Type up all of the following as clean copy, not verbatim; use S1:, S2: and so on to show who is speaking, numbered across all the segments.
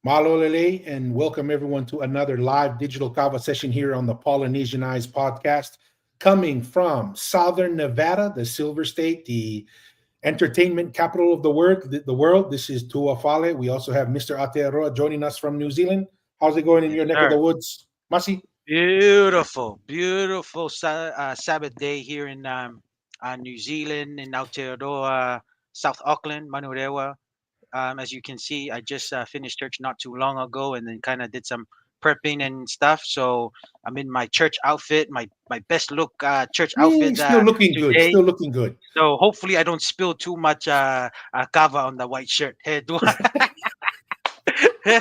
S1: Malo Lele, and welcome everyone to another live digital kava session here on the Polynesianized podcast, coming from Southern Nevada, the Silver State, the entertainment capital of the world. This is Tua Fale. We also have Mr. Aotearoa joining us from New Zealand. How's it going in
S2: Yes,
S1: your neck of the
S2: sir.
S1: woods, Masi?
S2: Beautiful Sabbath day here in New Zealand in Aotearoa, South Auckland, Manurewa. As you can see, I just finished church not too long ago, and then kind of did some prepping and stuff. So I'm in my church outfit, my best look church outfit
S1: Still looking good.
S2: today.
S1: Still looking good.
S2: So hopefully I don't spill too much kava on the white shirt. Hey, do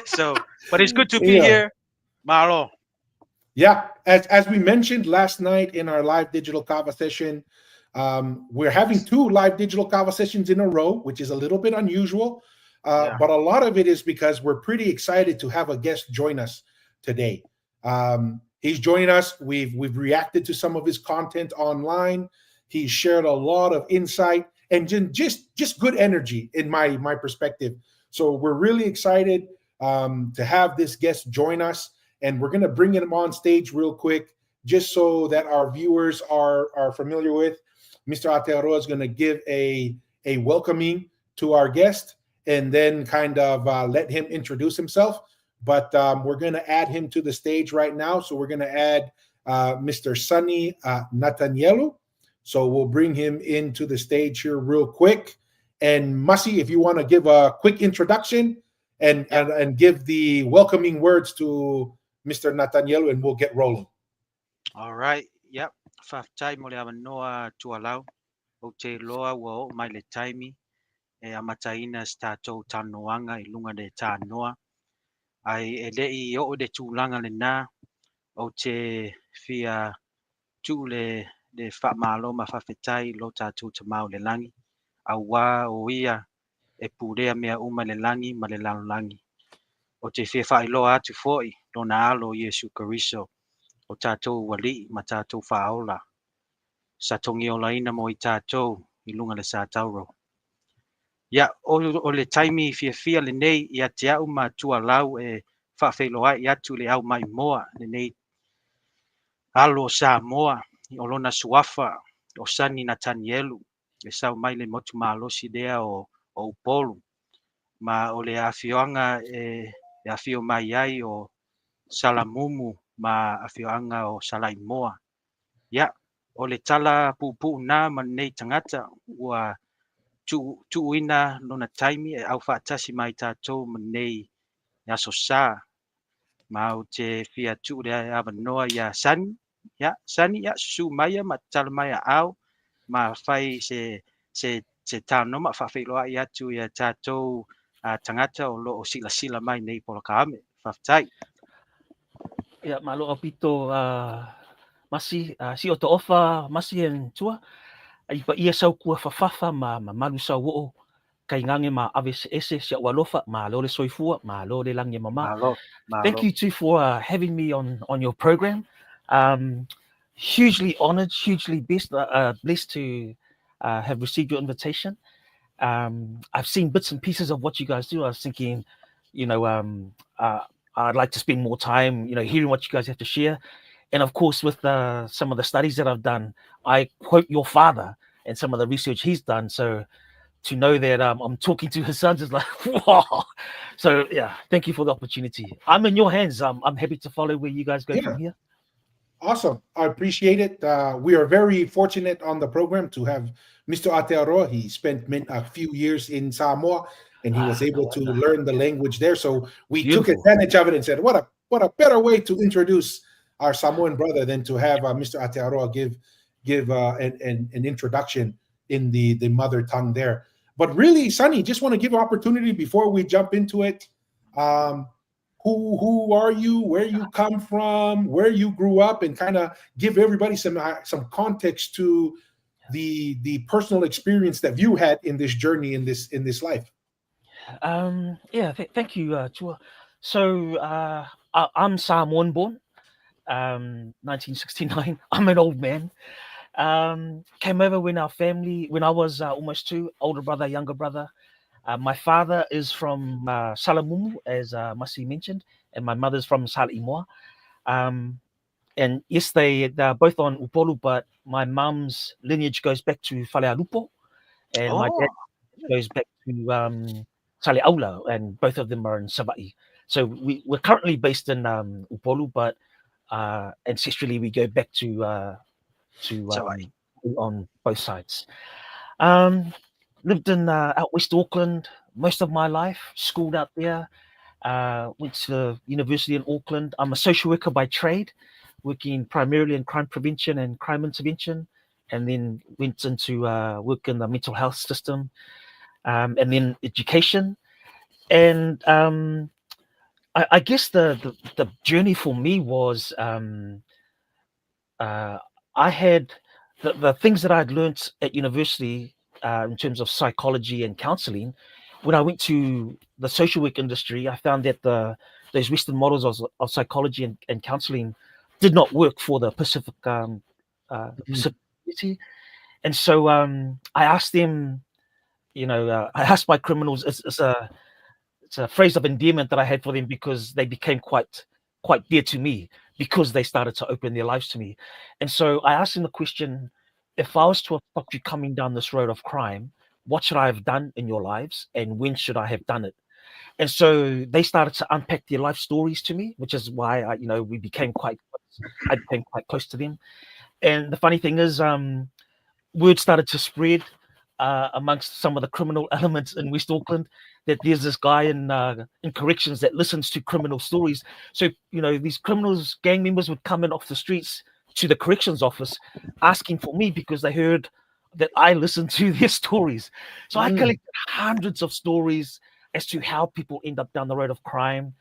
S2: so, but it's good to be
S1: Yeah.
S2: here, Marlo.
S1: Yeah, as we mentioned last night in our live digital kava session, we're having two live digital kava sessions in a row, which is a little bit unusual,
S2: Yeah,
S1: but a lot of it is because we're pretty excited to have a guest join us today. He's joining us. We've reacted to some of his content online. He's shared a lot of insight and just good energy in my perspective. So we're really excited to have this guest join us, and we're going to bring him on stage real quick, just so that our viewers are familiar with. Mr. Aotearoa is going to give a welcoming to our guest, and then kind of let him introduce himself. But we're going to add him to the stage right now. So we're going to add Mr. Sunonny Natanielu. So we'll bring him into the stage here real quick. And Masi, if you want to give a quick introduction and,
S2: yep.
S1: and, and give the welcoming words to Mr. Natanielu, and we'll get rolling.
S2: All right. Yep. Whaftai mo le awa noa tualau o te loa wa o mai le taimi e amataina sta tātou tanoanga i lunga le tā noa. Ai e lei o de tūlanga le nā o te fia tū le whamalo ma whawhetai lo tātou te mau le langi. A wā o ia e pūrea mea uma le langi ma le langi. O te fia whailoa atu foi lo na alo Yesu Kariso o tātou wali ma tātou whaola. Sa tongi o laina mo i tātou i lunga le sa tauro. Ia, o le taimi fia le nei ia te au ma tua lau e whawheloa i atu le au mai moa le nei alo sa moa i o lona suafa o Sunonny Natanielu e sau mai le motu malosi dea o upolu. Ma o le afioanga e afio mai ai o salamumu ma afioanga o salaimoa. Ia, o le tala pupu na ma nei tangata ua tuuina lona taimi e au whaatasi mai tātou ma nei aso sā. Ma o te fia tu le awa noa ia Sunny. Ia, Sunny ia su mai ma tala mai a au ma whai se tāno ma whawhiloa i atu ia tātou tangata o lo o sila mai nei pola ka ame. Whaftai.
S3: Ia malo apito masi si o to ofa masi en tua ai pa ia sau kua fafafa ma malu sau o kai ngange ma aves ese sia walofa ma lo le soifua ma lo le lange mama.
S2: Malo,
S3: Thank
S2: malo.
S3: you too for having me on your program. Hugely honored, hugely blessed to have received your invitation. I've seen bits and pieces of what you guys do. I was thinking, you know, I'd like to spend more time, you know, hearing what you guys have to share. And of course, with some of the studies that I've done, I quote your father and some of the research he's done. So to know that I'm talking to his sons is like, wow. So yeah, thank you for the opportunity. I'm in your hands. I'm happy to follow where you guys go
S1: Yeah.
S3: from here.
S1: Awesome. I appreciate it. We are very fortunate on the program to have Mr. Aotearoa. He spent a few years in Samoa, and he was able to learn the language there. So we took
S3: Beautiful.
S1: advantage of it and said, what a better way to introduce our Samoan brother than to have Mr. Aotearoa give an introduction in the mother tongue there. But really, Sunny, just want to give an opportunity before we jump into it. Who are you, where you come from, where you grew up, and kind of give everybody some context to the personal experience that you had in this journey in this life.
S3: Thank you, Chua. So I'm Samoan born, 1969. I'm an old man. Came over when I was almost two, older brother, younger brother. My father is from Salamumu, as Masi mentioned, and my mother's from Salimoa. And yes, they're both on Upolu, but my mum's lineage goes back to Falealupo, and my dad
S2: Oh,
S3: goes back to Saleaula, and both of them are in Savai'i. So we're currently based in Upolu, but ancestrally we go back to
S2: Savai'i.
S3: on both sides. Um, Lived in out West Auckland most of my life, schooled out there, went to university in Auckland. I'm a social worker by trade, working primarily in crime prevention and crime intervention, and then went into work in the mental health system, and then education. And I guess the journey for me was I had the things that I'd learnt at university in terms of psychology and counseling. When I went to the social work industry, I found that those Western models of psychology and counseling did not work for the Pacific community. And so I asked them, I asked my criminals, it's a phrase of endearment that I had for them because they became quite dear to me because they started to open their lives to me. And so I asked them the question, if I was to have stopped you coming down this road of crime, what should I have done in your lives and when should I have done it? And so they started to unpack their life stories to me, which is why we became quite close. I became quite close to them. And the funny thing is, word started to spread amongst some of the criminal elements in West Auckland that there's this guy in corrections that listens to criminal stories. So these criminals, gang members would come in off the streets to the corrections office asking for me because they heard that I listened to their stories. So I collected hundreds of stories as to how people end up down the road of crime,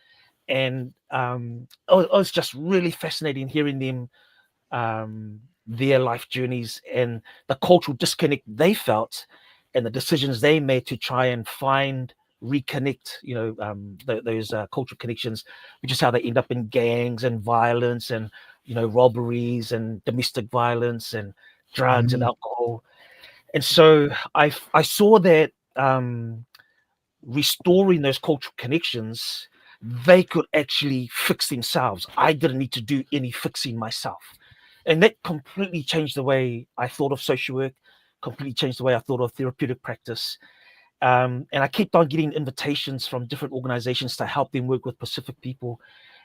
S3: and it was just really fascinating hearing them, their life journeys and the cultural disconnect they felt and the decisions they made to try and reconnect those cultural connections, which is how they end up in gangs and violence and robberies and domestic violence and drugs and alcohol. And so I saw that restoring those cultural connections, they could actually fix themselves. I didn't need to do any fixing myself. And that completely changed the way I thought of social work, completely changed the way I thought of therapeutic practice. And I kept on getting invitations from different organizations to help them work with Pacific people.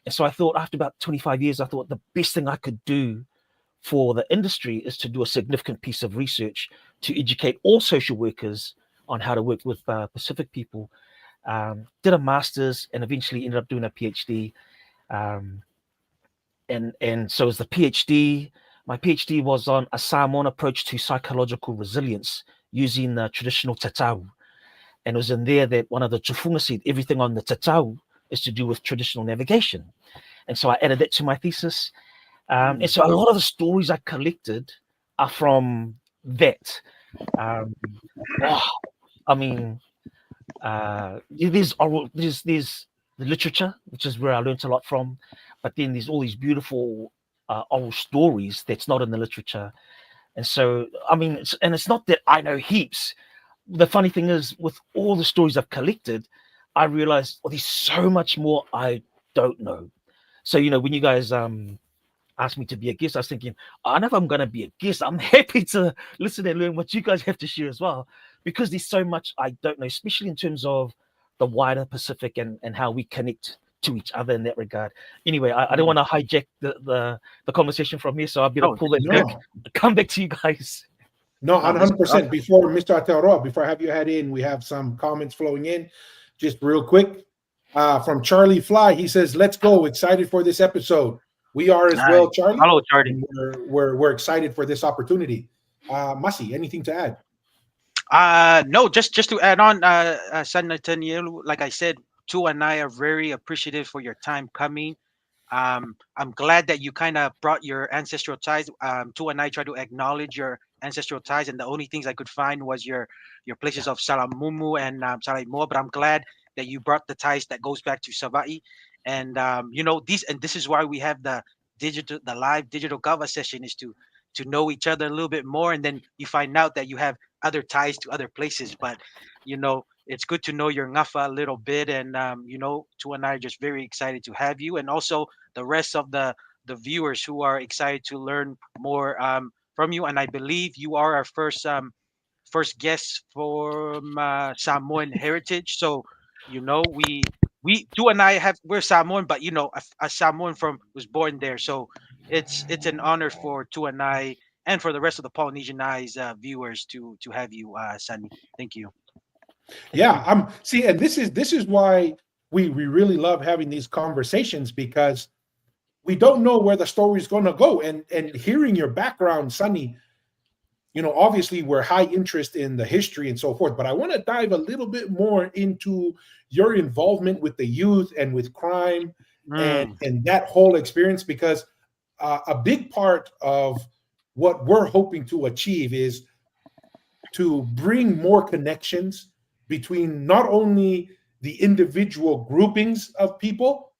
S3: And so I thought after about 25 years, I thought the best thing I could do for the industry is to do a significant piece of research to educate all social workers on how to work with Pacific people. Did a master's and eventually ended up doing a PhD. And so as the PhD, my PhD was on a Samoan approach to psychological resilience using the traditional tatau. And it was in there that one of the tufunga said everything on the tatau is to do with traditional navigation. And so I added that to my thesis. And so a lot of the stories I collected are from that. I mean, there's the literature, which is where I learned a lot from, but then there's all these beautiful oral stories that's not in the literature. And so, I mean, it's not that I know heaps. The funny thing is, with all the stories I've collected, I realized, there's so much more I don't know. So, when you guys asked me to be a guest, I was thinking, I know if I'm going to be a guest, I'm happy to listen and learn what you guys have to share as well, because there's so much I don't know, especially in terms of the wider Pacific and how we connect to each other in that regard. Anyway, I don't want to hijack the conversation from here, so I'll be able to pull that back, come back to you guys.
S1: No, 100%. Before Mr. Aotearoa, before I have you head in, we have some comments flowing in. Just real quick, from Charlie Fly, he says, "Let's go! Excited for this episode. We are as well, Charlie.
S2: Hello, Charlie.
S1: We're excited for this opportunity." Masi, anything to add?
S2: No, just to add on, Sunonny Natanielu, like I said, Tu and I are very appreciative for your time coming. I'm glad that you kind of brought your ancestral ties. Tu and I try to acknowledge your ancestral ties, and the only things I could find was your places of Salamumu and Salaimoa. But I'm glad that you brought the ties that goes back to Savai'i, and this is why we have the live digital cover session, is to know each other a little bit more, and then you find out that you have other ties to other places. But it's good to know your ngafa a little bit, and Tu and I are just very excited to have you, and also the rest of the viewers who are excited to learn more from you. And I believe you are our first guest from Samoan heritage. So we Tu and I we're Samoan, but a Samoan from was born there. So it's an honor for Tu and I and for the rest of the Polynesian Eyes viewers to have you, Sunny. Thank you.
S1: Yeah, see, and this is why we really love having these conversations, because we don't know where the story is going to go, and hearing your background, Sunny, obviously we're high interest in the history and so forth, but I want to dive a little bit more into your involvement with the youth and with crime and that whole experience, because a big part of what we're hoping to achieve is to bring more connections between not only the individual groupings of people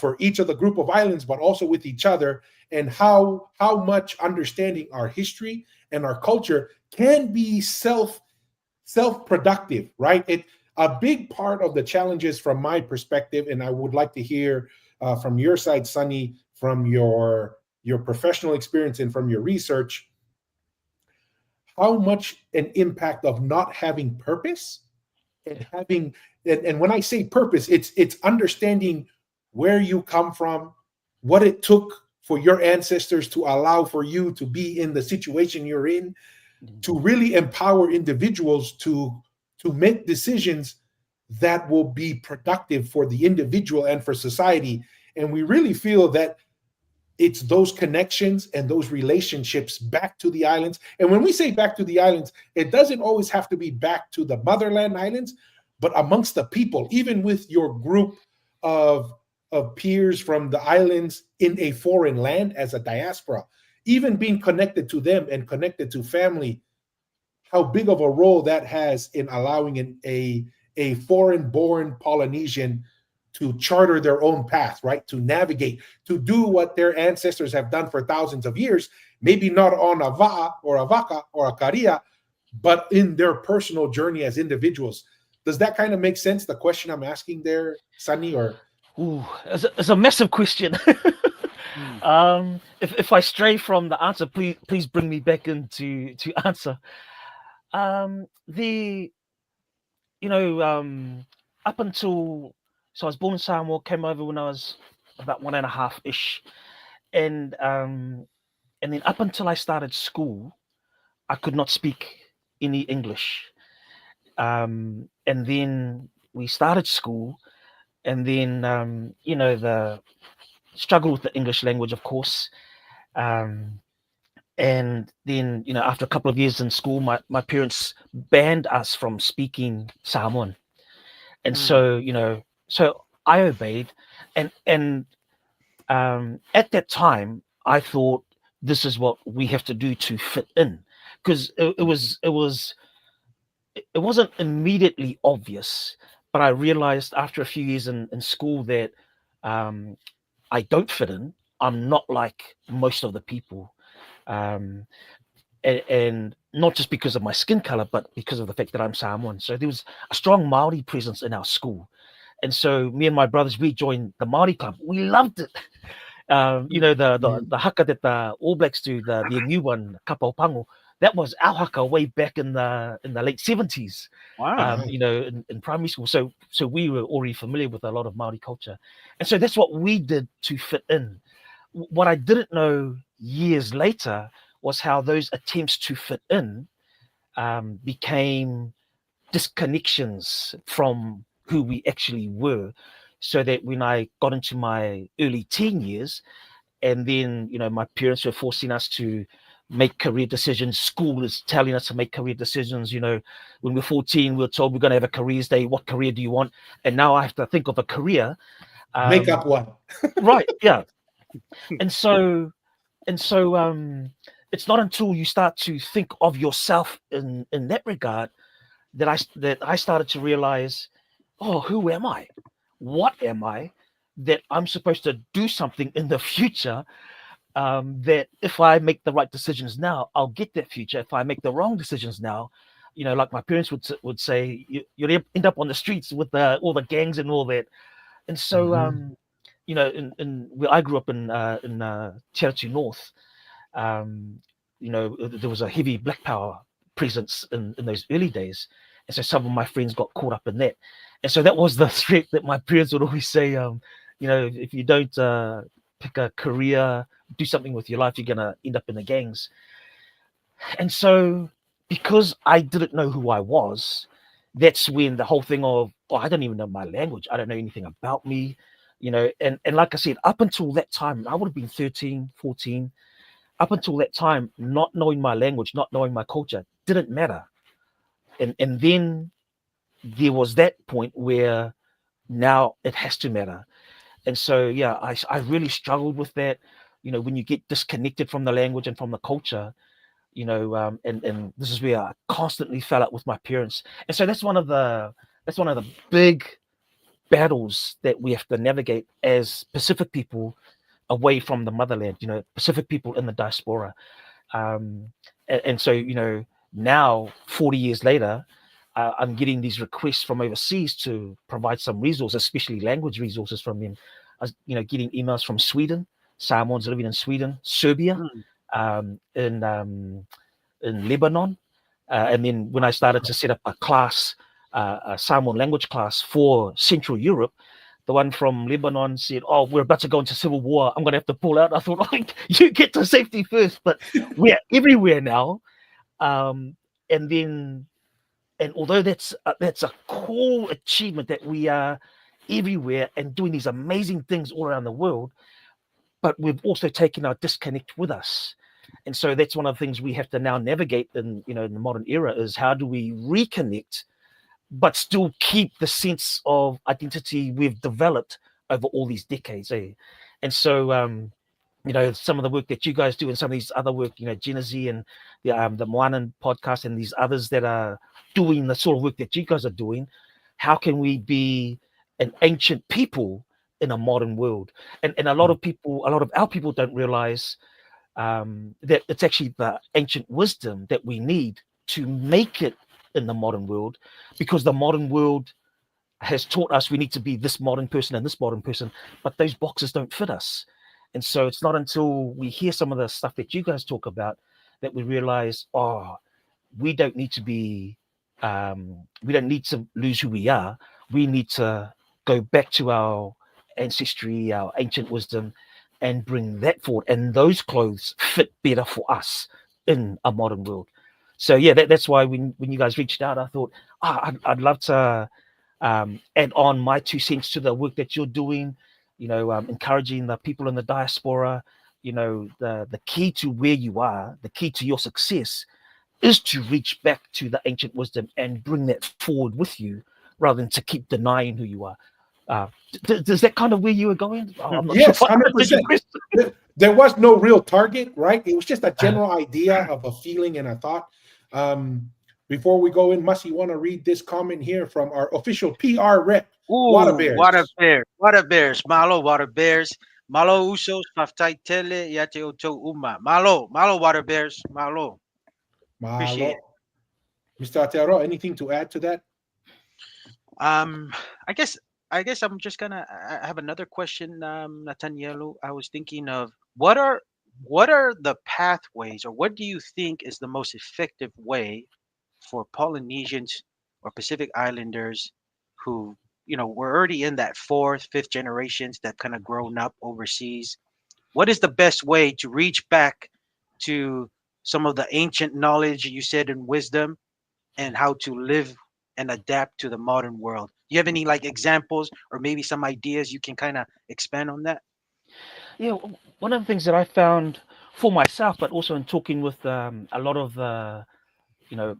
S1: for each of the group of islands, but also with each other, and how much understanding our history and our culture can be self-productive, right? A big part of the challenges from my perspective, and I would like to hear from your side, Sunny, from your professional experience and from your research, how much an impact of not having purpose and having, and when I say purpose, it's understanding where you come from, what it took for your ancestors to allow for you to be in the situation you're in, to really empower individuals to make decisions that will be productive for the individual and for society. And we really feel that it's those connections and those relationships back to the islands. And when we say back to the islands, it doesn't always have to be back to the motherland islands, but amongst the people, even with your group of peers from the islands in a foreign land as a diaspora, even being connected to them and connected to family, how big of a role that has in allowing a foreign-born Polynesian to charter their own path, right? To navigate, to do what their ancestors have done for thousands of years, maybe not on a va'a or a vaca or a karia, but in their personal journey as individuals. Does that kind of make sense, the question I'm asking there, Sunny? Or
S3: it's a massive question. If I stray from the answer, please bring me back in to answer. Up until, so I was born in Samoa, came over when I was about 1.5-ish, and then up until I started school, I could not speak any English. And then we started school, and then the struggle with the English language, of course. And then after a couple of years in school, my parents banned us from speaking Samoan, and so I obeyed, and at that time I thought this is what we have to do to fit in, because it wasn't immediately obvious, but I realized after a few years in school that I don't fit in. I'm not like most of the people, and not just because of my skin color, but because of the fact that I'm Samoan. So there was a strong Maori presence in our school, and so me and my brothers, we joined the Maori club. We loved it. The haka that the All Blacks do, the new one, Kapa o Pango, that was our haka way back in the late 70s.
S2: Wow.
S3: In primary school. So we were already familiar with a lot of Maori culture, and so that's what we did to fit in. What I didn't know years later was how those attempts to fit in became disconnections from who we actually were. So that when I got into my early teen years, and then my parents were forcing us to make career decisions, school is telling us to make career decisions. When we're 14, we're told we're going to have a careers day. What career do you want? And now I have to think of a career.
S1: Make up one.
S3: Right, yeah. And so it's not until you start to think of yourself in that regard that I started to realize, oh, who am I? What am I? That I'm supposed to do something in the future, that if I make the right decisions now, I'll get that future. If I make the wrong decisions now, you know, like my parents would say, you'll end up on the streets with all the gangs and all that. And so, you know, in where I grew up in Te Atu North, you know, there was a heavy black power presence in those early days. And so some of my friends got caught up in that. And so that was the threat that my parents would always say, you know, if you don't pick a career, do something with your life, you're going to end up in the gangs. And so because I didn't know who I was, that's when the whole thing of, oh, I don't even know my language. I don't know anything about me, you know. And like I said, up until that time, I would have been 13, 14. Up until that time, not knowing my language, not knowing my culture, didn't matter. And then there was that point where now it has to matter. And so, yeah, I really struggled with that. You know, when you get disconnected from the language and from the culture, you know, and this is where I constantly fell out with my parents. And so that's one of the big battles that we have to navigate as Pacific people away from the motherland, you know, Pacific people in the diaspora. And so, you know, now 40 years later, I'm getting these requests from overseas to provide some resources, especially language resources from them. I was, you know, getting emails from Sweden, Samoans living in Sweden, Serbia, in Lebanon. And then when I started to set up a class, a Samoan language class for Central Europe, the one from Lebanon said, oh, we're about to go into civil war. I'm going to have to pull out. I thought, oh, you get to safety first. But we're everywhere now. And although that's a cool achievement that we are everywhere and doing these amazing things all around the world, but we've also taken our disconnect with us. And so that's one of the things we have to now navigate in the modern era, is how do we reconnect, but still keep the sense of identity we've developed over all these decades. And so, you know, some of the work that you guys do and some of these other work, you know, Genesee and the Moanan podcast and these others that are doing the sort of work that you guys are doing, how can we be an ancient people in a modern world? And a lot of our people don't realize that it's actually the ancient wisdom that we need to make it in the modern world, because the modern world has taught us we need to be this modern person and this modern person, but those boxes don't fit us. And so it's not until we hear some of the stuff that you guys talk about that we realize, oh, we don't need to lose who we are. We need to go back to our ancestry, our ancient wisdom, and bring that forward. And those clothes fit better for us in a modern world. So yeah, that's why when you guys reached out, I thought, I'd love to add on my 2 cents to the work that you're doing. You know, encouraging the people in the diaspora. You know, the key to where you are, the key to your success, is to reach back to the ancient wisdom and bring that forward with you, rather than to keep denying who you are. Does that kind of where you were going? I'm not
S1: Yes,
S3: sure.
S1: 100%. There was no real target, right? It was just a general idea of a feeling and a thought. Before we go in, Must, you want to read this comment here from our official PR rep, Water Bears.
S2: Water Bears. Malo, Water Bears. Malo usos, paftai tele, yate oto uma. Malo, Water Bears. Malo. Appreciate it.
S1: Mr. Atero, anything to add to that?
S2: I guess I'm just gonna. I have another question, Natanielu. I was thinking of what are the pathways, or what do you think is the most effective way for Polynesians or Pacific Islanders who, you know, were already in that 4th, 5th generations that kind of grown up overseas? What is the best way to reach back to some of the ancient knowledge you said and wisdom, and how to live and adapt to the modern world? Do you have any like examples or maybe some ideas you can kind of expand on that?
S3: Yeah, one of the things that I found for myself, but also in talking with a lot of you know,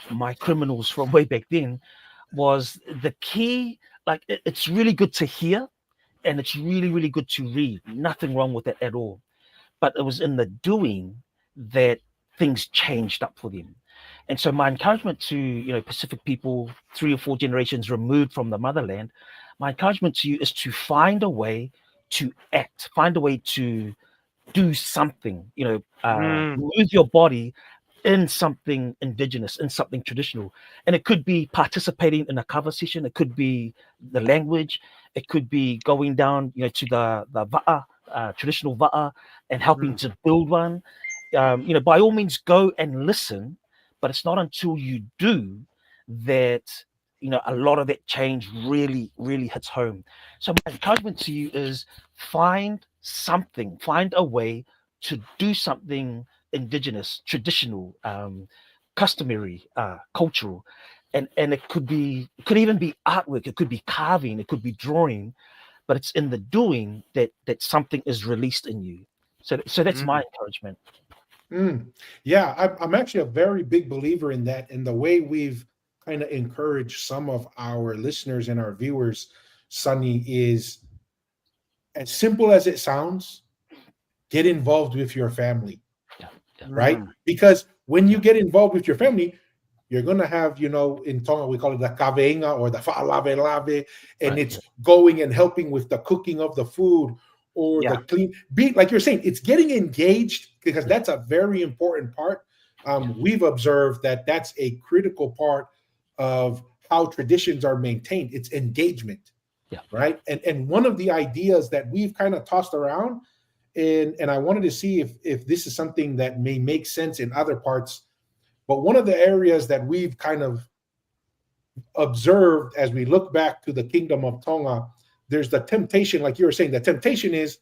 S3: my criminals from way back then, was the key. Like it's really good to hear, and it's really, really good to read. Nothing wrong with that at all. But it was in the doing that things changed up for them. And so my encouragement to, you know, Pacific people 3 or 4 generations removed from the motherland, my encouragement to you is to find a way to act, find a way to do something, you know, move your body in something indigenous, in something traditional. And it could be participating in a conversation, it could be the language, it could be going down, to the va'a, traditional va'a, and helping to build one. By all means, go and listen, but it's not until you do that, a lot of that change really, really hits home. So my encouragement to you is find a way to do something indigenous, traditional, customary, cultural, and it could even be artwork, it could be carving, it could be drawing, but it's in the doing that something is released in you. So that's my encouragement.
S1: Yeah, I'm actually a very big believer in that, and the way we've kind of encouraged some of our listeners and our viewers, Sunny, is as simple as it sounds. Get involved with your family, right? Because when you get involved with your family, you're going to have, in Tonga, we call it the kaveinga or the fa'alave, and it's going and helping with the cooking of the food or the clean. Like you're saying, it's getting engaged, because that's a very important part. We've observed that that's a critical part of how traditions are maintained. It's engagement, right? And one of the ideas that we've kind of tossed around, and I wanted to see if this is something that may make sense in other parts. But one of the areas that we've kind of observed as we look back to the Kingdom of Tonga, there's the temptation, like you were saying, the temptation is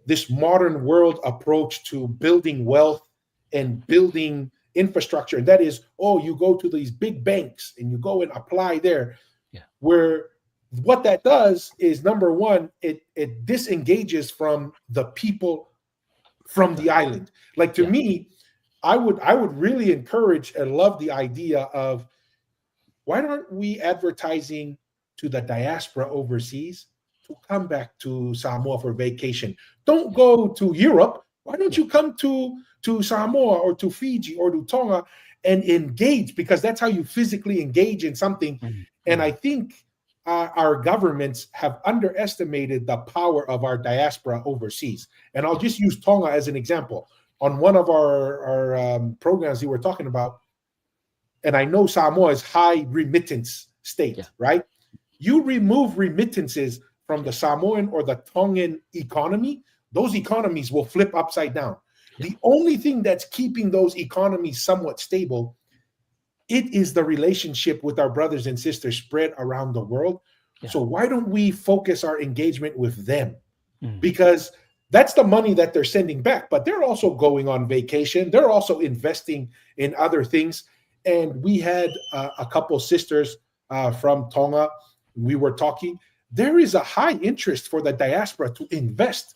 S1: this modern world approach to building wealth and building infrastructure. And that is, you go to these big banks and you go and apply there. Where what that does is, number one, it disengages from the people from the island. Like, to me, I would really encourage and love the idea of, why aren't we advertising to the diaspora overseas to come back to Samoa for vacation? Don't go to Europe. Why don't you come to Samoa or to Fiji or to Tonga and engage? Because that's how you physically engage in something. And I think our governments have underestimated the power of our diaspora overseas. And I'll just use Tonga as an example. On one of our programs you were talking about, and I know Samoa is high remittance state, right? You remove remittances from the Samoan or the Tongan economy, those economies will flip upside down. The only thing that's keeping those economies somewhat stable, it is the relationship with our brothers and sisters spread around the world. So why don't we focus our engagement with them? Because that's the money that they're sending back, but they're also going on vacation. They're also investing in other things. And we had a couple sisters from Tonga. We were talking. There is a high interest for the diaspora to invest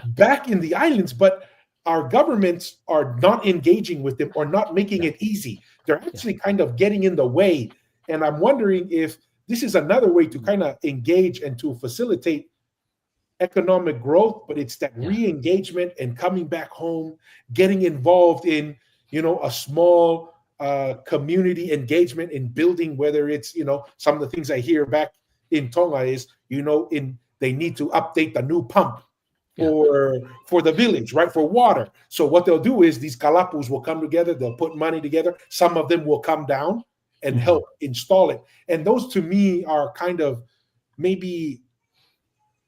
S1: back in the islands, but our governments are not engaging with them or not making it easy. They're actually kind of getting in the way. And I'm wondering if this is another way to kind of engage and to facilitate economic growth, but it's that re-engagement and coming back home, getting involved in, a small community engagement in building, whether it's, some of the things I hear back in Tonga is, they need to update the new pump for the village, right? For water. So what they'll do is these kalapus will come together, they'll put money together. Some of them will come down and help install it. And those to me are kind of maybe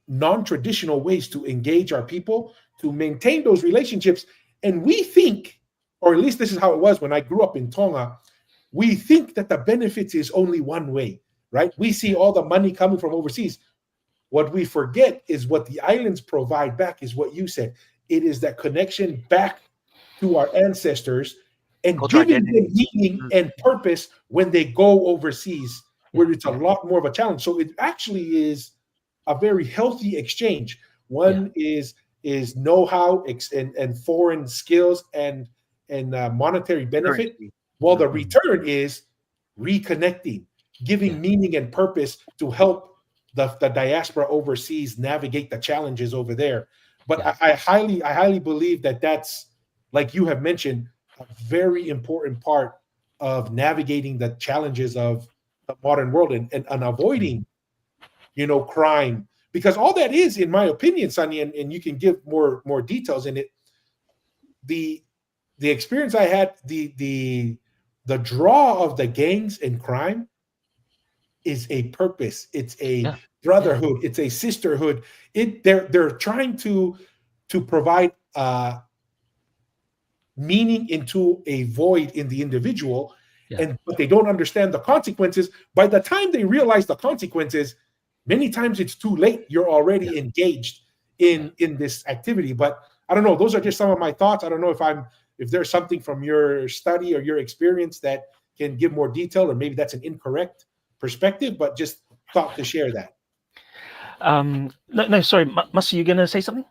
S1: non-traditional ways to engage our people, to maintain those relationships. And we think, or at least this is how it was when I grew up in Tonga, we think that the benefits is only one way, right? We see all the money coming from overseas. What we forget is what the islands provide back is what you said. It is that connection back to our ancestors and giving them meaning and purpose when they go overseas, where it's a lot more of a challenge. So it actually is a very healthy exchange. One is know-how and foreign skills and monetary benefit, while the return is reconnecting, giving meaning and purpose to help the diaspora overseas navigate the challenges over there. But I highly believe that that's, like you have mentioned, a very important part of navigating the challenges of the modern world and avoiding, crime. Because all that is, in my opinion, Sunny, and you can give more details in it, the the experience I had, the draw of the gangs and crime is a purpose. It's a brotherhood. It's a sisterhood. They're trying to provide meaning into a void in the individual, but they don't understand the consequences. By the time they realize the consequences, many times it's too late. You're already engaged in this activity. But I don't know. Those are just some of my thoughts. I don't know if there's something from your study or your experience that can give more detail, or maybe that's an incorrect perspective, but just thought to share that.
S3: No, sorry, Masi, you gonna say something?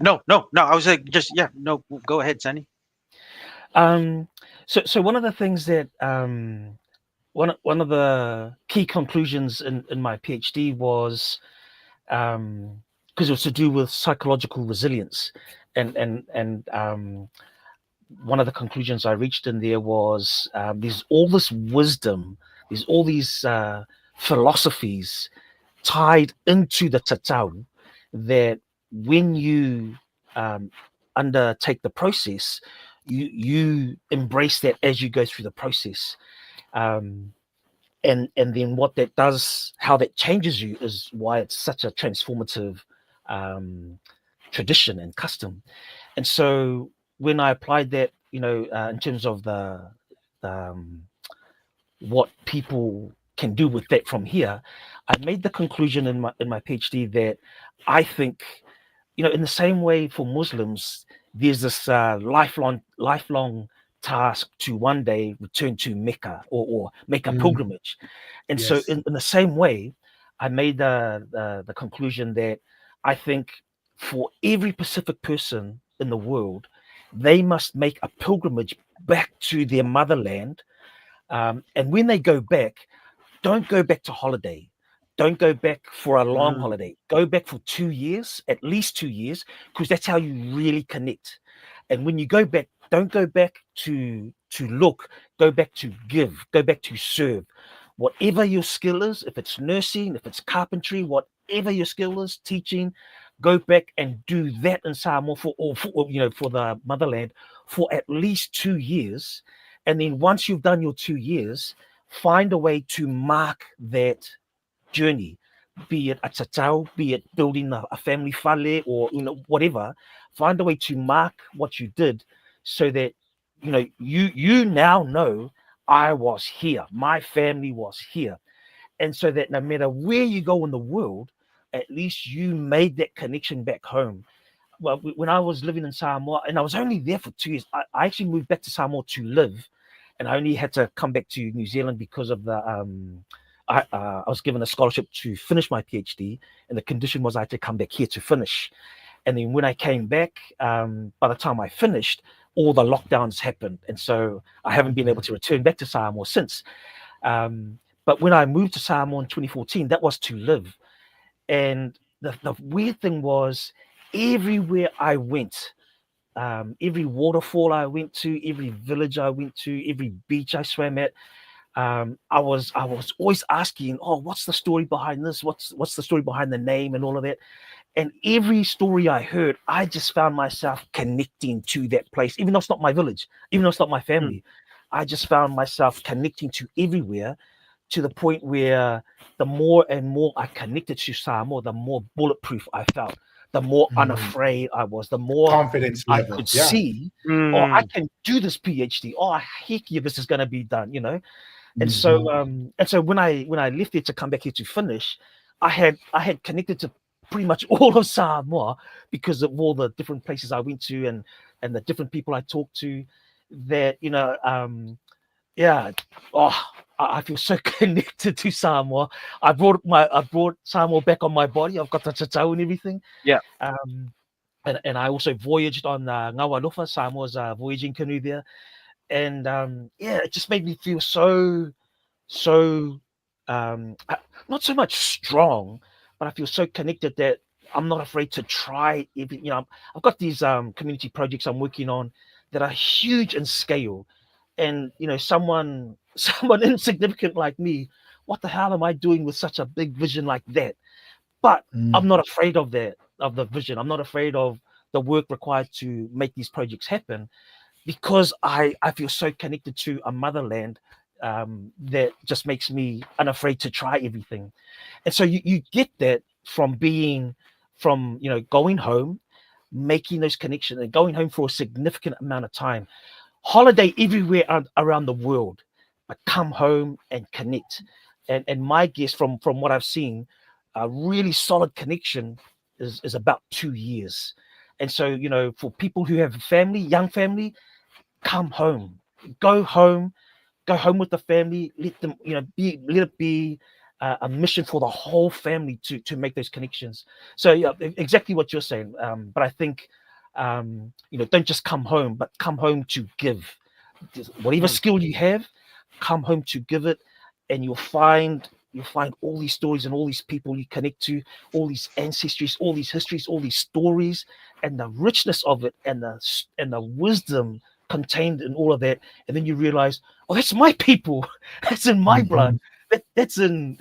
S2: No. I was like, no. Go ahead, Sunny.
S3: So one of the things that one of the key conclusions in my PhD was because it was to do with psychological resilience, and one of the conclusions I reached in there was there's all this wisdom, there's all these philosophies tied into the tatau that when you undertake the process, you embrace that as you go through the process, and then what that does, how that changes you, is why it's such a transformative tradition and custom. And so when I applied that, in terms of the what people can do with that from here, I made the conclusion in my PhD that I think, in the same way for Muslims, there's this lifelong task to one day return to Mecca or make a pilgrimage. And so in the same way, I made the conclusion that I think for every Pacific person in the world, they must make a pilgrimage back to their motherland. And when they go back, don't go back to holiday. Don't go back for a long holiday. Go back for 2 years, at least 2 years, because that's how you really connect. And when you go back, don't go back to look, go back to give, go back to serve. Whatever your skill is, if it's nursing, if it's carpentry, whatever your skill is, teaching, go back and do that in Samoa for the motherland for at least 2 years. And then once you've done your 2 years, find a way to mark that journey, be it a tatau, be it building a family fale, or whatever. Find a way to mark what you did, so that you now know I was here, my family was here, and so that no matter where you go in the world, at least you made that connection back home. Well, when I was living in Samoa, and I was only there for 2 years, I actually moved back to Samoa to live, and I only had to come back to New Zealand because of the I was given a scholarship to finish my PhD, and the condition was I had to come back here to finish. And then when I came back, by the time I finished, all the lockdowns happened, and so I haven't been able to return back to Samoa since. But when I moved to Samoa in 2014, that was to live. And the weird thing was, everywhere I went, every waterfall I went to, every village I went to, every beach I swam at, I was always asking, oh, what's the story behind this? What's the story behind the name and all of that? And every story I heard, I just found myself connecting to that place, even though it's not my village, even though it's not my family. I just found myself connecting to everywhere, to the point where the more and more I connected to Samoa, the more bulletproof I felt, the more unafraid I was, the more
S1: confidence
S3: I
S1: level.
S3: could see, oh, I can do this PhD. Oh, heck yeah, this is going to be done, And so when I left there to come back here to finish, I had connected to pretty much all of Samoa because of all the different places I went to and the different people I talked to. That I feel so connected to Samoa. I brought Samoa back on my body. I've got the tatau and everything.
S2: Yeah.
S3: And I also voyaged on Ngawalofa, Samoa's voyaging canoe there. And it just made me feel so not so much strong, but I feel so connected that I'm not afraid to try everything. I've got these community projects I'm working on that are huge in scale, and someone insignificant like me, what the hell am I doing with such a big vision like that? But I'm not afraid of the vision. I'm not afraid of the work required to make these projects happen. because I feel so connected to a motherland that just makes me unafraid to try everything. And so you get that from going home, making those connections and going home for a significant amount of time, holiday everywhere around the world, but come home and connect. And my guess from what I've seen, a really solid connection is about 2 years. And so, for people who have a family, young family, come home, go home, with the family. Let them, let it be a mission for the whole family to make those connections. So yeah, exactly what you're saying. But I think, don't just come home, but come home to give. Whatever skill you have, come home to give it, and you'll find all these stories and all these people you connect to, all these ancestries, all these histories, all these stories, and the richness of it, and the wisdom contained in all of that. And then you realize, oh, that's my people. That's in my blood. That's in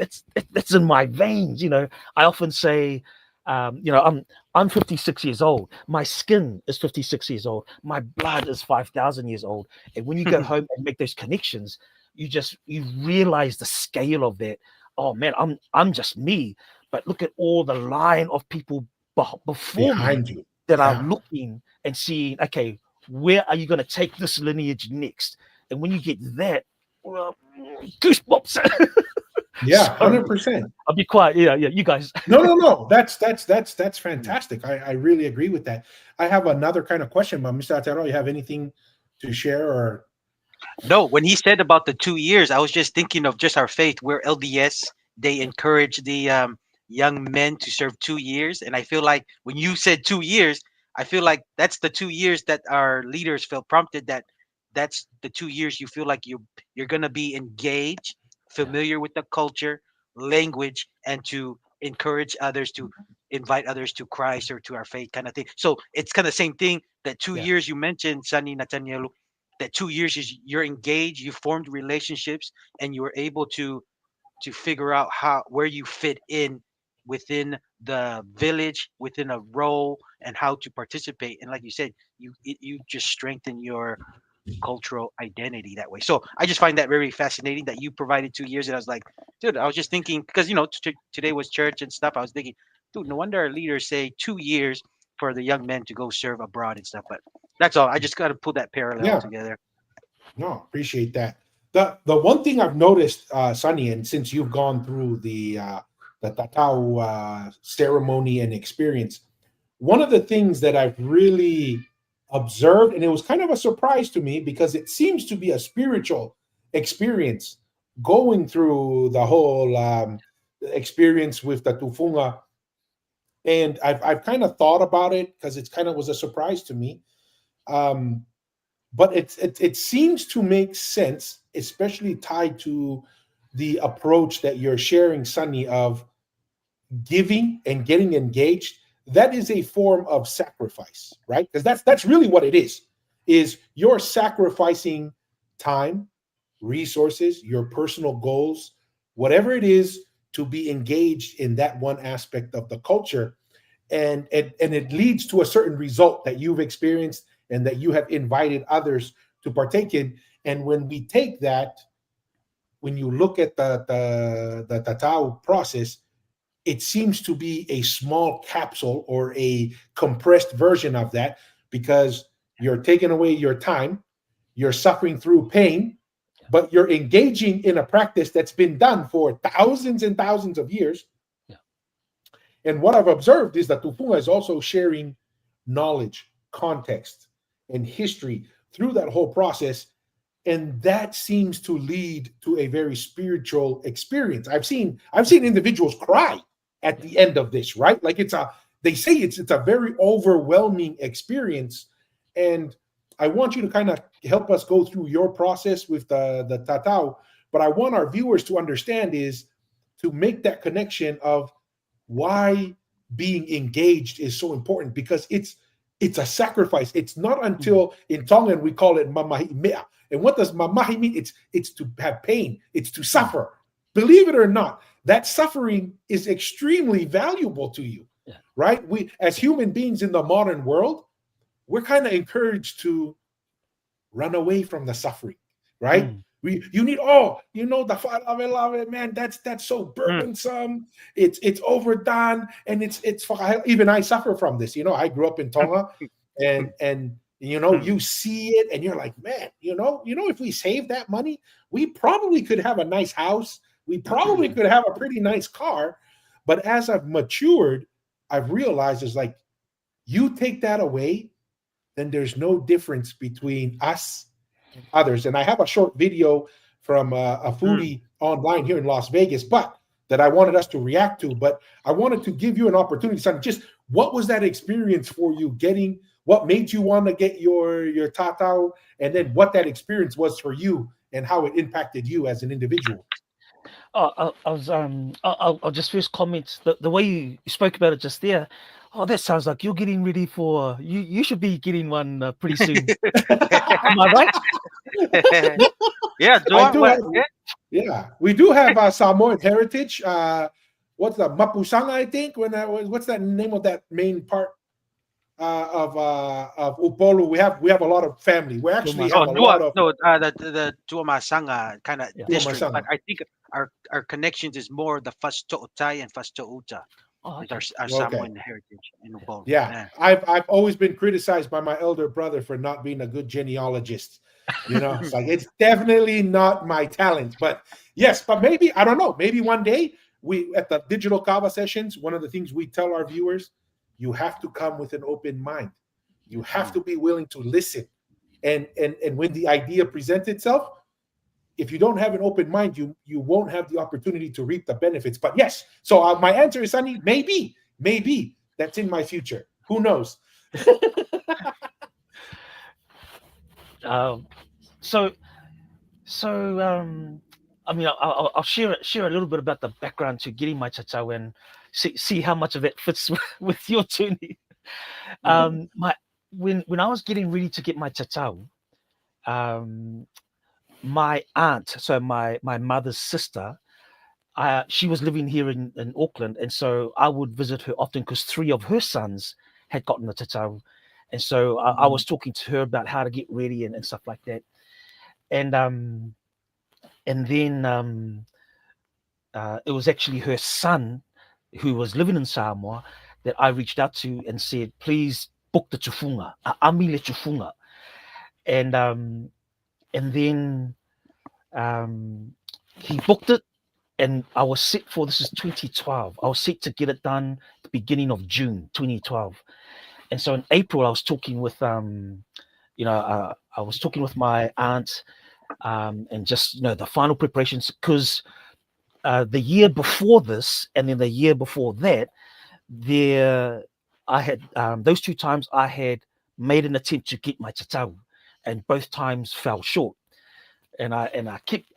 S3: my veins. I often say, I'm 56 years old. My skin is 56 years old. My blood is 5,000 years old. And when you go home and make those connections, you realize the scale of that. Oh man, I'm just me. But look at all the line of people before
S1: Behind
S3: me
S1: you.
S3: that are
S1: Yeah.
S3: looking and seeing, okay, where are you going to take this lineage next? And when you get that, well, goosebumps.
S1: Yeah,
S3: Sorry,
S1: 100%.
S3: I'll be quiet. Yeah, you guys.
S1: No. That's fantastic. I really agree with that. I have another kind of question, but Mr. Atero, you have anything to share or?
S2: No, when he said about the 2 years, I was just thinking of just our faith, where LDS, they encourage the young men to serve 2 years. And I feel like when you said 2 years, I feel like that's the 2 years that our leaders felt prompted, that's the 2 years you feel like you're gonna be engaged, familiar with the culture, language, and to encourage others, to invite others to Christ or to our faith kind of thing. So it's kind of the same thing, that two
S3: Yeah.
S2: years you mentioned, Sunny Natanielu, that 2 years is you're engaged, you formed relationships, and you were able to figure out where you fit in within the village, within a role, and how to participate. And like you said, you just strengthen your cultural identity that way. So I just find that very fascinating that you provided 2 years. And I was like, dude, I was just thinking, because today was church and stuff. I was thinking, dude, no wonder our leaders say 2 years for the young men to go serve abroad and stuff. But that's all. I just got to pull that parallel
S1: Yeah,
S2: together.
S1: no, appreciate that. The one thing I've noticed, Sonny, and since you've gone through the tatau ceremony and experience, one of the things that I've really observed, and it was kind of a surprise to me because it seems to be a spiritual experience going through the whole experience with the tufunga. And I've kind of thought about it because it kind of was a surprise to me. Um, but it seems to make sense, especially tied to the approach that you're sharing, Sunny, of giving and getting engaged. That is a form of sacrifice, right? Because that's really what it is you're sacrificing time, resources, your personal goals, whatever it is, to be engaged in that one aspect of the culture. And it leads to a certain result that you've experienced and that you have invited others to partake in. And when we take that, when you look at the tatau process, it seems to be a small capsule or a compressed version of that, because you're taking away your time, you're suffering through pain, but you're engaging in a practice that's been done for thousands and thousands of years.
S3: Yeah.
S1: And what I've observed is that Tufunga is also sharing knowledge, context, and history through that whole process. And that seems to lead to a very spiritual experience. I've seen individuals cry at the end of this, right? Like they say it's a very overwhelming experience. And I want you to kind of help us go through your process with the tatau. But I want our viewers to understand is to make that connection of why being engaged is so important, because it's a sacrifice. It's not until in Tongan we call it mamahimea. And what does mamahi mean? It's to have pain. It's to suffer. Believe it or not, that suffering is extremely valuable to you, right? We, as human beings in the modern world, we're kind of encouraged to run away from the suffering, right?
S3: Mm.
S1: You need, the love it, man. That's so burdensome. It's overdone, and it's even I suffer from this. I grew up in Tonga, and you see it, and you're like, man, if we save that money, we probably could have a nice house. We probably could have a pretty nice car. But as I've matured, I've realized it's like, you take that away, then there's no difference between us and others. And I have a short video from a foodie online here in Las Vegas, but that I wanted us to react to. But I wanted to give you an opportunity, son. Just what was that experience for you getting? What made you want to get your tatau, and then what that experience was for you and how it impacted you as an individual?
S3: I'll just first comment the way you spoke about it just there. Oh, that sounds like you're getting ready for you should be getting one pretty soon. Am I right?
S2: Yeah,
S1: we do have Samoan heritage. What's the Mapusanga? I think what's that name of that main part of Upolu? We have a lot of family. We actually have a lot of
S2: the Tuamasanga kind of district, but I think our connections is more the Fasto'otai and Fastouta. Our Samoan heritage in Upolu.
S1: Yeah, I've always been criticized by my elder brother for not being a good genealogist. It's like, it's definitely not my talent. But yes, but maybe, I don't know, maybe one day we at the digital kava sessions, one of the things we tell our viewers, you have to come with an open mind. You have to be willing to listen. And when the idea presents itself, if you don't have an open mind, you won't have the opportunity to reap the benefits. But yes, so my answer is, Sunny, maybe that's in my future. Who knows?
S3: I mean, I'll share a little bit about the background to getting my tatau and see how much of it fits with your journey. When I was getting ready to get my tatau, my aunt, so my mother's sister, she was living here in Auckland, and so I would visit her often because 3 of her sons had gotten the tatau, and so I was talking to her about how to get ready and stuff like that, and then it was actually her son who was living in Samoa that I reached out to and said, please book the tufunga, amile tufunga, and then he booked it, and I was set for, this is 2012. I was set to get it done the beginning of June 2012, and so in April I was talking with I was talking with my aunt, and just the final preparations, because the year before this and then the year before that, I had those 2 times I had made an attempt to get my tatau, and both times fell short. And I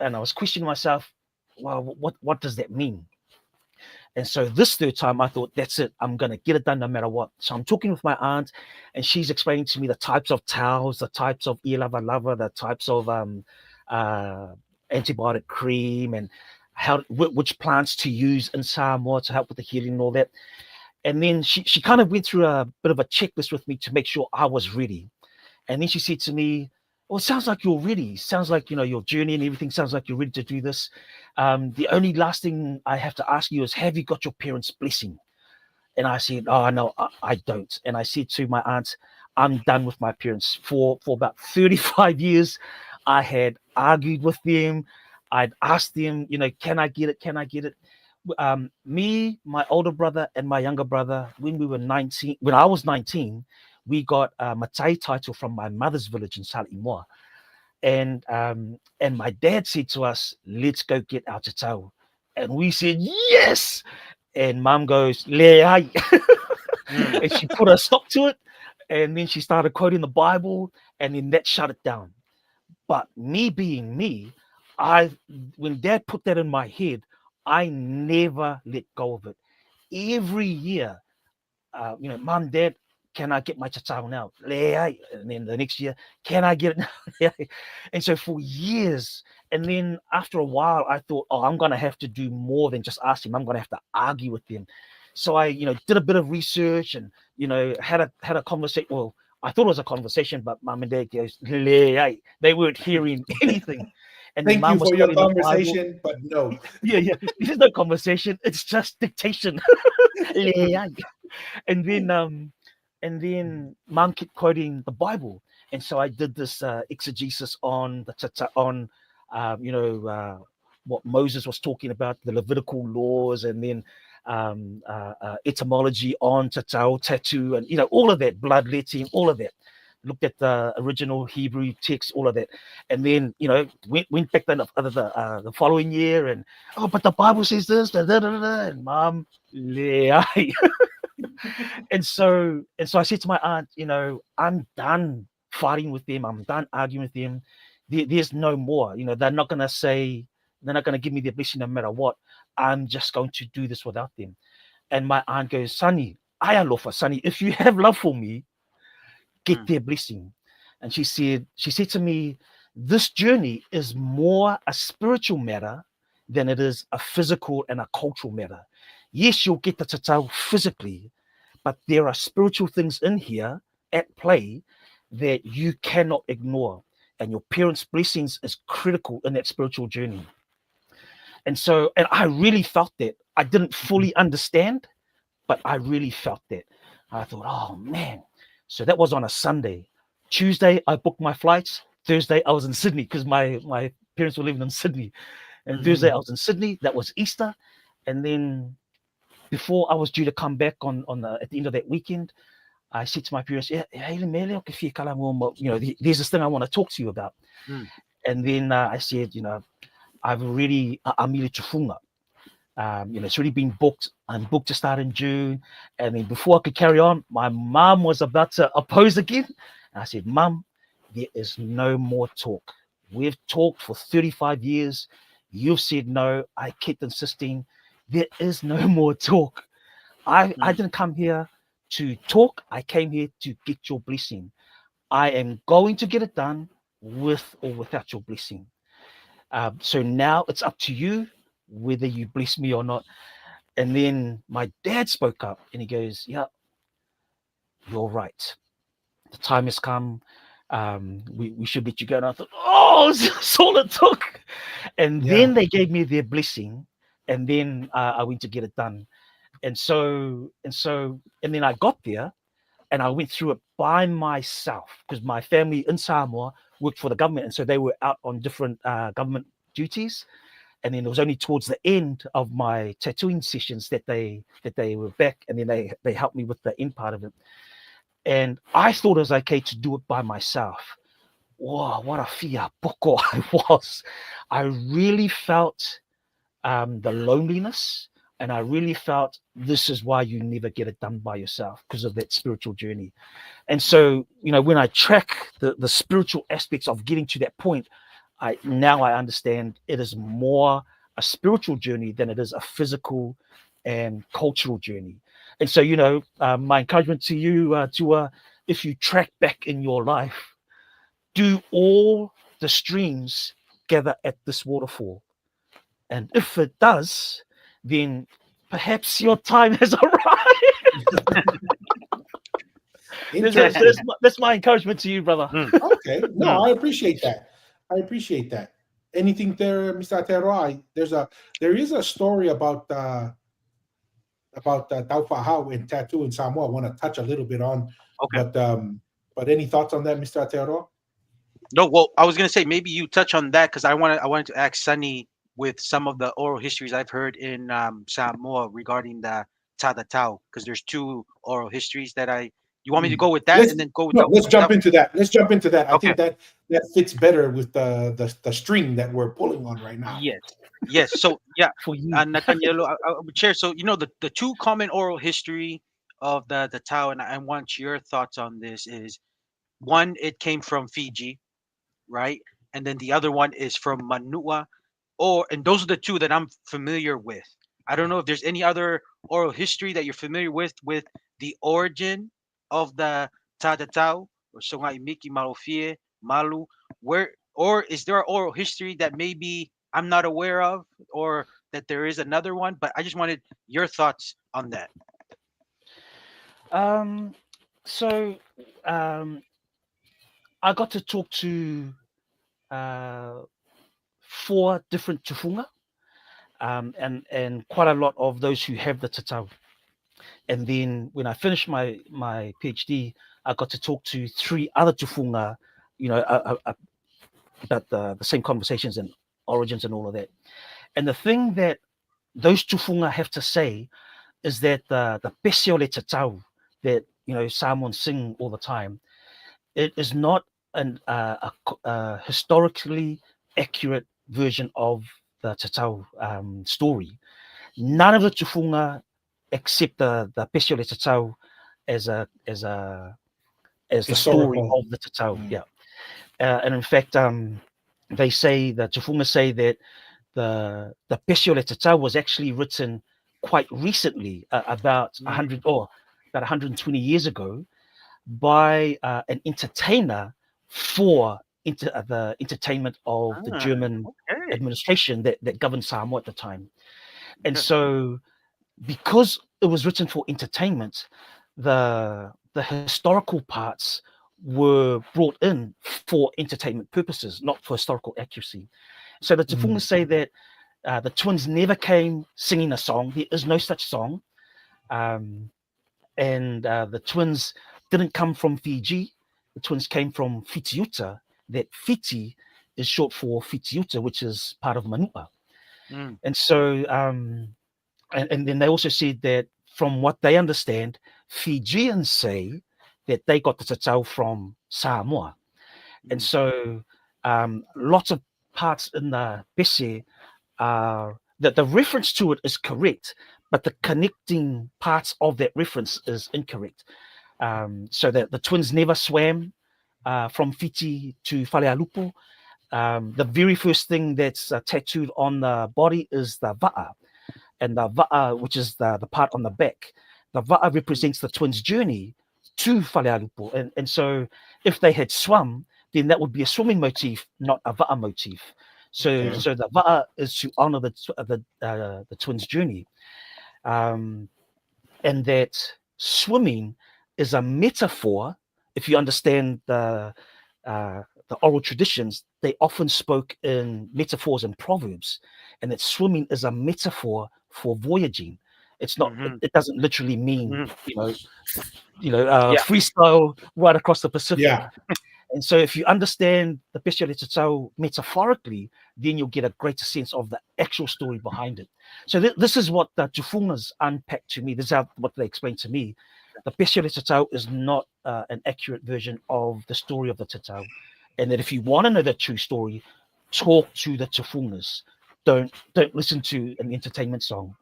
S3: was questioning myself, well, what does that mean? And so this 3rd time I thought, that's it, I'm gonna get it done no matter what. So I'm talking with my aunt, and she's explaining to me the types of towels, the types of lava, the types of antibiotic cream, and which plants to use in Samoa to help with the healing and all that. And then she kind of went through a bit of a checklist with me to make sure I was ready. And then she said to me, well, it sounds like you're ready. Sounds like, your journey and everything sounds like you're ready to do this. The only last thing I have to ask you is, have you got your parents' blessing? And I said, oh, no, I don't. And I said to my aunt, I'm done with my parents. For about 35 years, I had argued with them. I'd asked them, can I get it? Can I get it? Me, my older brother, and my younger brother, when I was 19, we got a matai title from my mother's village in Salimoa. And my dad said to us, let's go get our tatau. And we said, yes. And mum goes, le ai. And she put a stop to it. And then she started quoting the Bible, and then that shut it down. But me being me, when Dad put that in my head, I never let go of it. Every year, Mum, Dad, can I get my tatau now? And then the next year, can I get it now? And so for years, and then after a while, I thought, I'm going to have to do more than just ask him. I'm going to have to argue with him. So I, did a bit of research and, had a conversation. Well, I thought it was a conversation, but mum and dad goes, "Lei." They weren't hearing anything. And then
S1: Thank you
S3: mum was
S1: for your
S3: studying the Bible.
S1: conversation, but no.
S3: Yeah. This is no conversation. It's just dictation. Lei. And then mum kept quoting the Bible. And so I did this exegesis on what Moses was talking about, the Levitical laws, and then etymology on tatau, tattoo, and all of that, bloodletting, all of that. Looked at the original Hebrew text, all of that, and then went back then the following year, and but the Bible says this, and mom, and so I said to my aunt, I'm done fighting with them. I'm done arguing with them. There's no more. They're not going to give me their blessing no matter what. I'm just going to do this without them. And my aunt goes, Sunny, I alofa, Sunny, if you have love for me, get their blessing. And she said to me, this journey is more a spiritual matter than it is a physical and a cultural matter. Yes, you'll get the tatau physically, but there are spiritual things in here at play that you cannot ignore. And your parents' blessings is critical in that spiritual journey. And I really felt that. I didn't fully understand, but I really felt that. I thought, oh man. So that was on a Sunday. Tuesday, I booked my flights. Thursday, I was in Sydney because my parents were living in Sydney. And Thursday, I was in Sydney. That was Easter. And then before I was due to come back at the end of that weekend, I said to my parents, there's this thing I want to talk to you about. And then I said, I've already amili tufunga. It's already been booked. I'm booked to start in June. And then before I could carry on, my mom was about to oppose again. And I said, Mom, there is no more talk. We've talked for 35 years. You've said no. I kept insisting. There is no more talk. I didn't come here to talk. I came here to get your blessing. I am going to get it done with or without your blessing. So now it's up to you whether you bless me or not. And then my dad spoke up and he goes, yeah, you're right. The time has come. We should let you go. And I thought, oh, that's all it took. And then they gave me their blessing. And then I went to get it done. And then I got there and I went through it by myself because my family in Samoa worked for the government. And so they were out on different government duties. And then it was only towards the end of my tattooing sessions that they were back, and then they helped me with the end part of it. And I thought it was okay to do it by myself. Wow, what a fia poko I was. I really felt the loneliness, and I really felt this is why you never get it done by yourself, because of that spiritual journey. And so, when I track the spiritual aspects of getting to that point, I understand it is more a spiritual journey than it is a physical and cultural journey. And so, my encouragement to you, if you track back in your life, do all the streams gather at this waterfall? And if it does, then perhaps your time has arrived. That's my encouragement to you, brother.
S1: Okay. No, I appreciate that. Anything there, Mr. Ateroa? There is a story about taupahau and tattoo in Samoa. I want to touch a little bit on.
S2: Okay.
S1: But any thoughts on that, Mr. Ateroa?
S2: No, well, I was gonna say maybe you touch on that because I wanted to ask Sunny with some of the oral histories I've heard in Samoa regarding the tatau, because there's two oral histories that you want me to go with that and then go with
S1: let's jump into that.
S2: Okay.
S1: I think that fits better with the string that we're pulling on right now.
S2: Yes. So yeah,
S3: For you.
S2: Natanielu, I would share. So the two common oral history of the tatau, and I want your thoughts on this. Is one, it came from Fiji, right? And then the other one is from Manua, and those are the two that I'm familiar with. I don't know if there's any other oral history that you're familiar with the origin of the tatau or Songai Miki Malofie Malu, or is there an oral history that maybe I'm not aware of, or that there is another one? But I just wanted your thoughts on that.
S3: So I got to talk to 4 different tufunga, and quite a lot of those who have the tatau. And then when I finished my PhD, I got to talk to 3 other tufunga, about the same conversations and origins and all of that. And the thing that those tufunga have to say is that the pesio le tatau that Samoans sing all the time, it is not a historically accurate version of the tatau story. None of the tufunga accept the pesio le tatau as the story
S1: Historical.
S3: of the tatau. Yeah, and in fact, they say the tufunga say that the pesio le tatau was actually written quite recently, about 100 or about 120 years ago, by an entertainer for the entertainment of the
S2: Ah,
S3: German
S2: okay.
S3: administration that governed Samoa at the time. And
S2: Okay.
S3: so, because it was written for entertainment, the historical parts were brought in for entertainment purposes, not for historical accuracy. So the Tufunga say that the twins never came singing a song. There is no such song. And the twins didn't come from Fiji. The twins came from Fitiuta. That Fiti is short for Fitiuta, which is part of Manua.
S2: Mm.
S3: And so, and then they also said that from what they understand, Fijians say that they got the tatau from Samoa. And so, lots of parts in the Pese are that the reference to it is correct, but the connecting parts of that reference is incorrect. So that the twins never swam from Fiti to Falealupo. The very first thing that's tattooed on the body is the va'a, and the va'a, which is the part on the back. The va'a represents the twins' journey to Falealupo, and so if they had swum, then that would be a swimming motif, not a va'a motif. So,
S1: Okay.
S3: so the va'a is to honor the twins' journey, and that swimming is a metaphor. If you understand the oral traditions, they often spoke in metaphors and proverbs, and that swimming is a metaphor for voyaging. It's not.
S2: Mm-hmm.
S3: It doesn't literally mean
S2: Mm-hmm. Yeah.
S3: freestyle right across the Pacific.
S1: Yeah.
S3: And so, if you understand the Pesio de Tatau metaphorically, then you'll get a greater sense of the actual story behind it. So, this is what the Tufungas unpacked to me. This is what they explained to me. The Pesio de Tatau is not an accurate version of the story of the Tatau. And that if you want to know the true story, talk to the Tufungas. Don't listen to an entertainment song.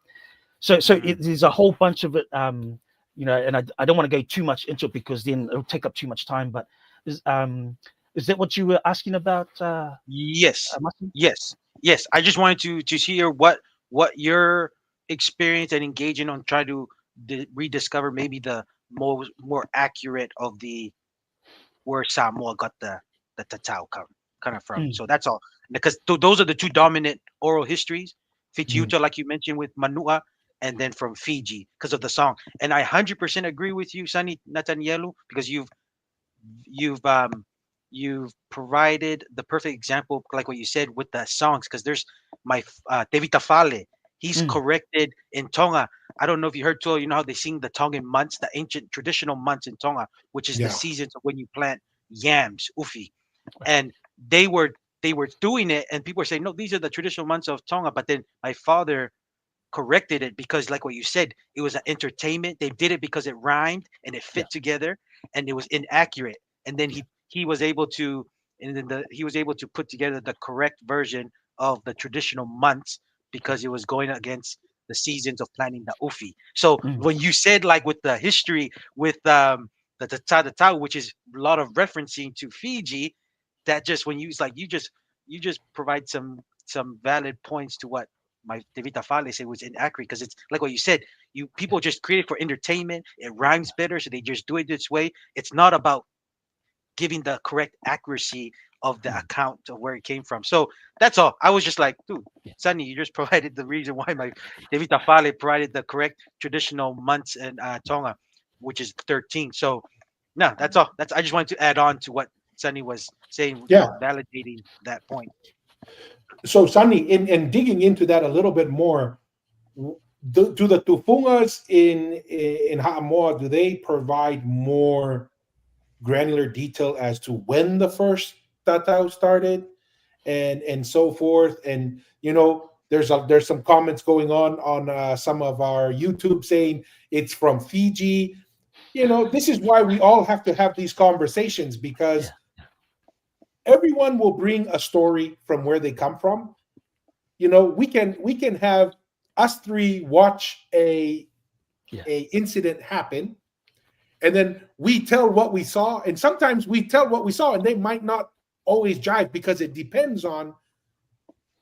S3: So there's a whole bunch of it, and I don't want to go too much into it because then it'll take up too much time. But is that what you were asking about,
S2: Yes.
S3: Martin?
S2: Yes. Yes. I just wanted to hear what your experience and engaging on trying to rediscover maybe the more accurate of the where Samoa got the tatau kind of from.
S3: Mm,
S2: So that's all. Because those are the 2 dominant oral histories.
S3: mm,
S2: Fitiuta, like you mentioned, with Manua, and then from Fiji because of the song. And I 100% agree with you, Sunny Natanielu, because you've provided the perfect example, like what you said with the songs. Because there's my Tevita Fale. He's
S3: mm,
S2: corrected in Tonga. I don't know if you heard too. You know how they sing the Tongan months, the ancient traditional months in Tonga, which is the
S1: Yeah.
S2: seasons of when you plant yams, ufi, and they were they were doing it, and people were saying, no, these are the traditional months of Tonga. But then my father corrected it because, like what you said, it was an entertainment. They did it because it rhymed and it
S3: yeah.
S2: fit together, and it was inaccurate. And then he was able to, and then he was able to put together the correct version of the traditional months because it was going against the seasons of planting the ufi. So
S3: Mm,
S2: when you said, like, with the history with the tatau, which is a lot of referencing to Fiji, that just when you, it's like you just provide some valid points to what my Devita Fale said was inaccurate, because it's like what you said. You people just create it for entertainment. It rhymes better, so they just do it this way. It's not about giving the correct accuracy of the
S3: mm,
S2: account of where it came from. So that's all. I was just like, dude,
S3: yeah.
S2: Sunny, you just provided the reason why my Devita Fale provided the correct traditional months in Tonga, which is 13. So No, that's all. I just wanted to add on to what Sunny was saying,
S1: Yeah.
S2: validating that point.
S1: So, Sunny, in digging into that a little bit more, do the tufungas in Ha'amoa, do they provide more granular detail as to when the first tatau started and so forth? And there's some comments going on some of our YouTube saying it's from Fiji. This is why we all have to have these conversations, because everyone will bring a story from where they come from. We can have us three watch a incident happen, and then we tell what we saw, and sometimes we tell what we saw and they might not always jive, because it depends on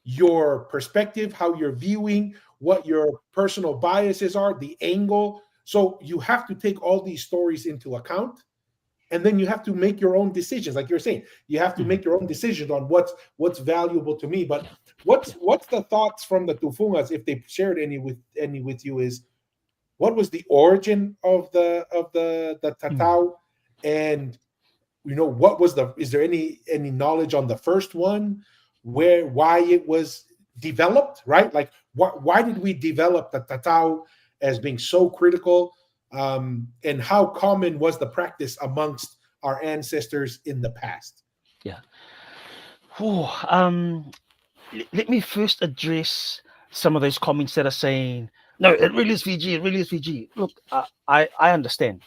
S1: your perspective, how you're viewing, what your personal biases are, the angle. So you have to take all these stories into account, and then you have to make your own decisions. Like you're saying, you have to make your own decisions on what's valuable to me. But what's the thoughts from the tufungas, if they shared any with you, is what was the origin of the tatau, and what was is there any knowledge on the first one, why it was developed, right? Like why did we develop the tatau as being so critical, and how common was the practice amongst our ancestors in the past?
S3: Let me first address some of those comments that are saying, no, it really is Fiji, it really is Fiji. Look, I understand,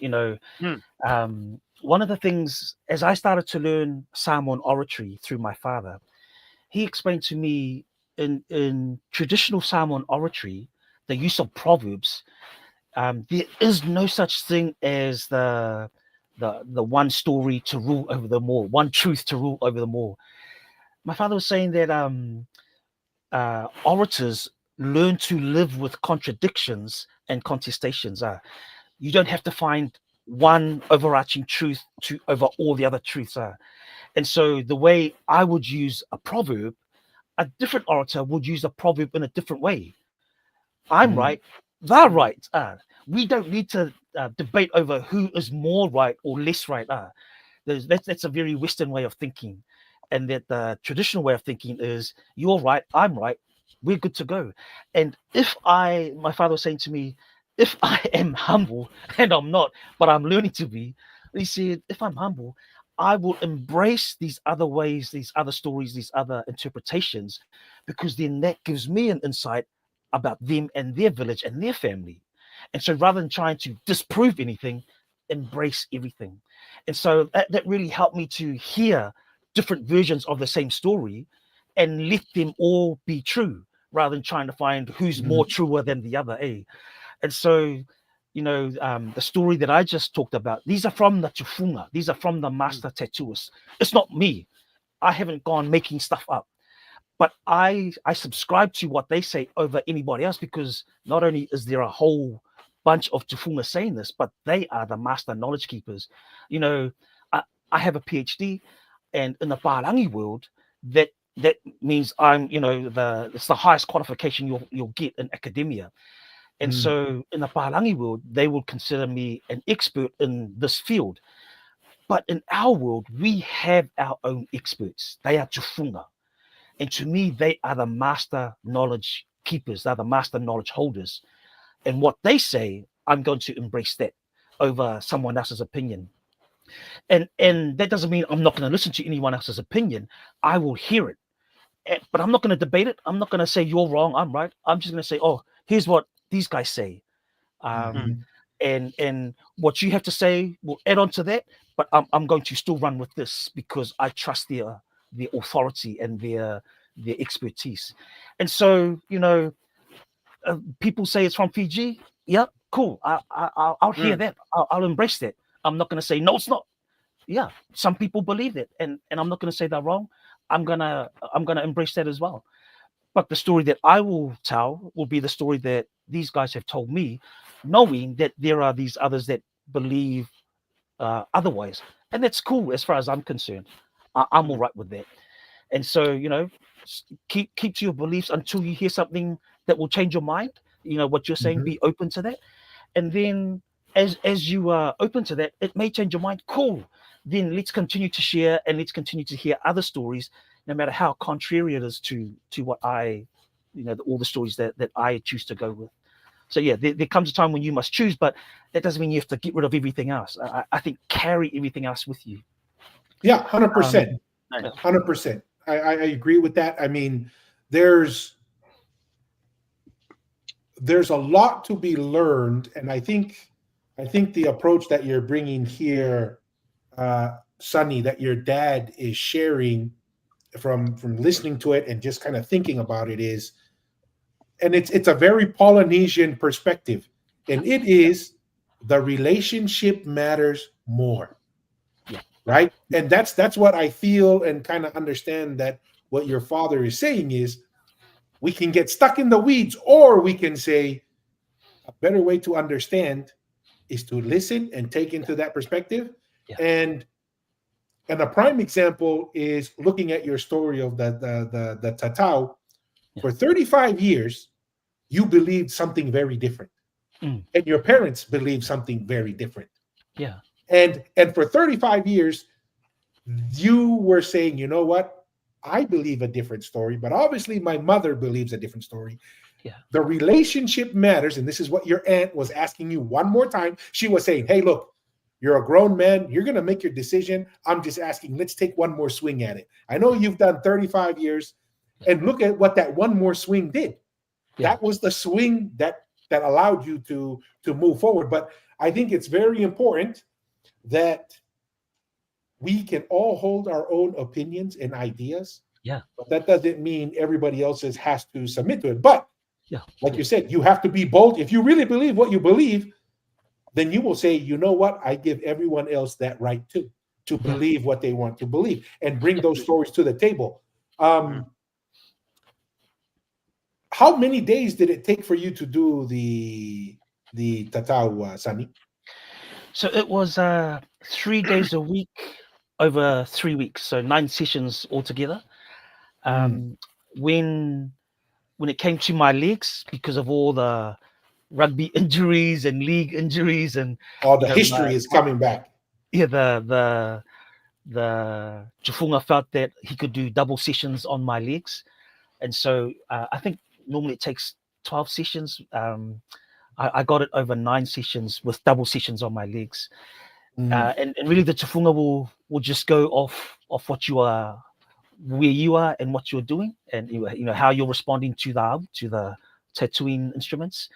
S3: one of the things, as I started to learn Samoan oratory through my father, he explained to me in traditional Samoan oratory, the use of proverbs, there is no such thing as the one story to rule over them all, one truth to rule over them all. My father was saying that orators learn to live with contradictions and contestations. You don't have to find one overarching truth to over all the other truths. And so the way I would use a proverb, a different orator would use a proverb in a different way. I'm right, they're right. We don't need to debate over who is more right or less right. That's a very Western way of thinking. And that the traditional way of thinking is you're right, I'm right, we're good to go. And my father was saying to me, if I am humble, and I'm not, but I'm learning to be, he said, if I'm humble, I will embrace these other ways, these other stories, these other interpretations, because then that gives me an insight about them and their village and their family. And so rather than trying to disprove anything, embrace everything. And so that really helped me to hear different versions of the same story and let them all be true, rather than trying to find who's more truer than the other. And so, the story that I just talked about, these are from the tufunga, these are from the master tattooists. It's not me. I haven't gone making stuff up. But I subscribe to what they say over anybody else, because not only is there a whole bunch of tufunga saying this, but they are the master knowledge keepers. I have a PhD, and in the Parangi world, that means I'm, it's the highest qualification you'll get in academia. And so in the Parangi world, they will consider me an expert in this field. But in our world, we have our own experts. They are tufunga. And to me, they are the master knowledge keepers. They're the master knowledge holders. And what they say, I'm going to embrace that over someone else's opinion. And that doesn't mean I'm not going to listen to anyone else's opinion. I will hear it. But I'm not going to debate it. I'm not going to say you're wrong, I'm right. I'm just going to say, oh, here's what these guys say. And what you have to say will add on to that. But I'm going to still run with this because I trust their authority and their expertise. And so, people say it's from Fiji. Yeah, cool. I'll hear that. I'll embrace that. I'm not going to say no, it's not. Yeah, some people believe it, and I'm not going to say they're wrong. I'm gonna embrace that as well. But the story that I will tell will be the story that these guys have told me, knowing that there are these others that believe otherwise, and that's cool as far as I'm concerned. I'm all right with that. And so, keep to your beliefs until you hear something that will change your mind. What you're saying, be open to that, and then as you are open to that, it may change your mind. Cool. Then let's continue to share, and let's continue to hear other stories, no matter how contrary it is to what I, all the stories that I choose to go with. So yeah, there comes a time when you must choose, but that doesn't mean you have to get rid of everything else. I think carry everything else with you.
S1: Yeah, 100%.
S2: Nice.
S1: 100%. I agree with that. I mean, there's a lot to be learned, and I think the approach that you're bringing here, Sunny, that your dad is sharing from listening to it and just kind of thinking about it is, and it's a very Polynesian perspective, and it is the relationship matters more.
S3: Yeah.
S1: Right? And that's what I feel and kind of understand, that what your father is saying is, we can get stuck in the weeds, or we can say a better way to understand is to listen and take into that perspective.
S3: Yeah.
S1: And a prime example is looking at your story of the tatau.
S3: Yeah.
S1: For 35 years, you believed something very different. And your parents believed something very different.
S3: Yeah.
S1: And for 35 years, you were saying, you know what? I believe a different story, but obviously my mother believes a different story.
S3: Yeah.
S1: The relationship matters. And this is what your aunt was asking you one more time. She was saying, hey, look, you're a grown man. You're going to make your decision. I'm just asking, let's take one more swing at it. I know you've done 35 years, and look at what that one more swing did.
S3: Yeah.
S1: That was the swing that allowed you to move forward. But I think it's very important that we can all hold our own opinions and ideas.
S3: Yeah.
S1: But that doesn't mean everybody else's has to submit to it. But
S3: Yeah.
S1: like you said, you have to be bold. If you really believe what you believe, then you will say, you know what? I give everyone else that right to believe what they want to believe, and bring those stories to the table. How many days did it take for you to do the tatau, Sunny?
S3: So it was 3 days a week over 3 weeks, so 9 sessions altogether. When it came to my legs, because of all the rugby injuries and league injuries, and
S1: all the history is coming back.
S3: Yeah, the Chifunga felt that he could do double sessions on my legs, and so I think normally it takes 12 sessions. I got it over 9 sessions with double sessions on my legs. And really the Chifunga will just go off what you are, where you are and what you're doing, and how you're responding to the tattooing instruments.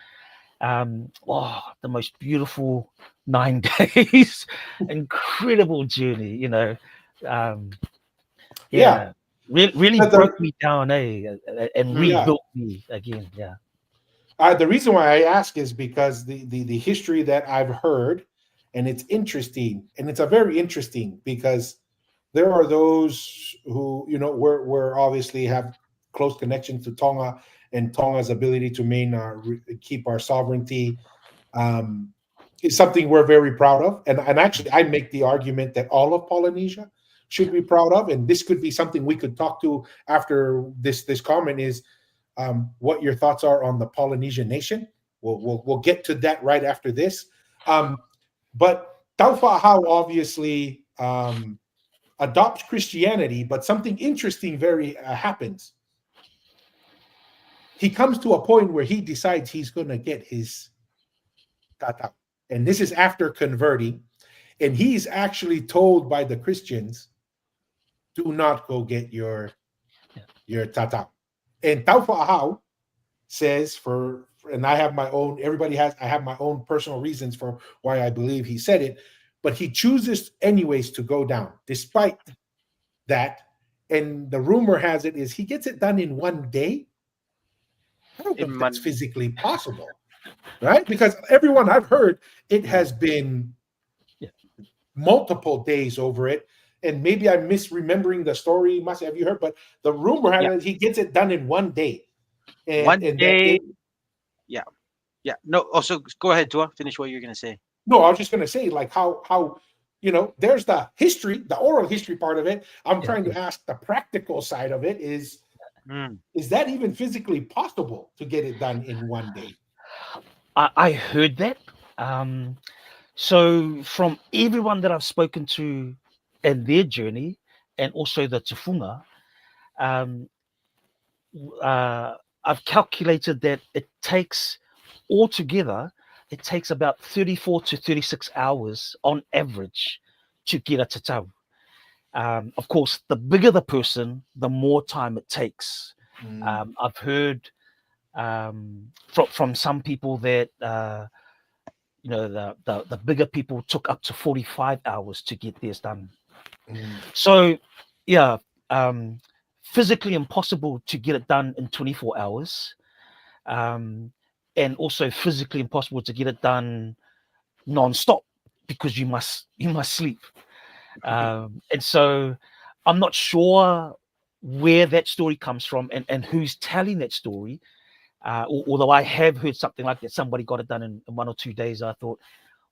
S3: The most beautiful 9 days, incredible journey, really broke me down, and rebuilt me again.
S1: The reason why I ask is because the history that I've heard, and it's interesting, and it's a very interesting, because there are those who, we're obviously have close connections to Tonga, and Tonga's ability to keep our sovereignty is something we're very proud of. And actually, I make the argument that all of Polynesia should be proud of. And this could be something we could talk to after this comment is what your thoughts are on the Polynesian nation. We'll get to that right after this. But Taufa'ahau obviously adopts Christianity, but something interesting happens. He comes to a point where he decides he's going to get his tatau. And this is after converting. And he's actually told by the Christians, do not go get your tatau. And Taufa'ahau says, and I have my own, I have my own personal reasons for why I believe he said it, but he chooses anyways to go down despite that. And the rumor has it is he gets it done in 1 day. I don't think that's physically possible, right? Because everyone I've heard, it has been multiple days over it. And maybe I'm misremembering the story. Have you heard? But the rumor has it he gets it done in 1 day. And,
S2: 1 day. Yeah. No. Also, go ahead, Tua. Finish what you're going to say.
S1: No, I was just going to say, like how there's the history, the oral history part of it. I'm trying to ask the practical side of it is that even physically possible to get it done in 1 day?
S3: I heard that. So from everyone that I've spoken to and their journey, and also the Tufunga, um, I've calculated that it takes altogether, it takes about 34 to 36 hours on average to get a tatau. Of course, the bigger the person, the more time it takes. I've heard from some people that the bigger people took up to 45 hours to get theirs done. So yeah, physically impossible to get it done in 24 hours, and also physically impossible to get it done non-stop because you must sleep. And so I'm not sure where that story comes from and who's telling that story. Although I have heard something like that, somebody got it done in 1 or 2 days. I thought,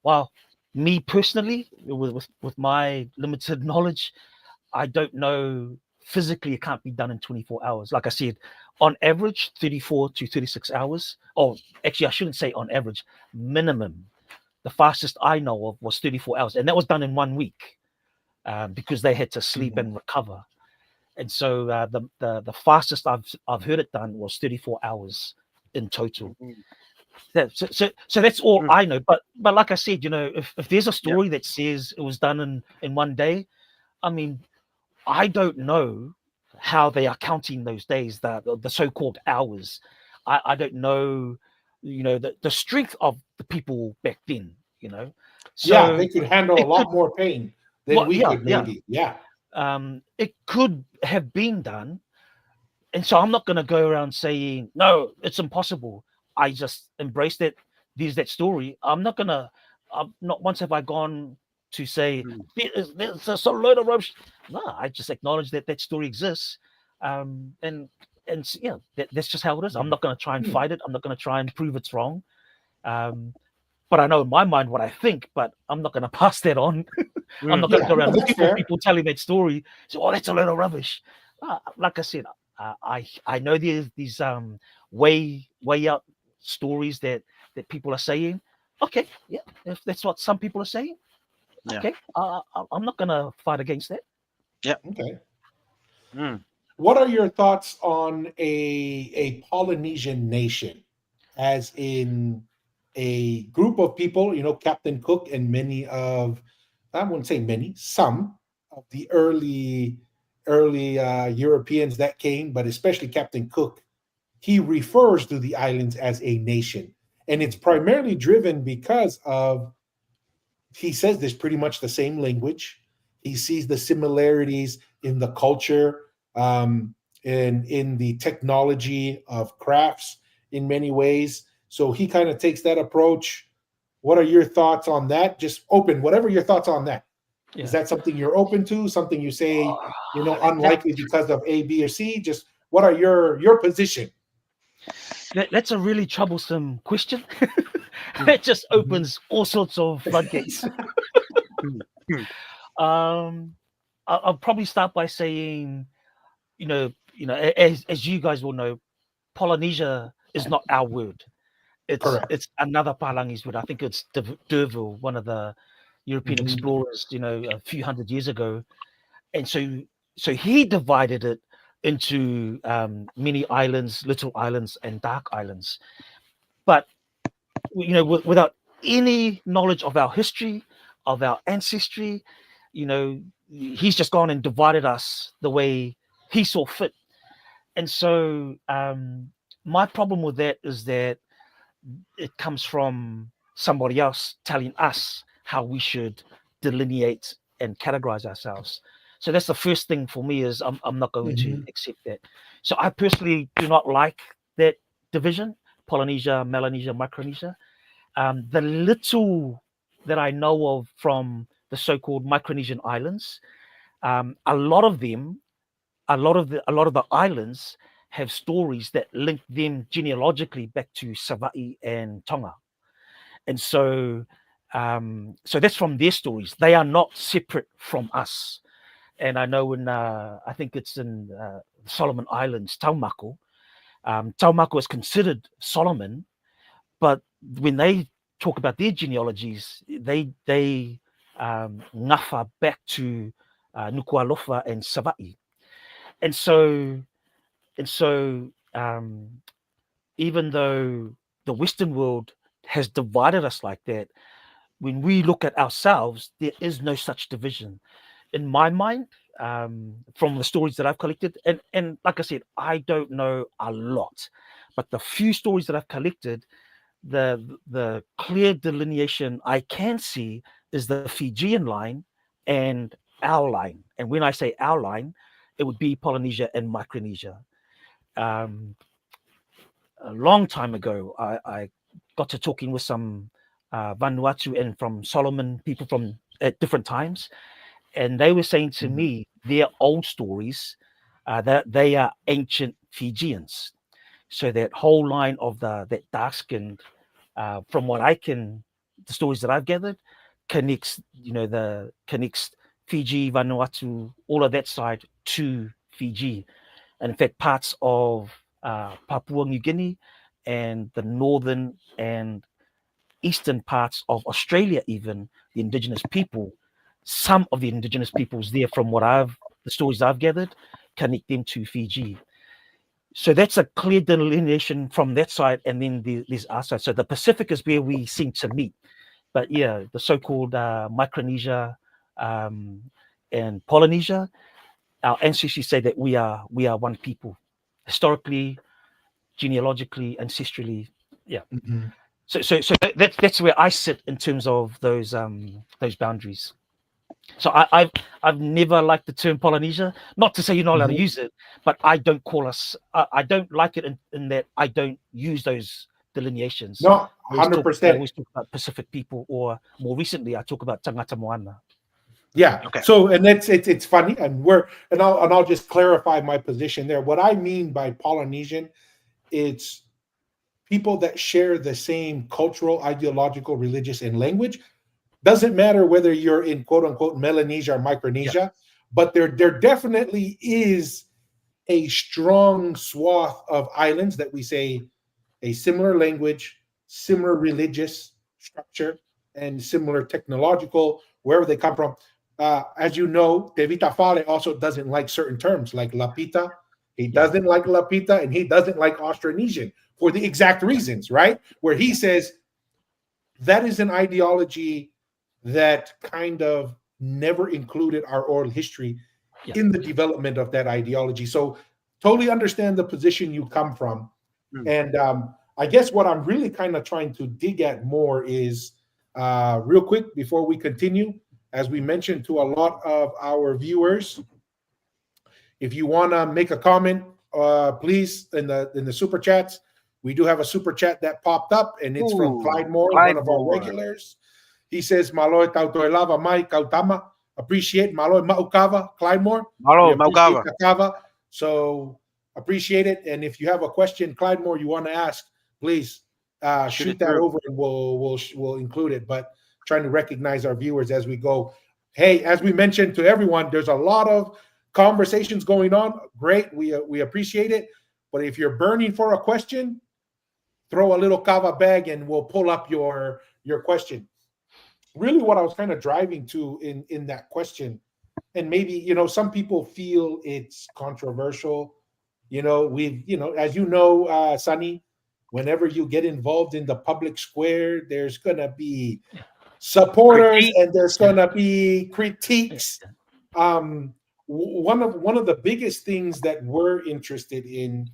S3: wow, me personally, with my limited knowledge, I don't know. Physically, it can't be done in 24 hours. Like I said, on average, 34 to 36 hours. Oh, actually, I shouldn't say on average, minimum. The fastest I know of was 34 hours. And that was done in 1 week because they had to sleep and recover. And so the fastest I've heard it done was 34 hours in total. So that's all I know. But like I said, if there's a story that says it was done in 1 day, I mean, I don't know how they are counting those days, the so-called hours. I don't know, the strength of the people back then, So
S1: yeah, they could handle a lot more pain than we could,
S3: yeah.
S1: maybe. Yeah.
S3: It could have been done. And so I'm not going to go around saying, no, it's impossible. I just embrace that. There's that story. Not once have I gone to say, there's a load of rubbish. No, I just acknowledge that story exists. And yeah, that's just how it is. I'm not going to try and fight it. I'm not going to try and prove it's wrong. But I know in my mind what I think, but I'm not going to pass that on. I'm not going to go around looking for people telling that story. So, oh, that's a load of rubbish. Like I said, I know there's these way out stories that people are saying. Okay, yeah, if that's what some people are saying, okay, I'm not going to fight against that.
S2: Yeah.
S1: Okay. What are your thoughts on a Polynesian nation, as in a group of people, Captain Cook and I wouldn't say many, some of the early Europeans that came, but especially Captain Cook, he refers to the islands as a nation. And it's primarily driven because he says there's pretty much the same language. He sees the similarities in the culture, and in the technology of crafts in many ways. So he kind of takes that approach. What are your thoughts on that? Just open, whatever your thoughts on that. Yeah. Is that something you're open to? Something you say, unlikely because of A, B, or C? Just what are your position?
S3: That's a really troublesome question. It just opens all sorts of floodgates. I'll probably start by saying, as you guys will know, Polynesia is not our word. It's another Palangi's word. I think it's D'Urville, one of the European explorers, a few hundred years ago. And so he divided it into many islands, little islands, and dark islands. But without any knowledge of our history, of our ancestry, he's just gone and divided us the way he saw fit. And so my problem with that is that it comes from somebody else telling us how we should delineate and categorize ourselves. So that's the first thing for me, is I'm not going to accept that. So I personally do not like that division: Polynesia, Melanesia, Micronesia. The little that I know of from the so-called Micronesian islands, a lot of the islands have stories that link them genealogically back to Savaii and Tonga. And so that's from their stories. They are not separate from us. And I know I think it's in Solomon Islands, Taumako. Taumako is considered Solomon, but when they talk about their genealogies, they ngafa back to Nuku'alofa and Sava'i. And so even though the Western world has divided us like that, when we look at ourselves, there is no such division. In my mind, from the stories that I've collected, and like I said, I don't know a lot, but the few stories that I've collected, the clear delineation I can see is the Fijian line and our line. And when I say our line, it would be Polynesia and Micronesia. A long time ago, I got to talking with some Vanuatu and from Solomon people from at different times, and they were saying to me their old stories that they are ancient Fijians. So that whole line of that dark-skinned, from what the stories that I've gathered, connects Fiji, Vanuatu, all of that side to Fiji, and in fact parts of Papua New Guinea and the northern and eastern parts of Australia, even the indigenous people, some of the indigenous peoples there, from the stories I've gathered, connect them to Fiji. So that's a clear delineation from that side, and then there's our side. So the Pacific is where we seem to meet. But yeah, the so-called Micronesia and Polynesia, our ancestors say that we are one people, historically, genealogically, ancestrally. Yeah. So that's where I sit in terms of those boundaries. So I've never liked the term Polynesia. Not to say you're not allowed to use it, but I don't call us. I don't like it in that I don't use those delineations.
S1: No,
S3: I always
S1: 100%.
S3: talk about Pacific people, or more recently, I talk about Tangata Moana.
S1: Yeah.
S2: Okay.
S1: So, and it's funny, and I'll just clarify my position there. What I mean by Polynesian, it's people that share the same cultural, ideological, religious, and language. Doesn't matter whether you're in quote unquote Melanesia or Micronesia, but there definitely is a strong swath of islands that we say a similar language, similar religious structure, and similar technological, wherever they come from. As you know, Devita Fale also doesn't like certain terms like Lapita. He doesn't like Lapita, and he doesn't like Austronesian for the exact reasons, right? Where he says that is an ideology that kind of never included our oral history in the development of that ideology. So totally understand the position you come from. And I guess what I'm really kind of trying to dig at more is real quick before we continue, as we mentioned to a lot of our viewers, if you want to make a comment, please in the super chats. We do have a super chat that popped up, and it's from Clyde Moore, one of our regulars. He says, "Maloy tautoelava mai kautama." Appreciate Maloy maukava, Clyde Moore.
S2: Malo maukava.
S1: So appreciate it. And if you have a question, Clyde Moore, you want to ask, please shoot that over, and we'll include it. But trying to recognize our viewers as we go. Hey, as we mentioned to everyone, there's a lot of conversations going on. Great, we appreciate it. But if you're burning for a question, throw a little kava bag and we'll pull up your question. Really what I was kind of driving to in that question, and maybe, some people feel it's controversial. As you know, Sunny, whenever you get involved in the public square, there's going to be supporters and there's going to be critiques. One of the biggest things that we're interested in,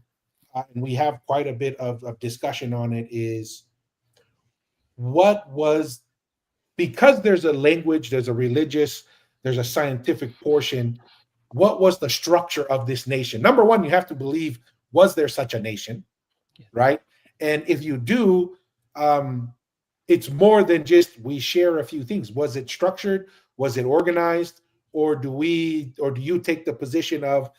S1: and we have quite a bit of discussion on it, is because there's a language, there's a religious, there's a scientific portion, what was the structure of this nation? Number one, you have to believe, was there such a nation, right? And if you do, it's more than just we share a few things. Was it structured? Was it organized? Or do you take the position of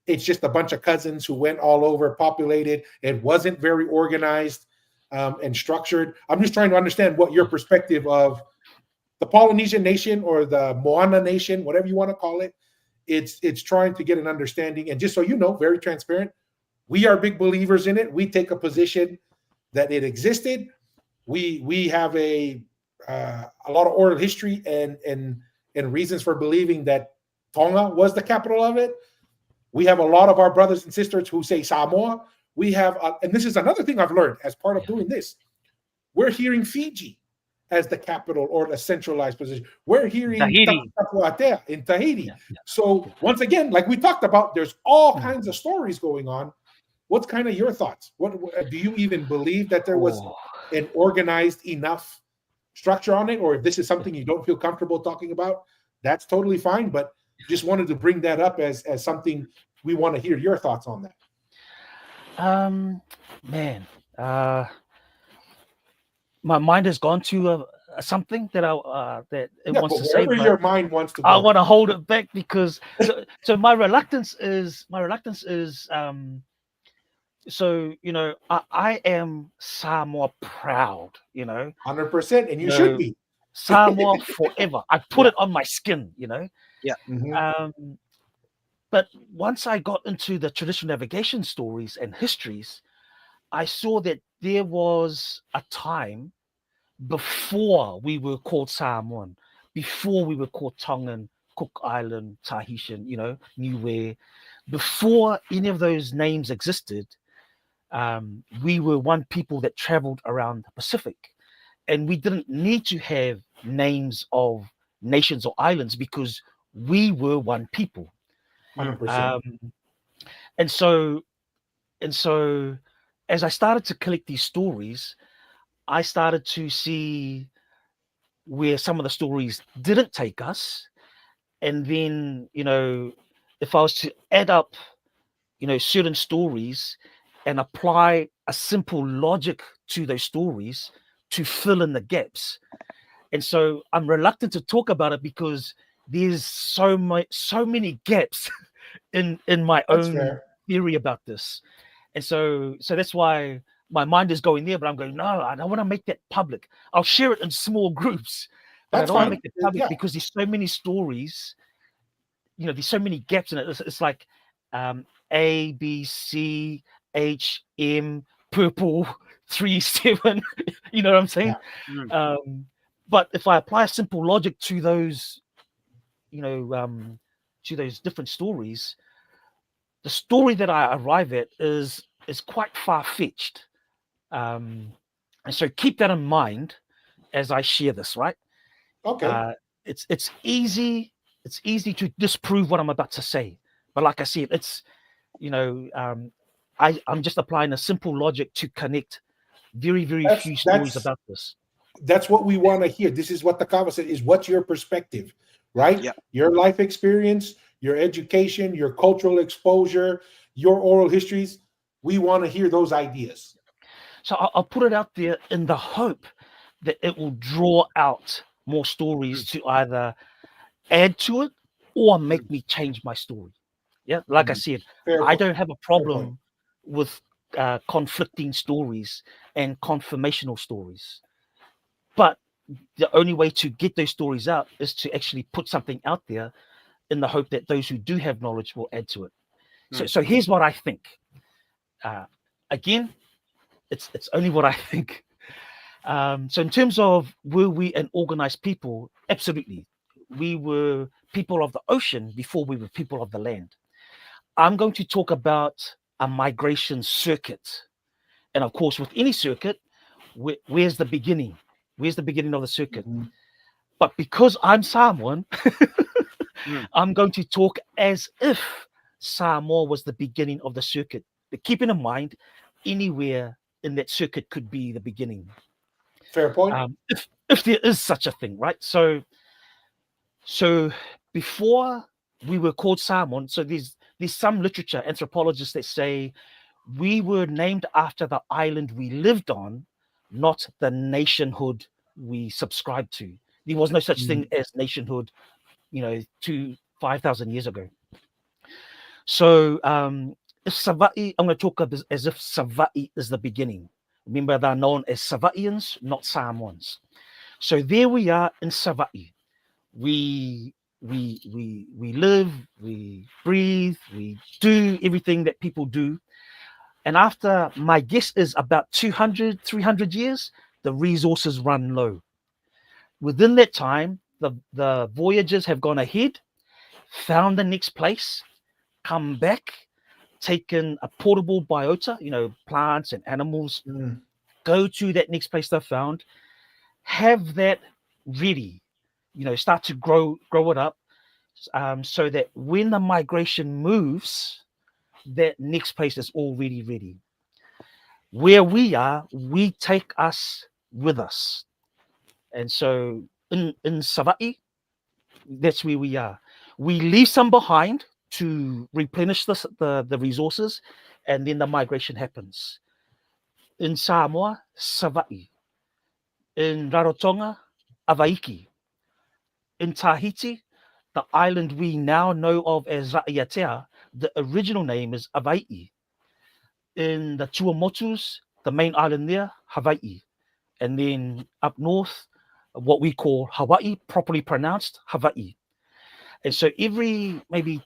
S1: it's just a bunch of cousins who went all over, populated, it wasn't very organized and structured? I'm just trying to understand what your perspective of the Polynesian nation or the Moana nation, whatever you want to call it, it's trying to get an understanding. And just so you know, very transparent, we are big believers in it. We take a position that it existed. we have a lot of oral history and reasons for believing that Tonga was the capital of it. We have a lot of our brothers and sisters who say Samoa. We have, and this is another thing I've learned as part of doing this. We're hearing Fiji as the capital or the centralized position. We're hearing
S3: Tahiti.
S1: Tapuatea in Tahiti.
S3: Yeah.
S1: So once again, like we talked about, there's all kinds of stories going on. What's kind of your thoughts? What do you even believe that there was an organized enough structure on it, or if this is something you don't feel comfortable talking about, that's totally fine. But just wanted to bring that up as something we want to hear your thoughts on that.
S3: Man, my mind has gone to something that it wants to say.
S1: Wherever your mind wants to go.
S3: I want to hold it back because so my reluctance is so I am Samoa proud,
S1: 100%, and you should be
S3: Samoa forever. I put it on my skin,
S2: Yeah.
S1: Mm-hmm.
S3: But once I got into the traditional navigation stories and histories, I saw that there was a time before we were called Samoan, before we were called Tongan, Cook Island, Tahitian, Niue, before any of those names existed. We were one people that traveled around the Pacific, and we didn't need to have names of nations or islands because we were one people.
S1: 100%.
S3: And so as I started to collect these stories, I started to see where some of the stories didn't take us. And then, if I was to add up, certain stories and apply a simple logic to those stories to fill in the gaps. And so I'm reluctant to talk about it because there's so many gaps in my own theory about this. And so that's why my mind is going there, but I'm going, no, I don't want to make that public. I'll share it in small groups, but I don't want to make it public because there's so many stories, there's so many gaps in it. It's like A, B, C, H, M, purple, 3, 7, you know what I'm saying?
S2: Yeah.
S3: But if I apply a simple logic to those, to those different stories, the story that I arrive at is quite far-fetched. And so keep that in mind as I share this, right?
S1: Okay.
S3: It's easy to disprove what I'm about to say. But like I said, it's, I'm just applying a simple logic to connect very, very few stories about this.
S1: That's what we want to hear. This is what the Kava said, is what's your perspective, right?
S2: Yeah.
S1: Your life experience, your education, your cultural exposure, your oral histories. We want to hear those ideas.
S3: So I'll put it out there in the hope that it will draw out more stories to either add to it or make me change my story. Yeah, like I said, I don't have a problem with conflicting stories and confirmational stories. But the only way to get those stories out is to actually put something out there in the hope that those who do have knowledge will add to it. So here's what I think. Again, it's only what I think. So in terms of were we an organized people? Absolutely. We were people of the ocean before we were people of the land. I'm going to talk about a migration circuit. And of course, with any circuit, where's the beginning? Where's the beginning of the circuit? But because I'm Samoan, I'm going to talk as if Samoa was the beginning of the circuit. But keeping in mind, anywhere in that circuit could be the beginning.
S1: Fair point.
S3: If there is such a thing, right? So before we were called Samoan, so there's some literature, anthropologists that say we were named after the island we lived on, not the nationhood we subscribed to. There was no such thing as nationhood, 5,000 years ago. So if Sava'i, I'm going to talk as if Sava'i is the beginning. Remember, they're known as Savaians, not Samoans. So there we are in Sava'i. We live, we breathe, we do everything that people do. And after, my guess is about 200, 300 years, the resources run low. Within that time, the voyagers have gone ahead, found the next place, come back, taken a portable biota, plants and animals, go to that next place they found, have that ready, start to grow it up, so that when the migration moves, that next place is already ready. Where we are, we take us with us. And so in Sava'i, that's where we are. We leave some behind to replenish the resources, and then the migration happens. In Samoa, Sava'i. In Rarotonga, Avaiki. In Tahiti, the island we now know of as Raiatea, the original name is Avaii. In the Tuamotus, the main island there, Hawaii. And then up north, what we call Hawaii, properly pronounced Hawaii. And so every maybe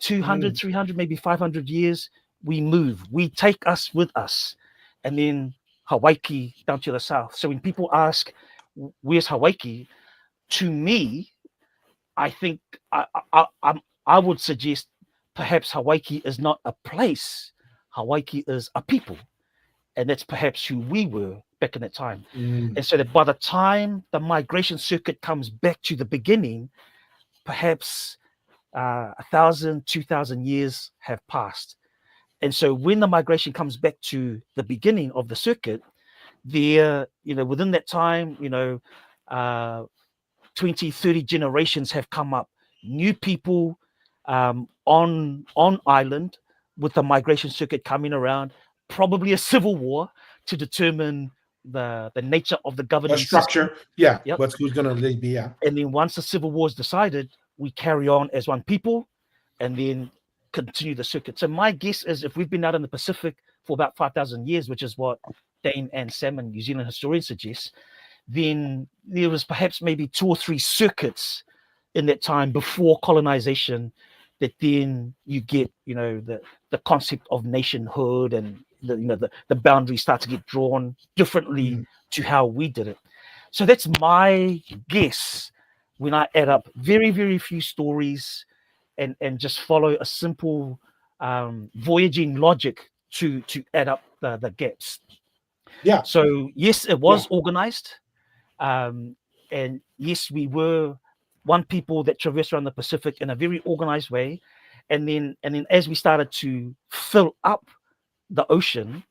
S3: 200, 300, maybe 500 years, we move. We take us with us. And then Hawaii down to the south. So when people ask, where's Hawaii? To me, I think I would suggest perhaps Hawaii is not a place. Hawaii is a people. And that's perhaps who we were back in that time. And so that by the time the migration circuit comes back to the beginning, perhaps 1,000, 2,000 years have passed. And so when the migration comes back to the beginning of the circuit, there, within that time, 20, 30 generations have come up, new people on island, with the migration circuit coming around, probably a civil war to determine the nature of the governing
S1: structure.
S3: system.
S1: Yeah, what's who's going to be, yeah.
S3: And then once the civil war is decided, we carry on as one people and then continue the circuit. So my guess is if we've been out in the Pacific for about 5,000 years, which is what Dane and Sam and New Zealand historians suggest, then there was perhaps maybe 2 or 3 circuits in that time before colonization, that then you get, the concept of nationhood, and the boundaries start to get drawn differently to how we did it. So that's my guess when I add up very, very few stories and just follow a simple voyaging logic to add up the gaps.
S1: Yeah.
S3: So yes, it was organized. And yes, we were one people that traversed around the Pacific in a very organized way. And then as we started to fill up the ocean,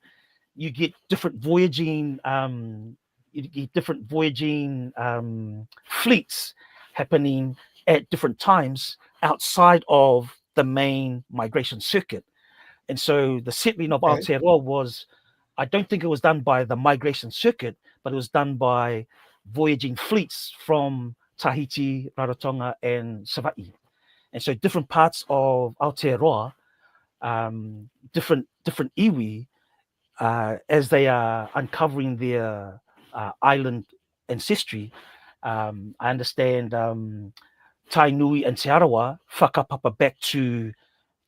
S3: you get different voyaging fleets happening at different times outside of the main migration circuit. And so the settling of Aotearoa was, I don't think it was done by the migration circuit, but it was done by voyaging fleets from Tahiti, Rarotonga, and Sava'i. And so different parts of Aotearoa, different iwi, as they are uncovering their island ancestry. I understand Tainui and Te Arawa whakapapa back to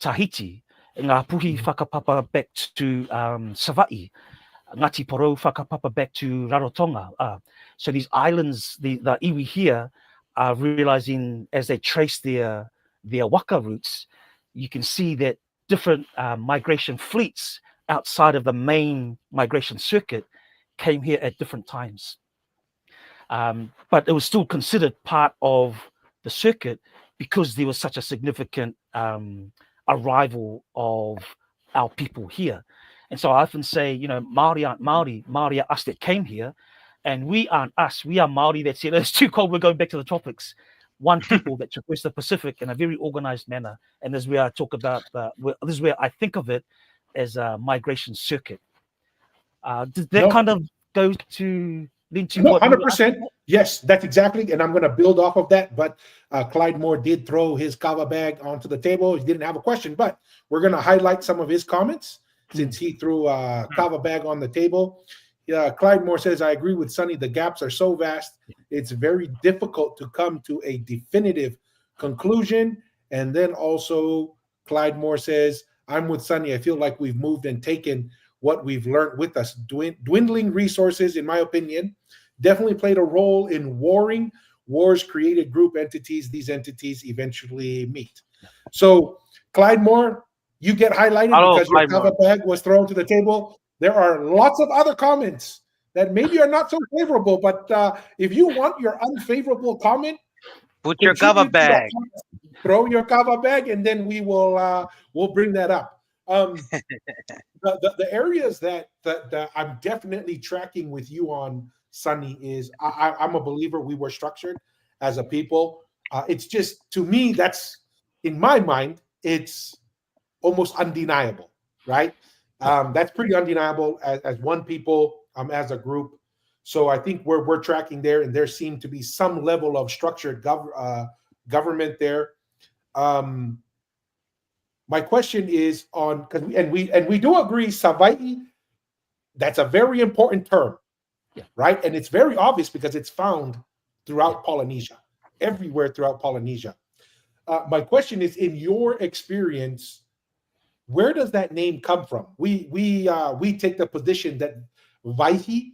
S3: Tahiti, ngā puhi whakapapa back to Sava'i, Ngati Porou whakapapa back to Rarotonga. So these islands, the iwi here, are realizing as they trace their waka routes, you can see that different migration fleets outside of the main migration circuit came here at different times. But it was still considered part of the circuit because there was such a significant arrival of our people here. And so I often say, Māori aren't Māori, Māori are us that came here, and we aren't us, we are Māori that said, it's too cold, we're going back to the tropics. One people that traversed the Pacific in a very organized manner. And this is where I talk about, this is where I think of it as a migration circuit. Did that kind of go to into
S1: no,
S3: what
S1: 100%. Yes, that's exactly. And I'm going to build off of that. But Clyde Moore did throw his kava bag onto the table. He didn't have a question, but we're going to highlight some of his comments since he threw a kava bag on the table. Clyde Moore says, I agree with Sunny. The gaps are so vast. It's very difficult to come to a definitive conclusion. And then also Clyde Moore says, I'm with Sunny. I feel like we've moved and taken what we've learned with us. Dwindling resources, in my opinion, definitely played a role in warring. Wars created group entities. These entities eventually meet. So, Clyde Moore, you get highlighted
S3: Hello,
S1: because your
S3: Clyde Moore.
S1: kava bag was thrown to the table. There are lots of other comments that maybe are not so favorable, but if you want your unfavorable comment,
S2: Put your cover
S1: contribute to that
S2: bag.
S1: comment. Throw your kava bag, and then we'll bring that up. The areas that I'm definitely tracking with you on, Sunny, is I'm a believer we were structured as a people. It's just, to me, that's, in my mind, it's almost undeniable, right? That's pretty undeniable as one people, as a group. So I think we're tracking there, and there seemed to be some level of structured government there. My question is on, because we do agree, Savai'i, that's a very important term, right? And it's very obvious because it's found throughout Polynesia, everywhere throughout Polynesia. My question is, in your experience, where does that name come from? We take the position that Vaihi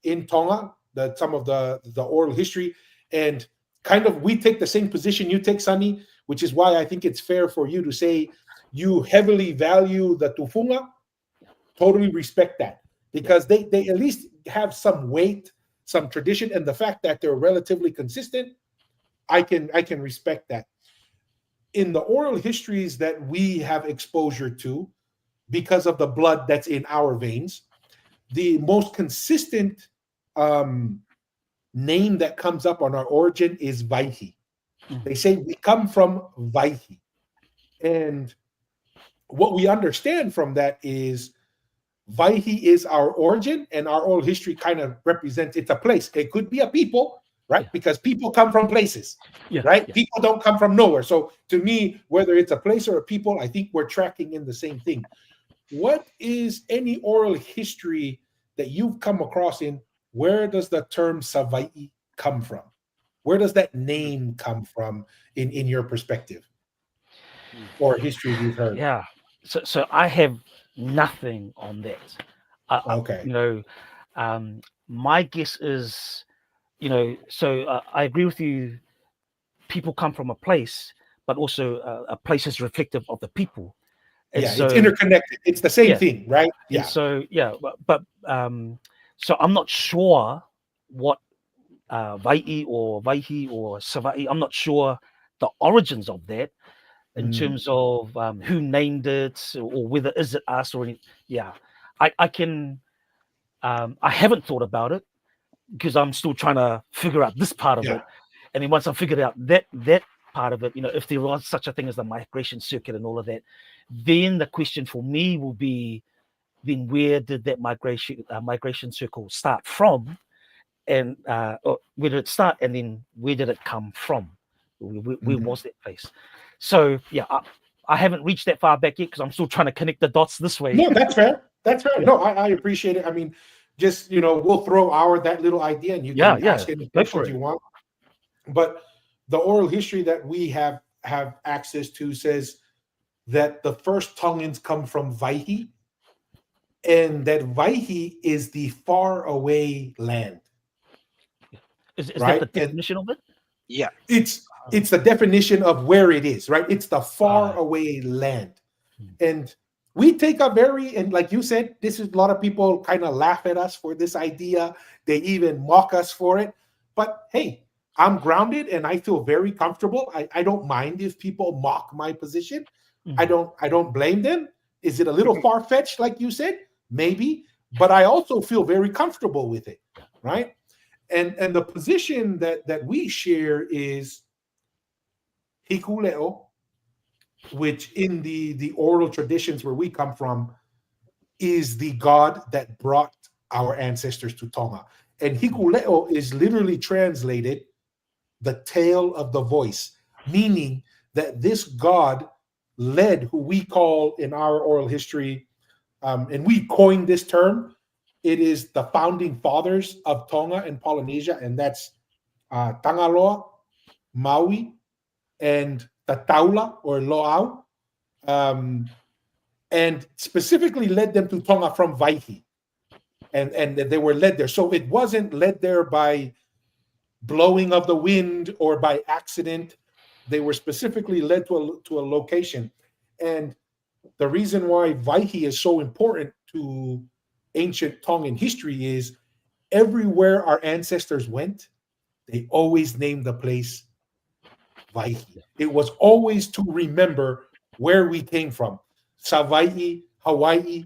S1: in Tonga, some of the oral history, and kind of we take the same position you take, Sunny, which is why I think it's fair for you to say you heavily value the Tufunga. Totally respect that, because they at least have some weight, some tradition, and the fact that they're relatively consistent, I can respect that. In the oral histories that we have exposure to, because of the blood that's in our veins, the most consistent name that comes up on our origin is Vaihi. They say we come from Vaihi. And what we understand from that is Vaihi is our origin, and our oral history kind of represents, it's a place. It could be a people, right? Because people come from places, right? People don't come from nowhere. So to me, whether it's a place or a people, I think we're tracking in the same thing. What is any oral history that you've come across in, where does the term Savai'i come from? Where does that name come from in your perspective or history you've heard?
S3: Yeah. So I have nothing on that.
S1: Okay.
S3: My guess is, so I agree with you. People come from a place, but also a place is reflective of the people. And
S1: so, it's interconnected. It's the same thing, right?
S3: Yeah. And so so I'm not sure what Vai'i or Vaihi or Savai'i. I'm not sure the origins of that in terms of who named it, or whether is it us or any. I can. I haven't thought about it because I'm still trying to figure out this part of it, and then once I figured out that part of it, if there was such a thing as the migration circuit and all of that, then the question for me will be, then where did that migration circle start from, and or where did it start, and then where did it come from? Where was that place? So I haven't reached that far back yet because I'm still trying to connect the dots this way.
S1: No, that's fair. That's fair. No, I appreciate it. I mean, just we'll throw that little idea, and you can ask any questions you want. But the oral history that we have access to says that the first Tongans come from Vaihi, and that Vaihi is the far away land.
S3: Is that the definition of it?
S2: Yeah.
S1: It's the definition of where it is, right? It's the far away land. And we take a very, and like you said, this is a lot of people kind of laugh at us for this idea. They even mock us for it. But hey, I'm grounded and I feel very comfortable. I don't mind if people mock my position. I don't blame them. Is it a little far-fetched, like you said? Maybe. But I also feel very comfortable with it, right? And the position that we share is Hikuleo, which in the oral traditions where we come from is the god that brought our ancestors to Tonga. And Hikuleo is literally translated the tail of the voice, meaning that this god led who we call in our oral history, and we coined this term, it is the founding fathers of Tonga and Polynesia, and that's Tangaloa, Maui, and Tataula or Loau. and specifically led them to Tonga from Vaihi. And they were led there. So it wasn't led there by blowing of the wind or by accident. They were specifically led to a location. And the reason why Vaihi is so important to ancient Tongan history is everywhere our ancestors went, they always named the place Vaihi. It was always to remember where we came from. Savaii, Hawaii,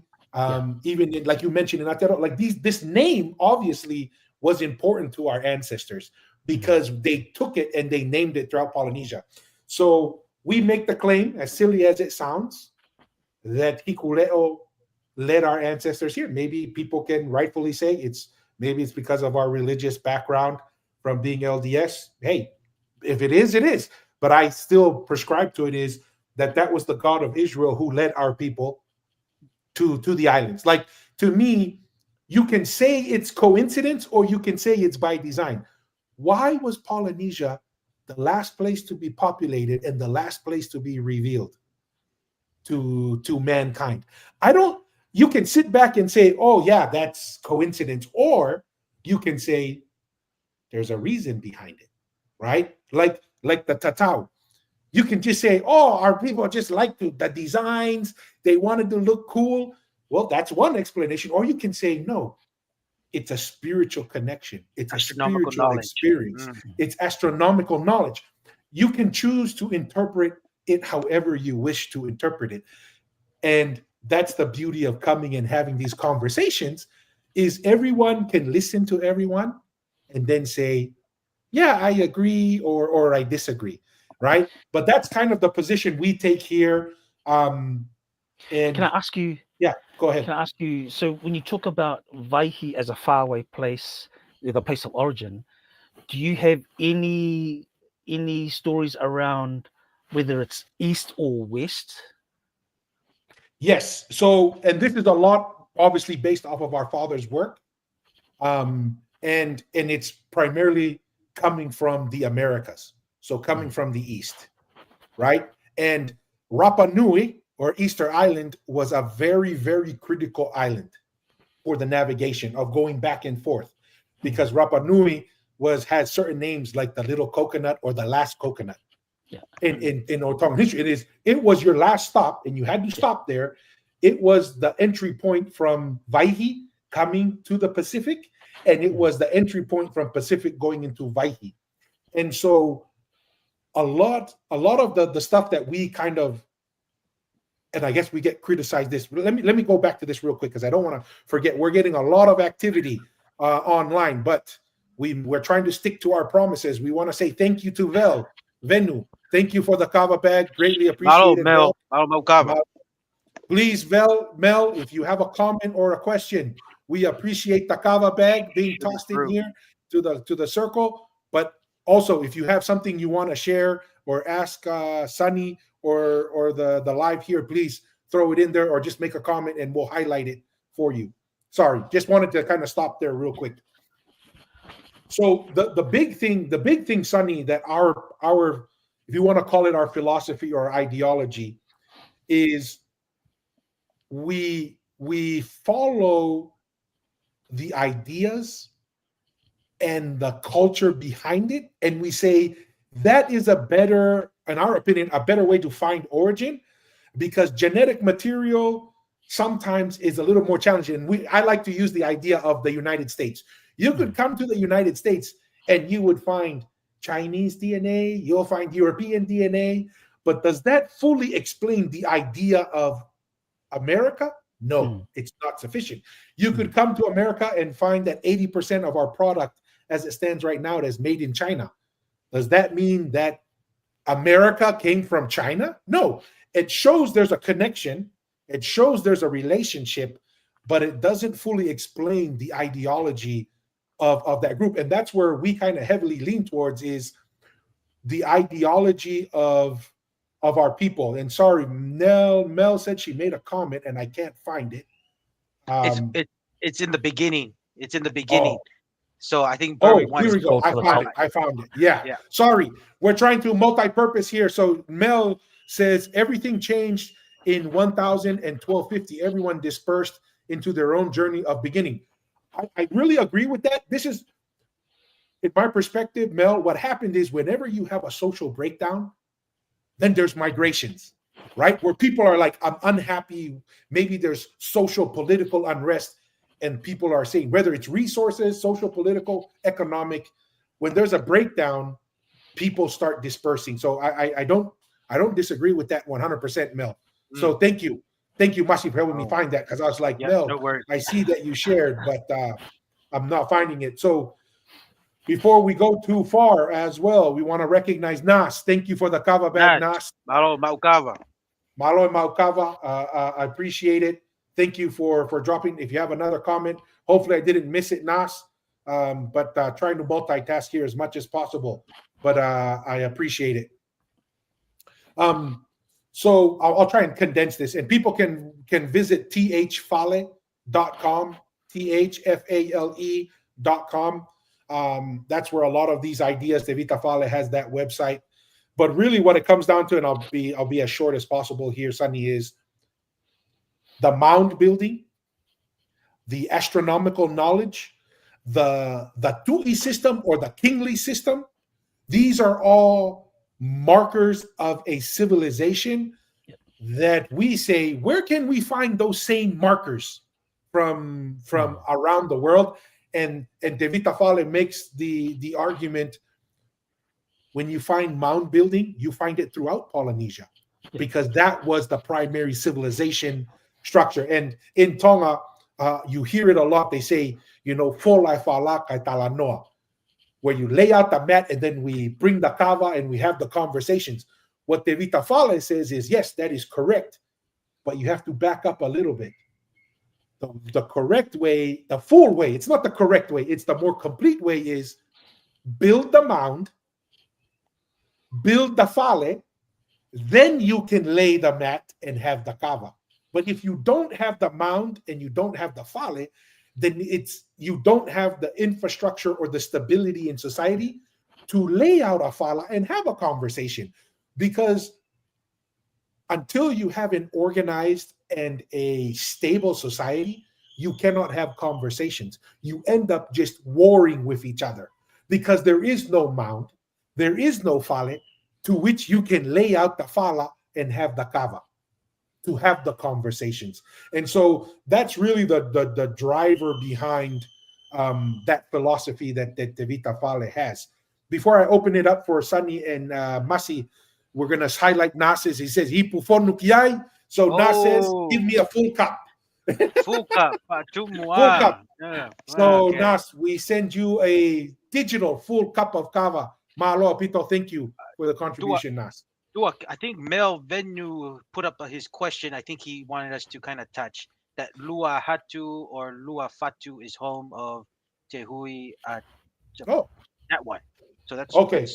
S1: even like you mentioned in Aotearoa, like this name obviously was important to our ancestors because they took it and they named it throughout Polynesia. So we make the claim, as silly as it sounds, that Hikuleo led our ancestors here. Maybe people can rightfully say it's because of our religious background from being Ldks. Hey, if it is, it is. But I still prescribe to it is that was the God of Israel who led our people to the islands. Like, to me, you can say it's coincidence or you can say it's by design. Why was Polynesia the last place to be populated and the last place to be revealed to mankind? You can sit back and say, oh yeah, that's coincidence, or you can say there's a reason behind it, right? Like the tatau. You can just say, oh, our people just like the designs, they wanted to look cool. Well, that's one explanation. Or you can say, no, it's a spiritual connection. It's a spiritual experience. It's astronomical knowledge. You can choose to interpret it however you wish to interpret it. And that's the beauty of coming and having these conversations, is everyone can listen to everyone and then say, yeah, I agree, or I disagree, right? But that's kind of the position we take here. And
S3: can I ask you?
S1: Yeah, go ahead.
S3: Can I ask you? So when you talk about Vaihi as a faraway place, the place of origin, do you have any stories around whether it's east or west?
S1: Yes. So, and this is a lot, obviously, based off of our father's work, and it's primarily coming from the Americas. So coming from the east, right? And Rapa Nui, or Easter Island, was a very, very critical island for the navigation of going back and forth, because Rapa Nui had certain names like the little coconut or the last coconut.
S3: Yeah.
S1: In Tongan history, it was your last stop, and you had to stop there. It was the entry point from Vaihi coming to the Pacific, and it was the entry point from Pacific going into Vaihi. And so a lot of the stuff that we kind of, and I guess we get criticized this. Let me go back to this real quick, because I don't want to forget. We're getting a lot of activity online, but we're trying to stick to our promises. We want to say thank you to Venu. Thank you for the kava bag. Greatly appreciated.
S2: Mel.
S1: Please, Mel, if you have a comment or a question, we appreciate the kava bag being tossed in here to the circle. But also, if you have something you want to share or ask Sunny or the live here, please throw it in there or just make a comment and we'll highlight it for you. Sorry, just wanted to kind of stop there real quick. So the big thing, Sunny, that our if you want to call it our philosophy or ideology, is we follow the ideas and the culture behind it, and we say that is a better, in our opinion, a better way to find origin, because genetic material sometimes is a little more challenging. And I like to use the idea of the United States. You could come to the United States and you would find Chinese DNA, you'll find European DNA, but does that fully explain the idea of America? No, it's not sufficient. You could come to America and find that 80% of our product as it stands right now is made in China. Does that mean that America came from China? No, it shows there's a connection. It shows there's a relationship, but it doesn't fully explain the ideology of that group. And that's where we kind of heavily lean towards, is the ideology of our people. And sorry, Mel said she made a comment and I can't find it.
S2: It's in the beginning. It's in the beginning.
S1: Oh.
S2: So I think
S1: here we go. I found it. Yeah. Sorry, we're trying to multi-purpose here. So Mel says everything changed in 1000 and 1250, everyone dispersed into their own journey of beginning. I really agree with that. This is, in my perspective, Mel, what happened is whenever you have a social breakdown, then there's migrations, right? Where people are like, I'm unhappy. Maybe there's social, political unrest, and people are saying, whether it's resources, social, political, economic, when there's a breakdown, people start dispersing. So I don't disagree with that 100%, Mel. So thank you, Masi, for helping me find that, because I was like, Mel,
S2: no worries.
S1: I see that you shared, but I'm not finding it. So before we go too far as well, we want to recognize Nas. Thank you for the kava bag, Nas.
S2: Malo Maukava.
S1: Malo and Maukava. I appreciate it. Thank you for dropping. If you have another comment, hopefully I didn't miss it, Nas. But trying to multitask here as much as possible. But I appreciate it. So I'll try and condense this, and people can visit thfale.com, thfale.com. That's where a lot of these ideas, Tevita Fale has that website. But really what it comes down to, and I'll be as short as possible here, Sunny, is the mound building, the astronomical knowledge, the Tui system or the kingly system. These are all markers of a civilization that we say, where can we find those same markers from around the world? And Tevita Fale makes the argument, when you find mound building, you find it throughout Polynesia, because that was the primary civilization structure. And in Tonga, you hear it a lot. They say, "Folai fala kai talanoa," where you lay out the mat and then we bring the kava and we have the conversations. What Tevita Fale says is, yes, that is correct, but you have to back up a little bit. The correct way, the full way, it's not the correct way, it's the more complete way, is build the mound, build the fale, then you can lay the mat and have the kava. But if you don't have the mound and you don't have the fale, then you don't have the infrastructure or the stability in society to lay out a fala and have a conversation. Because until you have an organized and a stable society, you cannot have conversations. You end up just warring with each other, because there is no mound, there is no fale to which you can lay out the fala and have the kava, to have the conversations. And so that's really the driver behind that philosophy that Tevita Fale has. Before I open it up for Sunny and Masi, we're going to highlight Nas's. He says, "Hipufon nukiai." So Nas says, "Give me a full cup."
S2: Full cup.
S1: Full cup. So okay. Nas, we send you a digital full cup of kava. Mahalo Pito, thank you for the contribution, Nas.
S2: I think Mel Venu put up his question. I think he wanted us to kind of touch that Lua Hatu or Lua Fatu is home of Tehui. That one. So that's
S1: okay.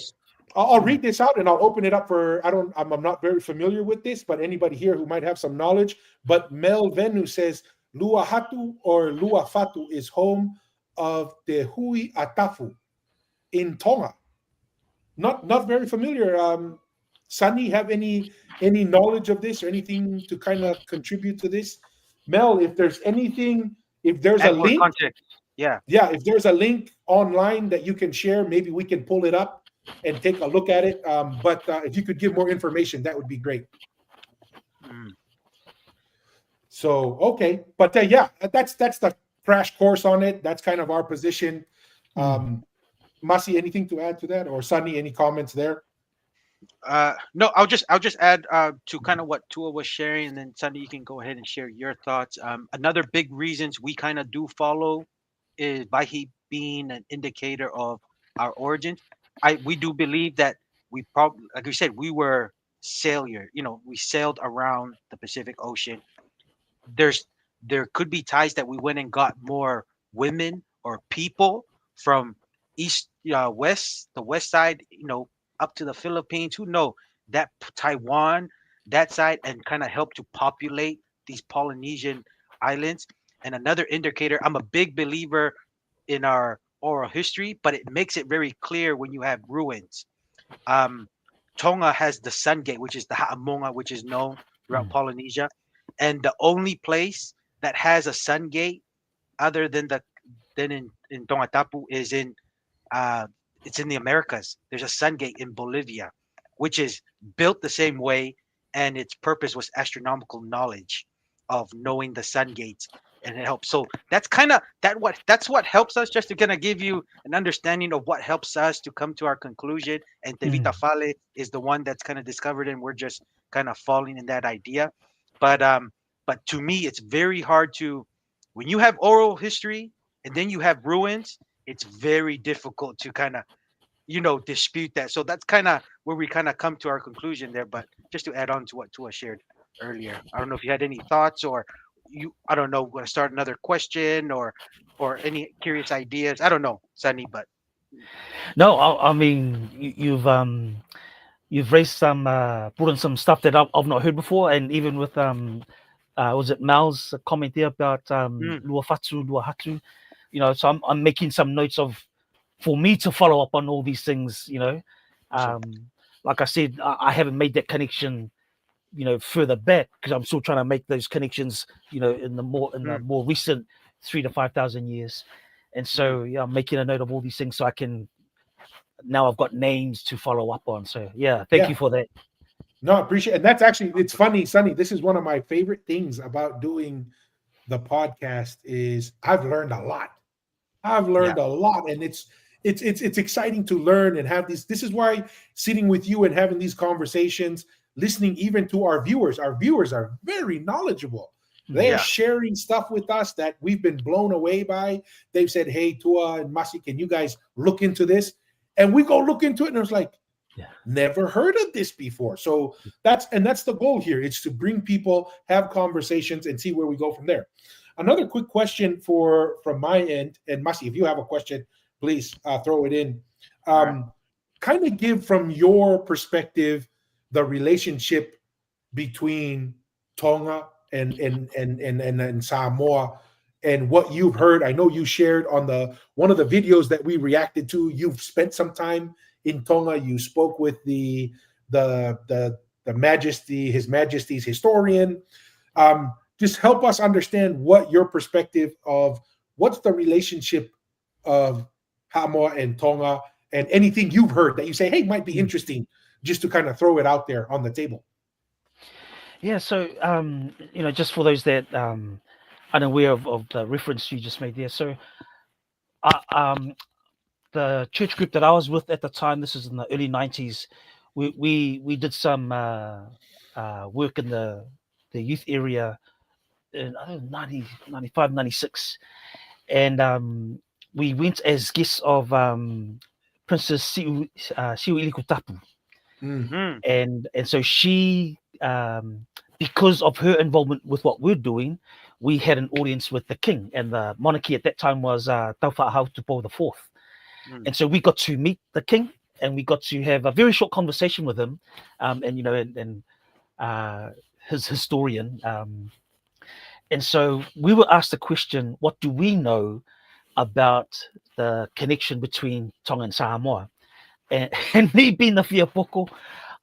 S1: I'll read this out and I'll open it up for, I'm not very familiar with this, but anybody here who might have some knowledge. But Mel Venu says Lua Hatu or Lua Fatu is home of Tehui Atafu in Tonga. Not very familiar. Sunny, have any knowledge of this or anything to kind of contribute to this? Mel, if there's anything, if there's a link, if there's a link online that you can share, maybe we can pull it up and take a look at it. But if you could give more information, that would be great. So okay, but that's the crash course on it. That's kind of our position. Masi, anything to add to that, or Sunny, any comments there?
S2: No, I'll just add to kind of what Tua was sharing, and then Sunny, you can go ahead and share your thoughts. Another big reasons we kind of do follow is by he being an indicator of our origins. We do believe that we probably, like we said, we were sailor. We sailed around the Pacific Ocean. There could be ties that we went and got more women or people from east, west, the west side, up to the Philippines, who know that Taiwan, that side, and kind of help to populate these Polynesian islands. And another indicator, I'm a big believer in our oral history, but it makes it very clear when you have ruins. Tonga has the Sun Gate, which is the Ha'amonga, which is known throughout Polynesia, and the only place that has a sun gate other than in Tongatapu is in it's in the Americas. There's a sun gate in Bolivia, which is built the same way, and its purpose was astronomical knowledge of knowing the sun gates, and it helps. So that's kind of that's what helps us, just to kind of give you an understanding of what helps us to come to our conclusion. And Tevita Fale is the one that's kind of discovered, and we're just kind of falling in that idea. But to me, it's very hard to, when you have oral history and then you have ruins, it's very difficult to kind of, dispute that. So that's kind of where we kind of come to our conclusion there. But just to add on to what Tua shared earlier, I don't know if you had any thoughts, or I don't know, want to start another question, or any curious ideas. I don't know, Sunny, but
S3: No, I mean, you've raised some, brought in some stuff that I've not heard before, and even with was it Mal's comment there about lua fatu, lua hatu, so I'm making some notes for me to follow up on all these things, like I said, I haven't made that connection, further back, because I'm still trying to make those connections, in the more recent 3,000 to 5,000 years. And so, yeah, I'm making a note of all these things so I can, now I've got names to follow up on. So, yeah, thank you for that.
S1: No, I appreciate it. And that's actually, it's funny, Sunny, this is one of my favorite things about doing the podcast is I've learned a lot. A lot, and it's exciting to learn and have these. This is why sitting with you and having these conversations, listening even to our viewers are very knowledgeable. They're sharing stuff with us that we've been blown away by. They've said, hey, Tua and Masi, can you guys look into this? And we go look into it, and it's like, never heard of this before. So that's the goal here. It's to bring people, have conversations, and see where we go from there. Another quick question from my end, and Masi, if you have a question, please throw it in. Kind of give from your perspective the relationship between Tonga and Samoa, and what you've heard. I know you shared on one of the videos that we reacted to. You've spent some time in Tonga. You spoke with the Majesty, His Majesty's historian. Just help us understand what your perspective of what's the relationship of Samoa and Tonga, and anything you've heard that you say, hey, might be interesting, just to kind of throw it out there on the table.
S3: Yeah, so, just for those that unaware of the reference you just made there. So the church group that I was with at the time, this is in the early 90s, we did some work in the youth area in 90, 95, 96. And we went as guests of Princess Siuiliku Tapu. And so she, because of her involvement with what we're doing, we had an audience with the king, and the monarchy at that time was Taufa'ahau IV. And so we got to meet the king, and we got to have a very short conversation with him, and his historian. And so we were asked the question, what do we know about the connection between Tonga and Samoa? And me being the Fiapoko,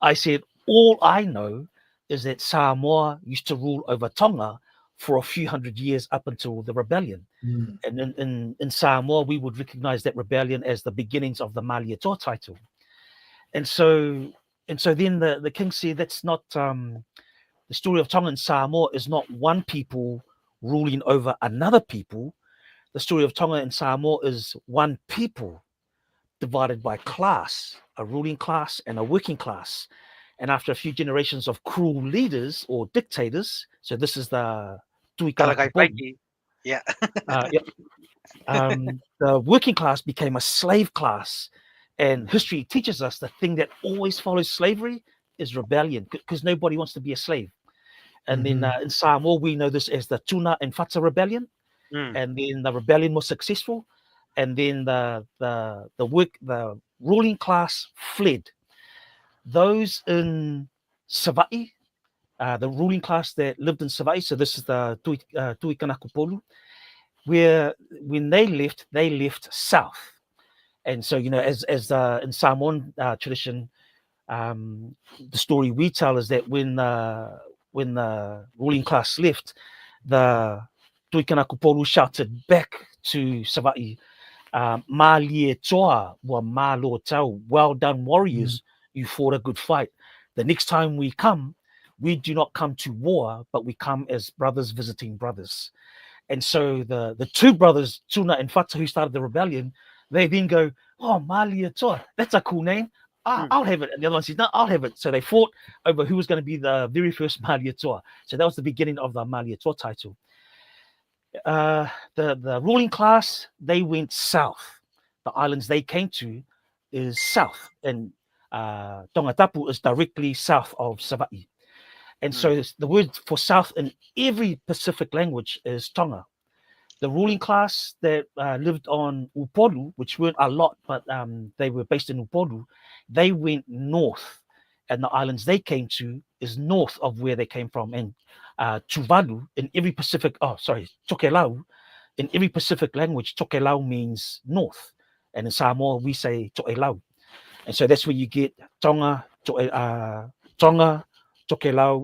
S3: I said, all I know is that Samoa used to rule over Tonga for a few hundred years up until the rebellion. And in Samoa, we would recognize that rebellion as the beginnings of the Malietoa title. And so then the king said, that's not... the story of Tonga and Samoa is not one people ruling over another people. The story of Tonga and Samoa is one people divided by class, a ruling class and a working class. And after a few generations of cruel leaders or dictators, so this is the
S2: Tuikana.
S3: the working class became a slave class. And history teaches us the thing that always follows slavery is rebellion, because nobody wants to be a slave. And then in Samoa, we know this as the Tuna and Fata rebellion. And then the rebellion was successful. And then the ruling class fled. Those in Savai'i, the ruling class that lived in Savai'i, so this is the Tuikana Kupolu, where when they left south. And so, as in Samoan tradition, the story we tell is that when when the ruling class left, the Tuikana Kupolu shouted back to Sava'i, Ma lie toa wa ma lo tau. Well done, warriors. You fought a good fight. The next time we come, we do not come to war, but we come as brothers visiting brothers. And so the two brothers, Tuna and Fata, who started the rebellion, they then go, oh, Ma lie toa. That's a cool name. I'll have it. And the other one says, no, I'll have it. So they fought over who was going to be the very first Ma lie toa. So that was the beginning of the Ma lie toa title. The ruling class, they went south. The islands they came to is south, and Tongatapu is directly south of Sava'i. And so the word for south in every Pacific language is Tonga. The ruling class that lived on Upolu, which weren't a lot, but they were based in Upolu, they went north, and the islands they came to is north of where they came from. And Tuvalu in every Pacific, Tokelau, in every Pacific language, Tokelau means north. And in Samoa, we say To'elau. And so that's where you get Tonga, Tokelau,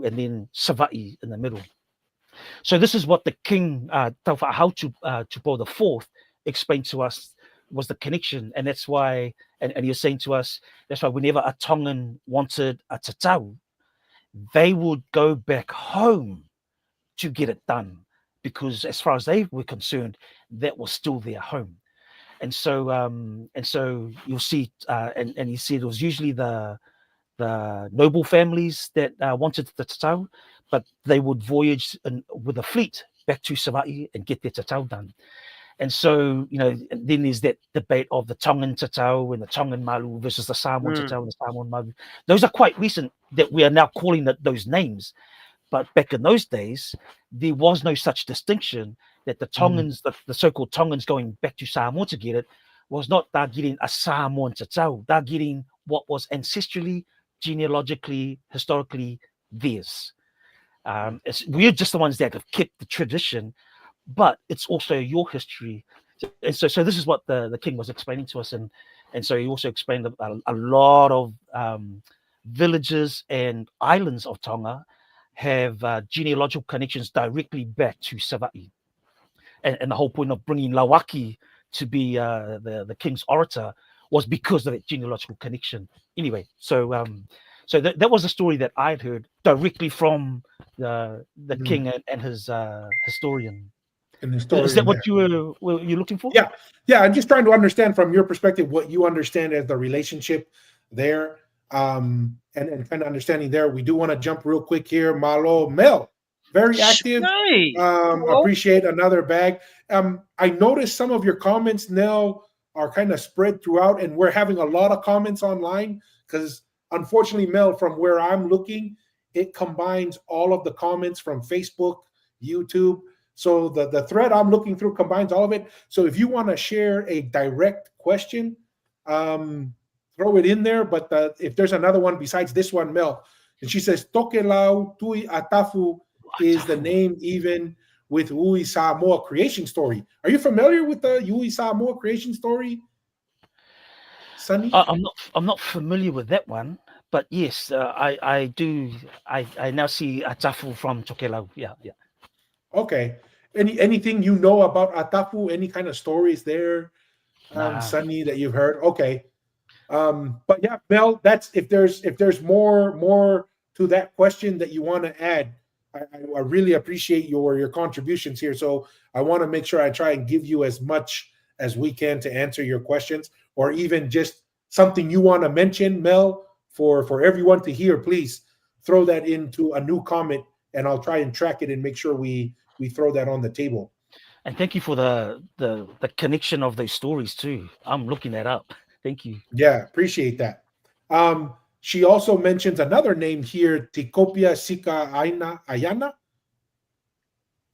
S3: and then Sava'i in the middle. So this is what the king, Taufa'ahau Tupou the Fourth, explained to us was the connection. And that's why, and he was saying to us, that's why whenever a Tongan wanted a tatau, they would go back home to get it done, because as far as they were concerned, that was still their home. And so you'll see, and you see it was usually the noble families that wanted the tatau, but they would voyage with a fleet back to Sava'i and get their tatau done. And so, then there's that debate of the Tongan tatau and the Tongan malu versus the Samoan tatau and the Samoan malu. Those are quite recent that we are now calling those names. But back in those days, there was no such distinction, that the Tongans, the so-called Tongans going back to Samoa to get it, was not they're getting a Samoan tatau. They're getting what was ancestrally, genealogically, historically theirs. We're just the ones that have kept the tradition, but it's also your history. And so this is what the king was explaining to us. And so he also explained a lot of villages and islands of Tonga have genealogical connections directly back to Sava'i. And the whole point of bringing Lawaki to be the king's orator was because of that genealogical connection. Anyway, so that was a story that I'd heard directly from the king and his historian. Is that what you were looking for?
S1: Yeah. I'm just trying to understand from your perspective what you understand as the relationship there, and kind of understanding there. We do want to jump real quick here. Malo Mel, very active. Appreciate another bag. I noticed some of your comments, Nell, are kind of spread throughout, and we're having a lot of comments online because, unfortunately, Mel, from where I'm looking, it combines all of the comments from Facebook, YouTube. So the thread I'm looking through combines all of it. So if you want to share a direct question, throw it in there. But if there's another one besides this one, Mel, and she says, Tokelau Tui Atafu is the name even with Ui Samoa creation story. Are you familiar with the Ui Samoa creation story, Sunny?
S3: I'm not familiar with that one, but yes, I do. I now see Atafu from Tokelau. Yeah.
S1: Okay. Anything you know about Atafu? Any kind of stories there, Sunny, that you've heard? Okay. But yeah, Mel, that's if there's more to that question that you want to add, I really appreciate your contributions here. So I want to make sure I try and give you as much as we can to answer your questions, or even just something you want to mention, Mel, for everyone to hear. Please throw that into a new comment, and I'll try and track it and make sure we throw that on the table.
S3: And thank you for the connection of those stories too. I'm looking that up. Thank you.
S1: Yeah, appreciate that. She also mentions another name here, Tikopia Sika Ayana.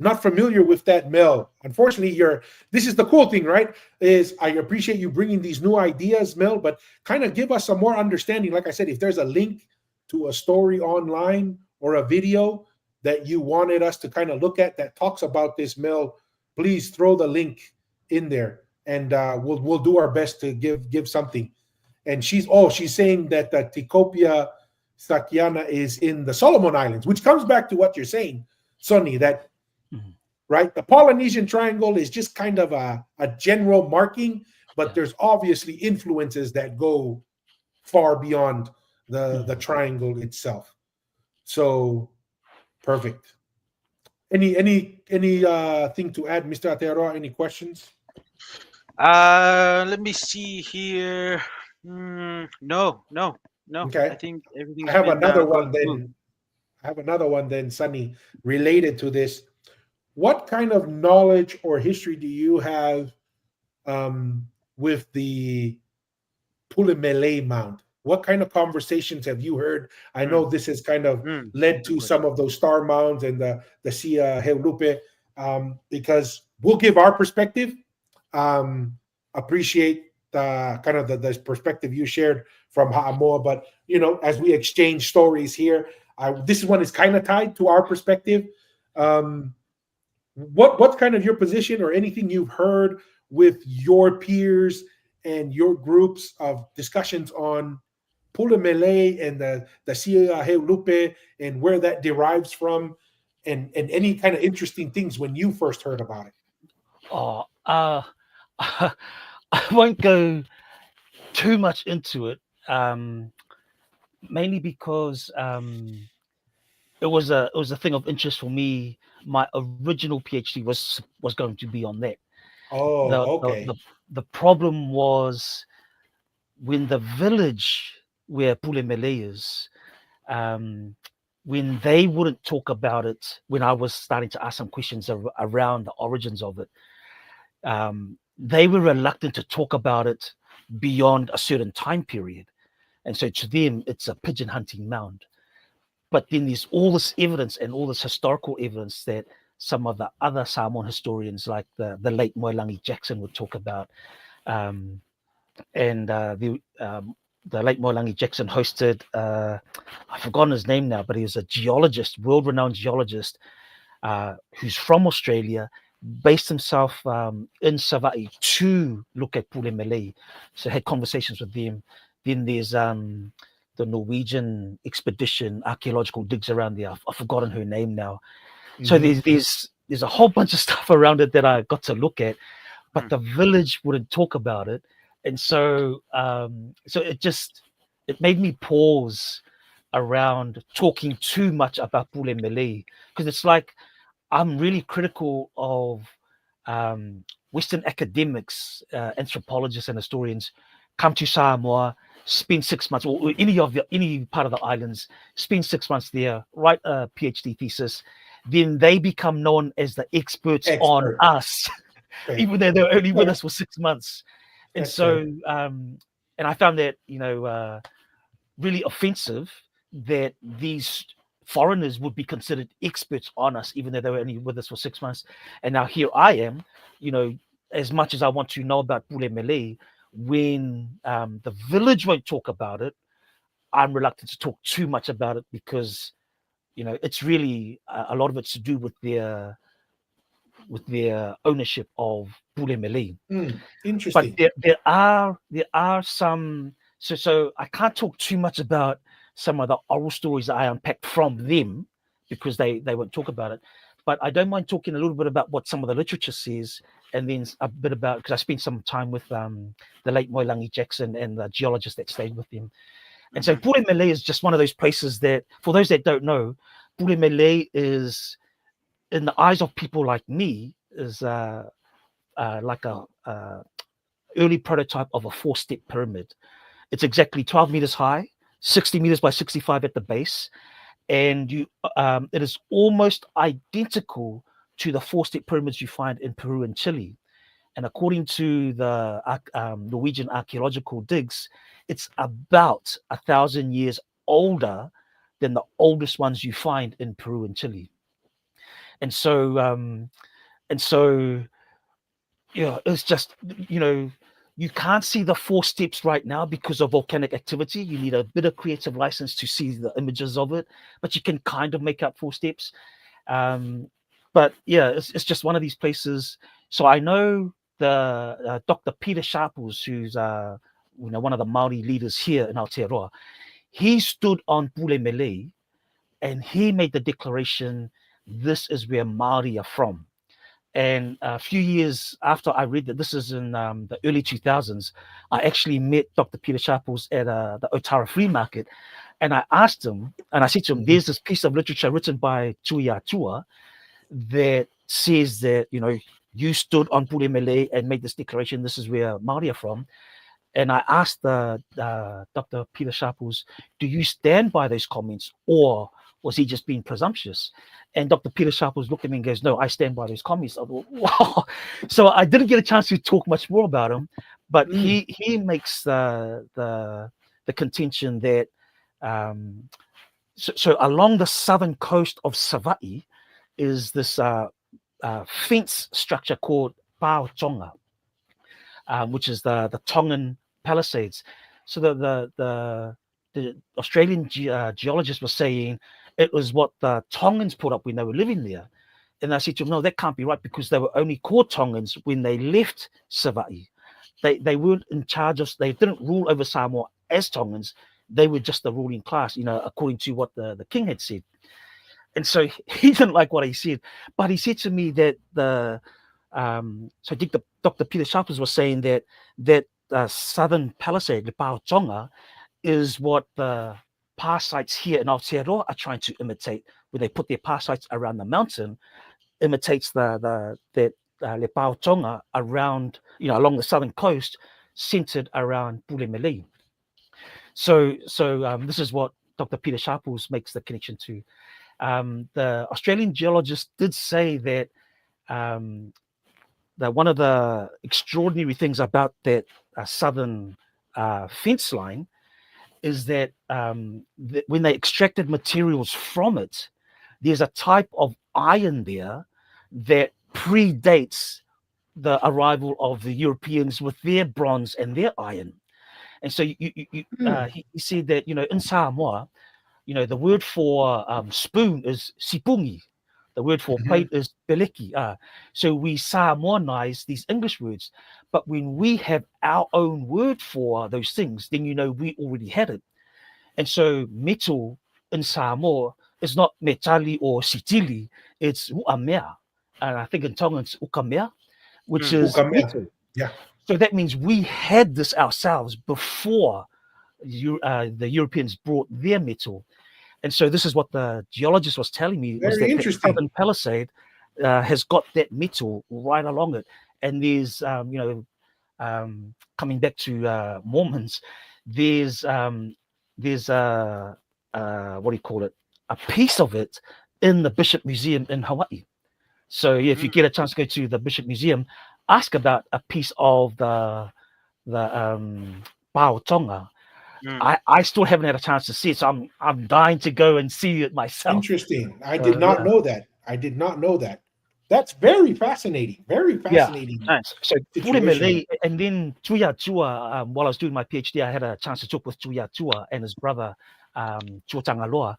S1: Not familiar with that, Mel. Unfortunately, this is the cool thing, right? Is I appreciate you bringing these new ideas, Mel, but kind of give us some more understanding. Like I said, if there's a link to a story online or a video that you wanted us to kind of look at that talks about this, Mel, please throw the link in there, and we'll do our best to give something. And she's saying that the Tikopia Sakyana is in the Solomon Islands, which comes back to what you're saying, Sonny, that right, the Polynesian Triangle is just kind of a general marking, but there's obviously influences that go far beyond the triangle itself. So perfect. Any thing to add, Mr. Aotearoa? Any questions?
S2: Let me see here. No.
S1: Okay.
S2: I think everything's
S1: I have
S2: been
S1: another
S2: gone
S1: one
S2: through.
S1: then. I have another one then, Sunny, related to this. What kind of knowledge or history do you have with the Pulimele Mound? What kind of conversations have you heard? I know this has kind of led to some of those star mounds and the Sia Heulupe, because we'll give our perspective. Appreciate kind of the perspective you shared from Ha'amoa, but as we exchange stories here, this one is kind of tied to our perspective. What's kind of your position or anything you've heard with your peers and your groups of discussions on Pulimele and the Sia Heulupe and where that derives from, and any kind of interesting things when you first heard about it?
S3: I won't go too much into it, mainly because it was a thing of interest for me. My original PhD was going to be on that.
S1: Okay.
S3: The problem was when the village where Pulimele is, when they wouldn't talk about it, when I was starting to ask some questions around the origins of it, they were reluctant to talk about it beyond a certain time period. And so to them, it's a pigeon hunting mound. But then there's all this evidence and all this historical evidence that some of the other Samoan historians, like the late Moelangi Jackson, would talk about. The late Moelangi Jackson hosted, I've forgotten his name now, but he was a geologist, world-renowned geologist, who's from Australia, based himself in Savaii to look at Pulimele. So had conversations with them. Then there's the Norwegian expedition, archaeological digs around there. I've forgotten her name now. So there's a whole bunch of stuff around it that I got to look at, but the village wouldn't talk about it. And so it made me pause around talking too much about Pulimele, because it's like I'm really critical of Western academics, anthropologists and historians come to Samoa, spend 6 months, or any part of the islands, spend 6 months there, write a PhD thesis, then they become known as the experts on us, even though they're only with us for 6 months. And so, and I found that, really offensive that these foreigners would be considered experts on us, even though they were only with us for 6 months. And now here I am, as much as I want to know about Pulimele, when the village won't talk about it, I'm reluctant to talk too much about it, because it's really a lot of it's to do with their ownership of Pulimele.
S1: Interesting.
S3: But there are some, so I can't talk too much about some of the oral stories that I unpacked from them, because they won't talk about it. But I don't mind talking a little bit about what some of the literature says, and then a bit about, because I spent some time with the late Moelangi Jackson and the geologist that stayed with him. And so Pulimele is just one of those places that, for those that don't know, Pulimele is, in the eyes of people like me, is like a early prototype of a 4-step pyramid. It's exactly 12 meters high, 60 meters by 65 at the base, and it is almost identical to the 4-step pyramids you find in Peru and Chile. And according to the Norwegian archaeological digs, it's about 1,000 years older than the oldest ones you find in Peru and Chile. And so it's just, you can't see the 4 steps right now because of volcanic activity. You need a bit of creative license to see the images of it, but you can kind of make out 4 steps. But yeah, it's just one of these places. So I know the Dr. Peter Sharples, who's one of the Maori leaders here in Aotearoa. he stood on Pulemele and he made the declaration, this is where Māori are from. And a few years after I read that, this is in the early 2000s, I actually met Dr. Peter Sharples at the Otara Free Market. And I asked him, and I said to him, there's this piece of literature written by Tuiatua that says that, you stood on Pulemele and made this declaration, this is where Māori are from. And I asked Dr. Peter Sharples, do you stand by those comments, or was he just being presumptuous? And Dr. Peter Sharples looked at me and goes, no, I stand by those comments. I thought, wow. So I didn't get a chance to talk much more about him, but he makes the contention that so along the southern coast of Savaii is this fence structure called Pao Tonga, which is the Tongan Palisades. So the Australian geologist was saying it was what the Tongans put up when they were living there. And I said to him, no, that can't be right, because they were only called Tongans when they left Savaii. They weren't in charge of, they didn't rule over Samoa as Tongans. They were just the ruling class, according to what the king had said. And so he didn't like what he said, but he said to me that so I think Dr. Peter Sharples was saying that southern Palisade, the Pao Tonga, is what the parasites here in Aotearoa are trying to imitate, where they put their parasites around the mountain, imitates the Le Pao Tonga around, along the southern coast, centered around Pulemele. So this is what Dr. Peter Sharples makes the connection to. The Australian geologist did say that that one of the extraordinary things about that southern fence line is that when they extracted materials from it, there's a type of iron there that predates the arrival of the Europeans with their bronze and their iron. And so he said that, in Samoa, the word for spoon is sipungi. The word for plate is peleki. So we Samoanize these English words. But when we have our own word for those things, then we already had it. And so metal in Samoa is not metali or sitili, it's uamea. And I think in Tongan it's ukamea, which is metal.
S1: Yeah.
S3: So that means we had this ourselves before the Europeans brought their metal. And so this is what the geologist was telling me, was that the southern Palisade has got that metal right along it. And there's, coming back to Mormons, there's what do you call it? A piece of it in the Bishop Museum in Hawaii. So if you get a chance to go to the Bishop Museum, ask about a piece of the Pao Tonga. I still haven't had a chance to see it, so I'm dying to go and see it myself.
S1: Interesting. I did not know that. That's very fascinating. Very fascinating.
S3: Yeah, nice. So Pulemele, and then Tuiatua, while I was doing my PhD, I had a chance to talk with Tuiatua and his brother, Tuatangaloa,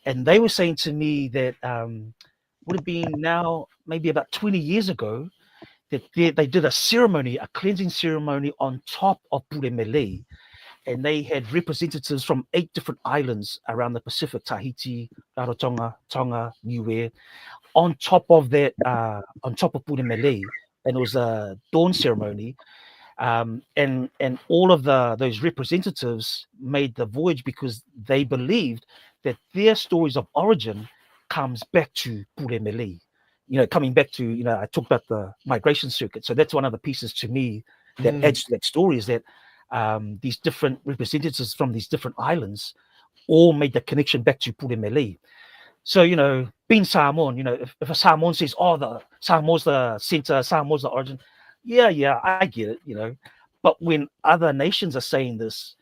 S3: and they were saying to me that would have been now maybe about 20 years ago that they did a cleansing ceremony on top of Pulemele. And they had representatives from 8 different islands around the Pacific, Tahiti, Rarotonga, Tonga, Niue, on top of that, on top of Pulemele. And it was a dawn ceremony. And all of those representatives made the voyage because they believed that their stories of origin comes back to Pulemele. Coming back to, I talked about the migration circuit. So that's one of the pieces to me that adds to that story, is that these different representatives from these different islands all made the connection back to Pulemele. So, being Samoan, if a Samoan says, the Samoa's the center, Samoa's the origin, yeah, I get it, But when other nations are saying this,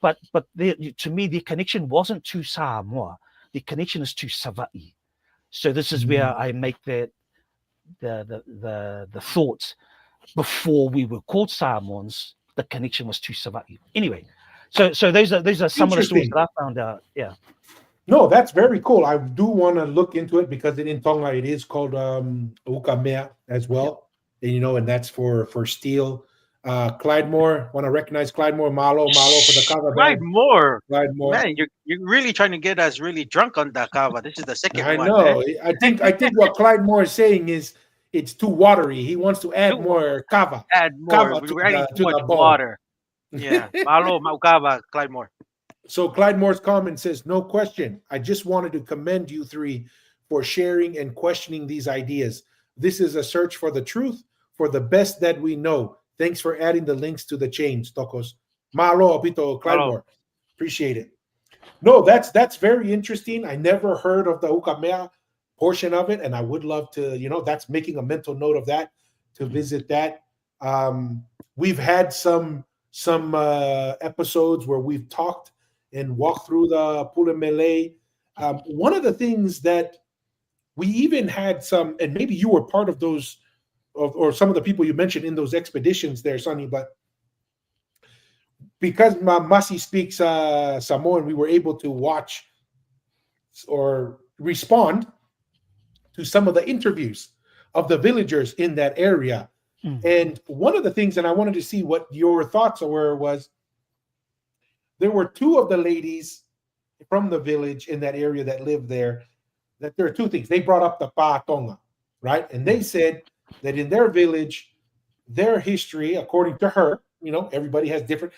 S3: but to me, the connection wasn't to Samoa. The connection is to Savaii. So this is where I make that the thought, before we were called Samoans, the connection was to Savaii. Anyway, so those are some of the stories that I found out. Yeah.
S1: No, that's very cool. I do want to look into it, because in Tonga it is called ukamea as well. And, and that's for steel. Clyde Moore, want to recognize Clyde Moore. Malo for the cover
S2: Clyde
S1: band.
S2: Moore.
S1: Clyde Moore.
S2: Man, you're really trying to get us really drunk on the kava. This is the second
S1: I
S2: one,
S1: know.
S2: man.
S1: I think what Clyde Moore is saying is it's too watery. He wants to add
S2: Too-
S1: more kava
S2: Add more.
S1: to
S2: We're adding too much
S1: the bowl.
S2: water. Yeah. Malo, Maukava, Clyde Moore.
S1: So Clyde Moore's comment says, no question. I just wanted to commend you three for sharing and questioning these ideas. This is a search for the truth, for the best that we know. Thanks for adding the links to the chains, Tokos. Malo, Apito, Clyde
S2: Malo.
S1: Moore. Appreciate it. No, that's very interesting. I never heard of the Ukamea portion of it, and I would love to, that's making a mental note of that, to visit that. We've had some episodes where we've talked and walked through the Pule Malay. One of the things that we even had some, and maybe you were part of those, or some of the people you mentioned in those expeditions there, Sonny, but because Masi speaks Samoan, we were able to watch or respond to some of the interviews of the villagers in that area. And one of the things, and I wanted to see what your thoughts were, was there were two of the ladies from the village in that area that lived there, that there are two things. They brought up the Pa'atonga, right? And they said that in their village, their history, according to her, everybody has different.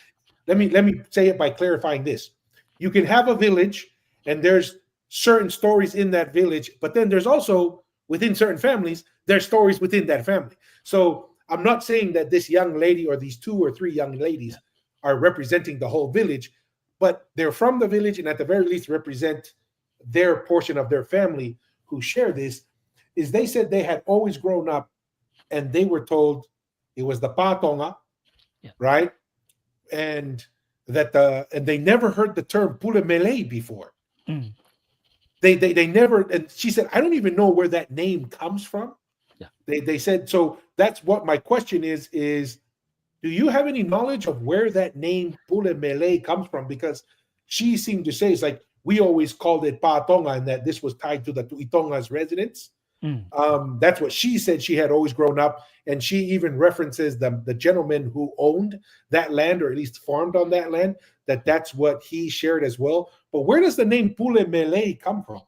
S1: Let me say it by clarifying this. You can have a village and there's certain stories in that village, but then there's also within certain families, there's stories within that family. So I'm not saying that this young lady or these 2 or 3 young ladies are representing the whole village, but they're from the village and at the very least represent their portion of their family who share this. Is they said they had always grown up and they were told it was the Pa'atonga, right? And and they never heard the term Pule Malay before. They never, and she said, I don't even know where that name comes from. They said, so that's what my question is do you have any knowledge of where that name Pule Malay comes from? Because she seemed to say it's like we always called it Pa'atonga and that this was tied to the Tuitonga's residence. That's what she said. She had always grown up, and she even references the gentleman who owned that land, or at least farmed on that land, that's what he shared as well. But where does the name Pule Malay come from?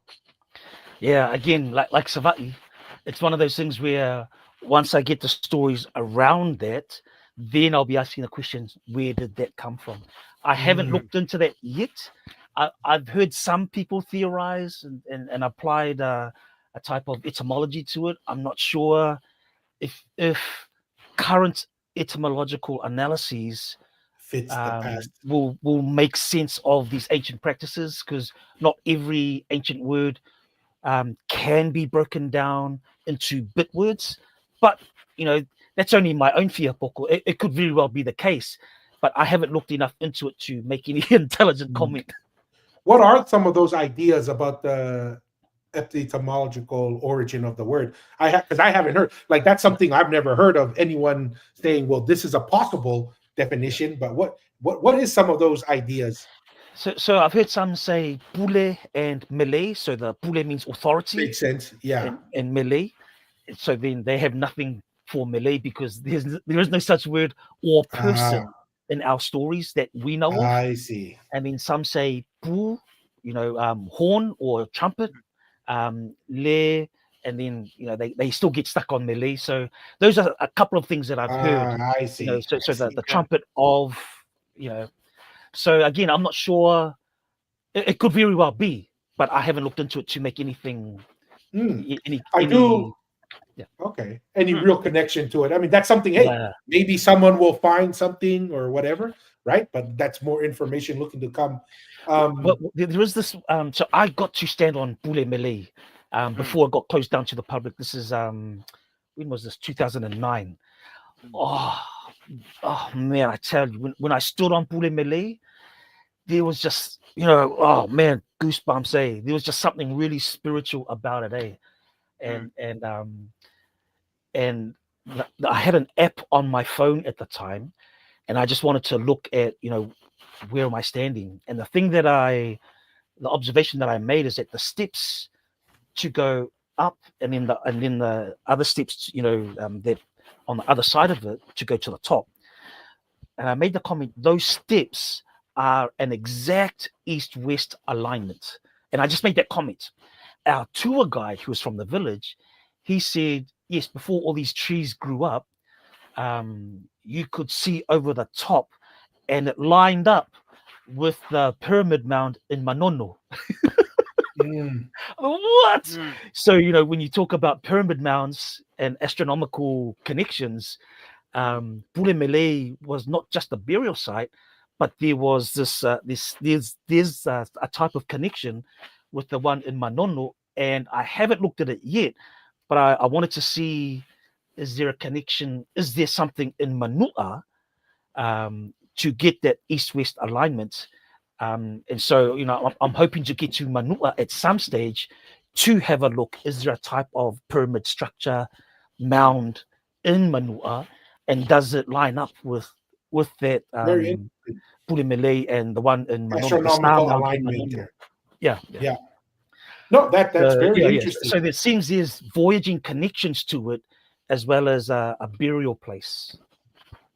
S3: Yeah, again, like Savati, it's one of those things where once I get the stories around that, then I'll be asking the questions, where did that come from? I haven't looked into that yet. I've heard some people theorize and applied a type of etymology to it. I'm not sure if current etymological analyses
S1: fits the past
S3: will make sense of these ancient practices, because not every ancient word can be broken down into bit words. But that's only my own fear, Poko. It could very well be the case, but I haven't looked enough into it to make any intelligent comment.
S1: What are some of those ideas about the etymological origin of the word? Because I haven't heard, like, that's something I've never heard of anyone saying, well, this is a possible definition, but what is some of those ideas?
S3: So I've heard some say Pule and Malay. So the Pule means authority.
S1: Makes sense, yeah.
S3: And Malay. So then they have nothing for Malay because there is no such word or person in our stories that we know of.
S1: I see.
S3: And then some say Pu, horn or trumpet, Le, and then they still get stuck on Malay. So those are a couple of things that I've heard.
S1: I see.
S3: So the trumpet of, So again, I'm not sure. It could very well be, but I haven't looked into it to make anything.
S1: Okay. Any real connection to it? I mean, that's something. Hey, maybe someone will find something or whatever, right? But that's more information looking to come.
S3: Well, there is this. So I got to stand on Pule Malay before it got closed down to the public. This is when was this? 2009. Oh man, I tell you, when I stood on Pule Malay, there was just oh man, goosebumps. There was just something really spiritual about it. And I had an app on my phone at the time, and I just wanted to look at where am I standing. And the observation that I made is that the steps to go up, and then the other steps, that on the other side of it to go to the top. and I made the comment, those steps are an exact east-west alignment. And I just made that comment. Our tour guide, who was from the village, he said, yes, before all these trees grew up, you could see over the top, and it lined up with the pyramid mound in Manono. What?
S2: Mm.
S3: So, you know, when you talk about pyramid mounds and astronomical connections, Pulemele was not just a burial site, but there was there's a type of connection with the one in Manono, and I haven't looked at it yet, but I wanted to see, is there a connection? Is there something in Manua to get that east-west alignment? And so, you know, I'm hoping to get to Manua at some stage to have a look. Is there a type of pyramid structure, mound in Manua, and does it line up with that
S1: Very interesting.
S3: Pulemele and the one in Manono, the star
S1: Astronomical
S3: mound in
S1: alignment
S3: Manono?
S1: there.
S3: Yeah.
S1: Yeah. No, that's very
S3: Yeah.
S1: interesting.
S3: So there seems there's voyaging connections to it, as well as a burial place.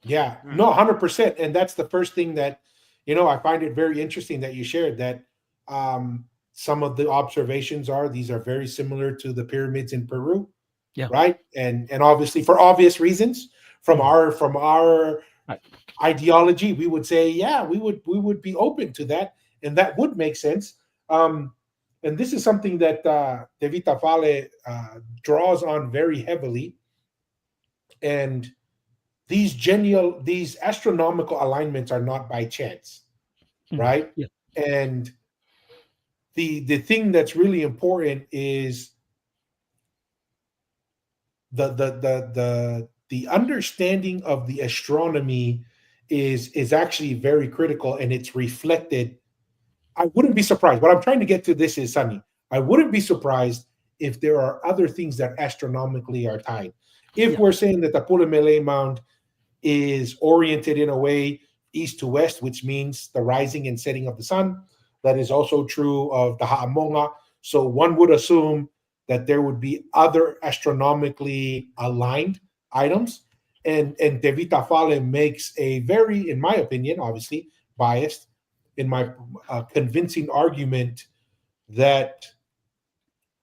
S1: Yeah, no, 100%. And that's the first thing that, you know, I find it very interesting that you shared that some of the observations are these are very similar to the pyramids in Peru.
S3: Yeah.
S1: Right. And obviously for obvious reasons from our
S3: Right.
S1: ideology, we would say, yeah, we would be open to that. And that would make sense. And this is something that Te Vita Fale draws on very heavily. And these astronomical alignments are not by chance, right?
S3: Yeah.
S1: And the thing that's really important is the understanding of the astronomy is actually very critical, and it's reflected. I wouldn't be surprised. What I'm trying to get to this is, Sunny, I wouldn't be surprised if there are other things that astronomically are tied. If we're saying that the Pulemele Mound is oriented in a way east to west, which means the rising and setting of the sun. That is also true of the Ha'amonga. So one would assume that there would be other astronomically aligned items. And Te Vita Fale makes a very, in my opinion, obviously biased, in my convincing argument that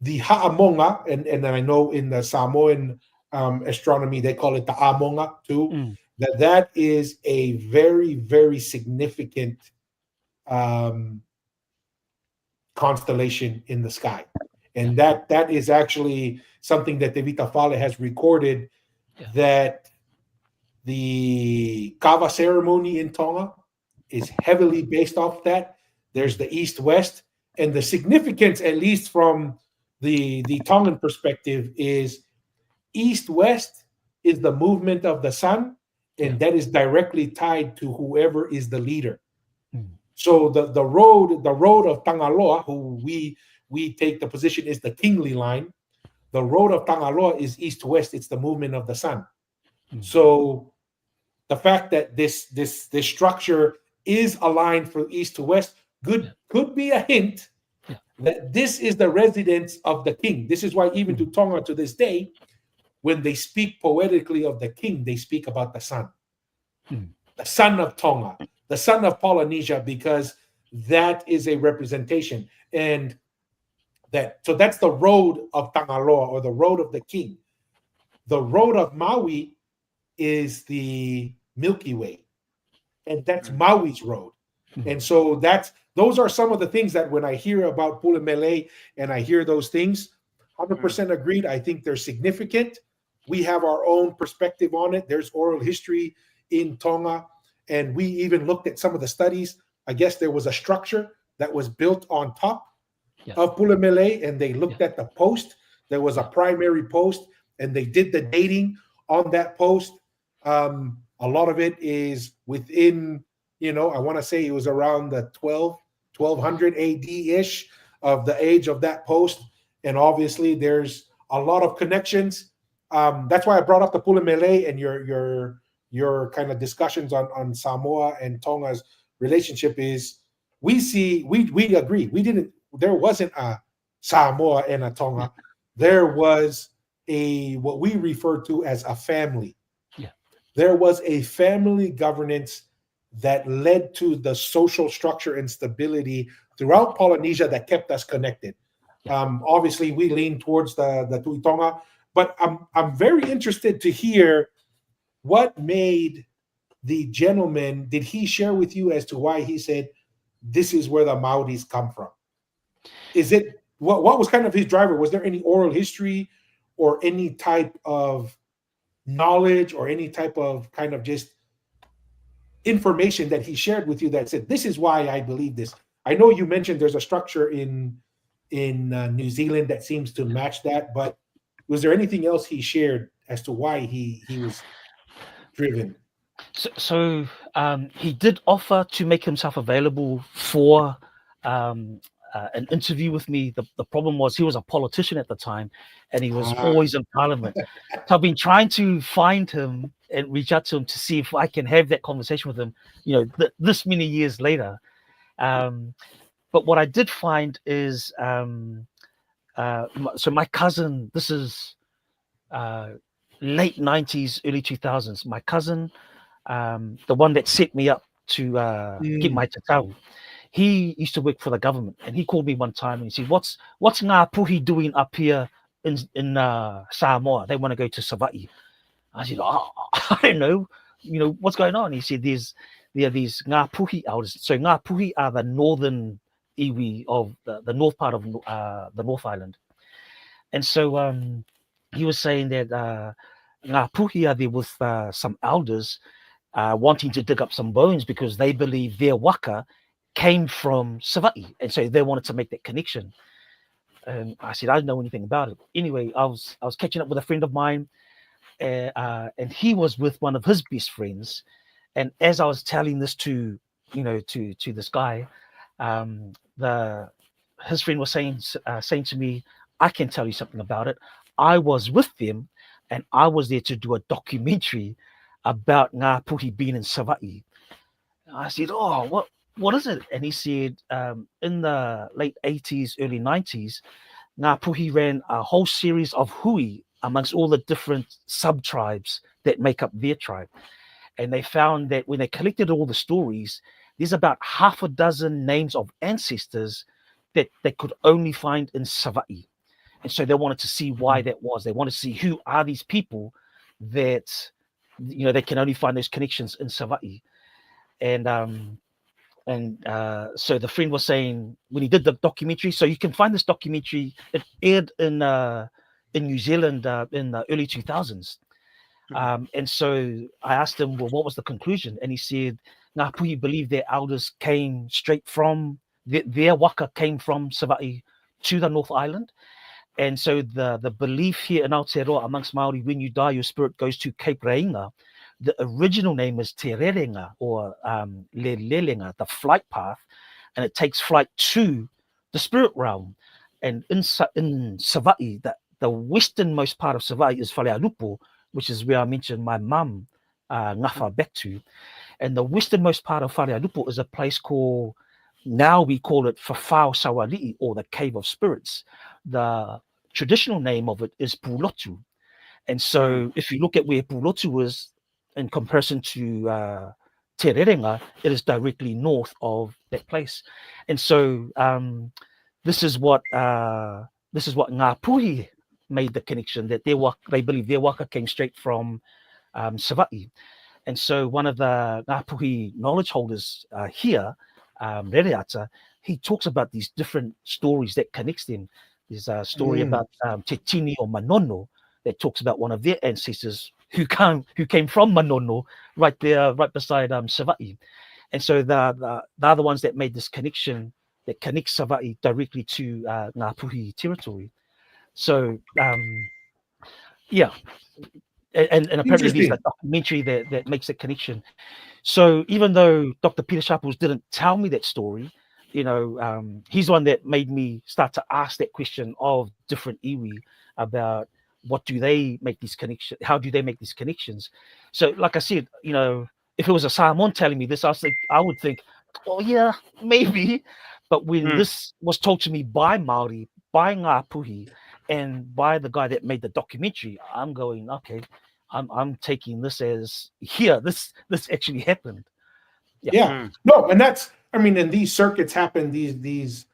S1: the Ha'amonga, and I know in the Samoan astronomy they call it the Amonga too, that is a very, very significant constellation in the sky. And that is actually something that Te Vita Fale has recorded, that the kava ceremony in Tonga is heavily based off that. There's the east-west, and the significance, at least from the Tongan perspective, is east-west is the movement of the sun, and that is directly tied to whoever is the leader. So the road of Tangaloa, who we take the position is the kingly line, the road of Tangaloa is east-west. It's the movement of the sun. So the fact that this structure is aligned from east to west could be a hint that this is the residence of the king. This is why even to Tonga to this day, when they speak poetically of the king, they speak about the sun. The son of Tonga, the son of Polynesia, because that is a representation. And so that's the road of Tangaloa, or the road of the king. The road of Maui is the Milky Way, and that's Maui's road. And so those are some of the things that when I hear about Pulemele and I hear those things, 100% agreed. I think they're significant. We have our own perspective on it. There's oral history in Tonga, and we even looked at some of the studies. I guess there was a structure that was built on top of Pulemele, and they looked at the post. There was a primary post, and they did the dating on that post. A lot of it is within, I want to say it was around the 1200 AD-ish of the age of that post. And obviously there's a lot of connections. That's why I brought up the Pulemele and your kind of discussions on Samoa and Tonga's relationship is we agree. There wasn't a Samoa and a Tonga. There was what we refer to as a family. There was a family governance that led to the social structure and stability throughout Polynesia that kept us connected. Obviously, we lean towards the Tuitonga, but I'm very interested to hear what made the gentleman. Did he share with you as to why he said this is where the Maoris come from? Is it what was kind of his driver? Was there any oral history or any type of knowledge or any type of kind of just information that he shared with you that said this is why I believe this? I know you mentioned there's a structure in New Zealand that seems to match that, but was there anything else he shared as to why he was driven?
S3: So he did offer to make himself available for an interview with me. The problem was he was a politician at the time, and he was always in Parliament. So I've been trying to find him and reach out to him to see if I can have that conversation with him. This many years later. But what I did find is, so my cousin. This is late 90s, early 2000s. My cousin. The one that set me up to get my tatau, he used to work for the government, and he called me one time and he said, "What's Ngā Puhi doing up here in Samoa? They want to go to Savaii." I said, I don't know, what's going on? He said, there are these Ngā Puhi elders. So Ngā Puhi are the northern iwi of the north part of the North Island, and so he was saying that Ngā Puhi are there with some elders. Wanting to dig up some bones because they believe their waka came from Savaii, and so they wanted to make that connection. And I said, I don't know anything about it. Anyway, I was catching up with a friend of mine, and he was with one of his best friends. And as I was telling this to this guy, his friend was saying to me, "I can tell you something about it. I was with them, and I was there to do a documentary about Ngā Puhi being in Savaii." I said, "Oh, what is it?" And he said, in the late 80s, early 90s, Ngā Puhi ran a whole series of hui amongst all the different sub-tribes that make up their tribe. And they found that when they collected all the stories, there's about half a dozen names of ancestors that they could only find in Savaii. And so they wanted to see why that was. They wanted to see who are these people that they can only find those connections in Savaii. And so the friend was saying when he did the documentary, so you can find this documentary, it aired in New Zealand in the early 2000s. And so I asked him, well, what was the conclusion? And he said, Ngā Puhi believe their elders came straight from, their waka came from Savaii to the North Island. And so the belief here in Aotearoa amongst Māori, when you die, your spirit goes to Cape Reinga. The original name is Te Rerenga, or Lelenga, the flight path, and it takes flight to the spirit realm. And in Savaii, the westernmost part of Savaii is Whalealupo, which is where I mentioned my mum, Ngafa, back to. And the westernmost part of Whalealupo is a place called, now we call it Whawhao Sawali'i, or the Cave of Spirits. The traditional name of it is Pulotu. And so if you look at where Pulotu is in comparison to Te Rerenga, it is directly north of that place. And so this is what Ngā Puhi made the connection, that they believe their waka came straight from Savaii. And so one of the Ngā Puhi knowledge holders here, Rereata, he talks about these different stories that connects them. There's a story about Te Tini or Manono that talks about one of their ancestors who came from Manono, right there, right beside Savaii. And so they're the ones that made this connection that connects Savaii directly to Ngā Puhi territory. So yeah, and apparently there's a documentary that makes a connection. So even though Dr. Peter Sharples didn't tell me that story, he's the one that made me start to ask that question of different iwi about what do they make these connections, how do they make these connections. So like I said, if it was a Samoan telling me this, I would think, oh yeah, maybe. But when this was told to me by Māori, by Ngā Puhi, and by the guy that made the documentary, I'm going, okay, I'm taking this as, this actually happened.
S1: Yeah. No, and that's, I mean, and these circuits happen, these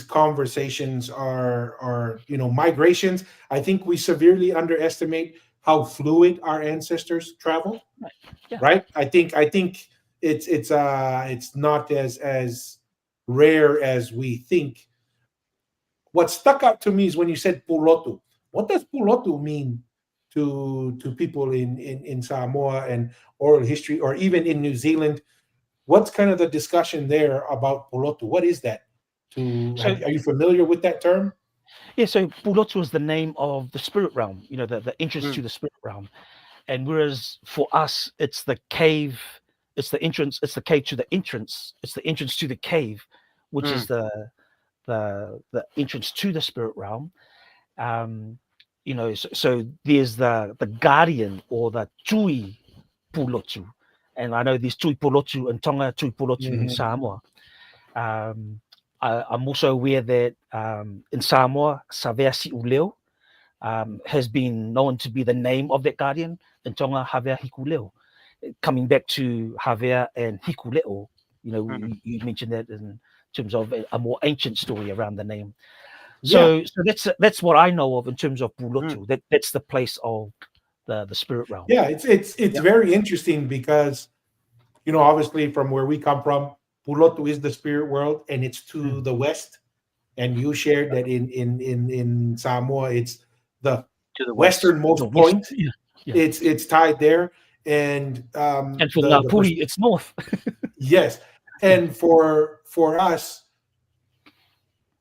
S1: conversations are migrations. I think we severely underestimate how fluid our ancestors traveled,
S3: Right. Yeah.
S1: right? I think it's not as rare as we think. What stuck out to me is when you said pulotu. What does pulotu mean to people in Samoa and oral history, or even in New Zealand? What's kind of the discussion there about pulotu? What is that?
S3: So
S1: Are you familiar with that term?
S3: yeah, so Pulotu is the name of the spirit realm, the entrance to the spirit realm. And whereas for us, it's the cave, it's the entrance, it's the cave to the entrance, it's the entrance to the cave, which is the entrance to the spirit realm. So there's the guardian or the Tui Pulotu. And I know there's Tui Pulotu in Tonga, Tui Pulotu in Samoa. I'm also aware that in Samoa, Savea Si'uleo has been known to be the name of that guardian. In Tonga, Havea Hikuleo. Coming back to Havea and Hikuleo, you mentioned that in terms of a more ancient story around the name. So that's what I know of in terms of Pulotu. That's the place of the spirit realm.
S1: Yeah, it's very interesting because obviously from where we come from, Pulotu is the spirit world, and it's to the west. And you shared that in Samoa, it's the
S2: To the west.
S1: westernmost point.
S3: Yeah.
S1: It's tied there, and
S3: for Ngāpuri, it's north.
S1: Yes, and for us,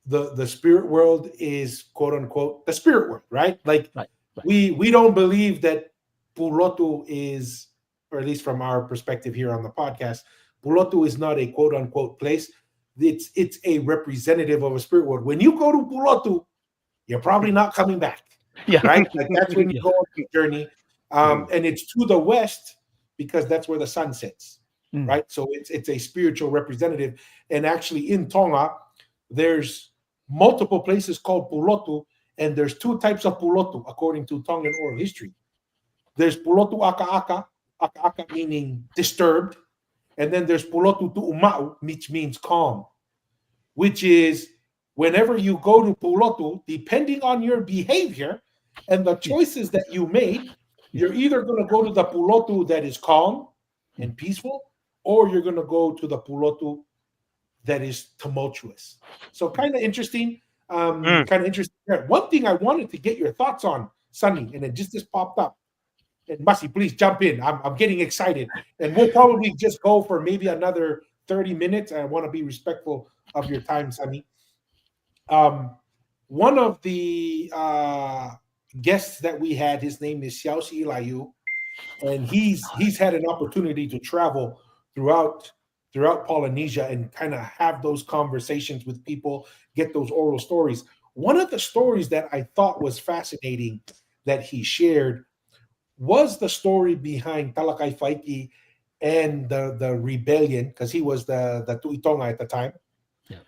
S1: the spirit world is quote unquote the spirit world, right? Like
S3: Right.
S1: we don't believe that Pulotu is, or at least from our perspective here on the podcast, Pulotu is not a quote unquote place. It's a representative of a spirit world. When you go to Pulotu, you're probably not coming back.
S3: Yeah.
S1: Right? Like that's when you go on the journey. And it's to the west because that's where the sun sets. Right? So it's a spiritual representative. And actually in Tonga, there's multiple places called Pulotu, and there's two types of Pulotu according to Tongan oral history. There's Pulotu aka aka meaning disturbed, and then there's Pulotu tu'uma'u, which means calm, which is whenever you go to Pulotu, depending on your behavior and the choices that you made, you're either going to go to the Pulotu that is calm and peaceful, or you're going to go to the Pulotu that is tumultuous. So kind of interesting. One thing I wanted to get your thoughts on, Sunny, and it just popped up. And Masi, please jump in. I'm getting excited. And we'll probably just go for maybe another 30 minutes. I want to be respectful of your time, Sunny. One of the guests that we had, his name is Xiaoxi Ilayu, and he's had an opportunity to travel throughout Polynesia and kind of have those conversations with people, get those oral stories. One of the stories that I thought was fascinating that he shared was the story behind Talakai Faiki and the rebellion, because he was the Tuitonga at the time. Yeah.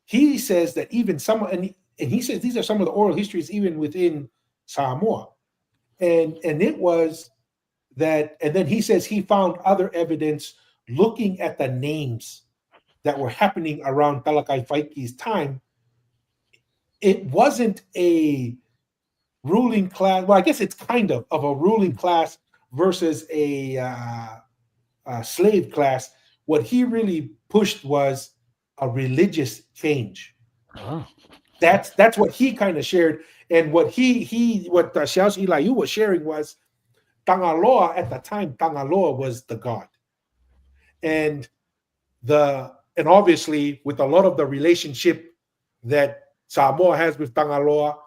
S1: He says that even some, and he says these are some of the oral histories even within Samoa. And it was that, and then he says he found other evidence looking at the names that were happening around Talakai Faiki's time. It wasn't a ruling class. Well, I guess it's kind of a ruling class versus a slave class. What he really pushed was a religious change.
S3: Oh.
S1: That's what he kind of shared, and what what Xiaoxi Ilayu was sharing was Tangaloa at the time. Tangaloa was the god, and obviously with a lot of the relationship that Samoa has with Tangaloa,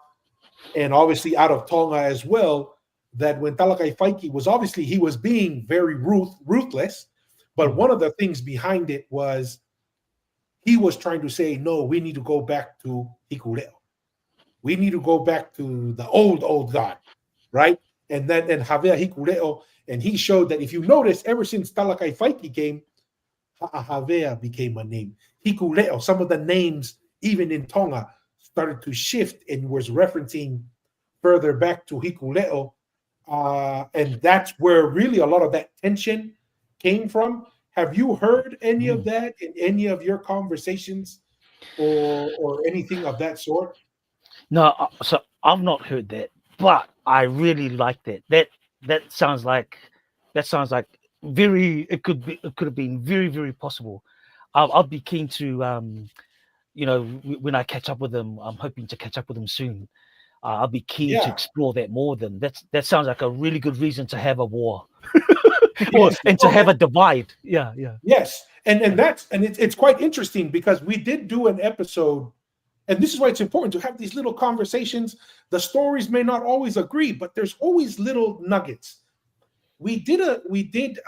S1: and obviously out of Tonga as well, that when Talakai Faiki was obviously he was being very ruthless, but one of the things behind it was he was trying to say, no, we need to go back to Hikuleo. We need to go back to the old god, right? And Havea Hikuleo, and he showed that if you notice, ever since Talakai Faiki came, Havea became a name. Hikuleo, some of the names, even in Tonga, started to shift and was referencing further back to Hikuleo. And that's where really a lot of that tension came from. Have you heard any of
S3: Mm.
S1: that in any of your conversations or anything of that sort?
S3: No, so I've not heard that, but I really like that. That sounds like very. It could have been very, very possible. I'll be keen to when I catch up with them. I'm hoping to catch up with them soon. I'll be keen to
S1: Yeah.
S3: explore that more. Then that sounds like a really good reason to have a war,
S1: Yes.
S3: and to have a divide. Yeah, yeah.
S1: Yes. And it's quite interesting because we did do an episode, and this is why it's important to have these little conversations. The stories may not always agree, but there's always little nuggets. We did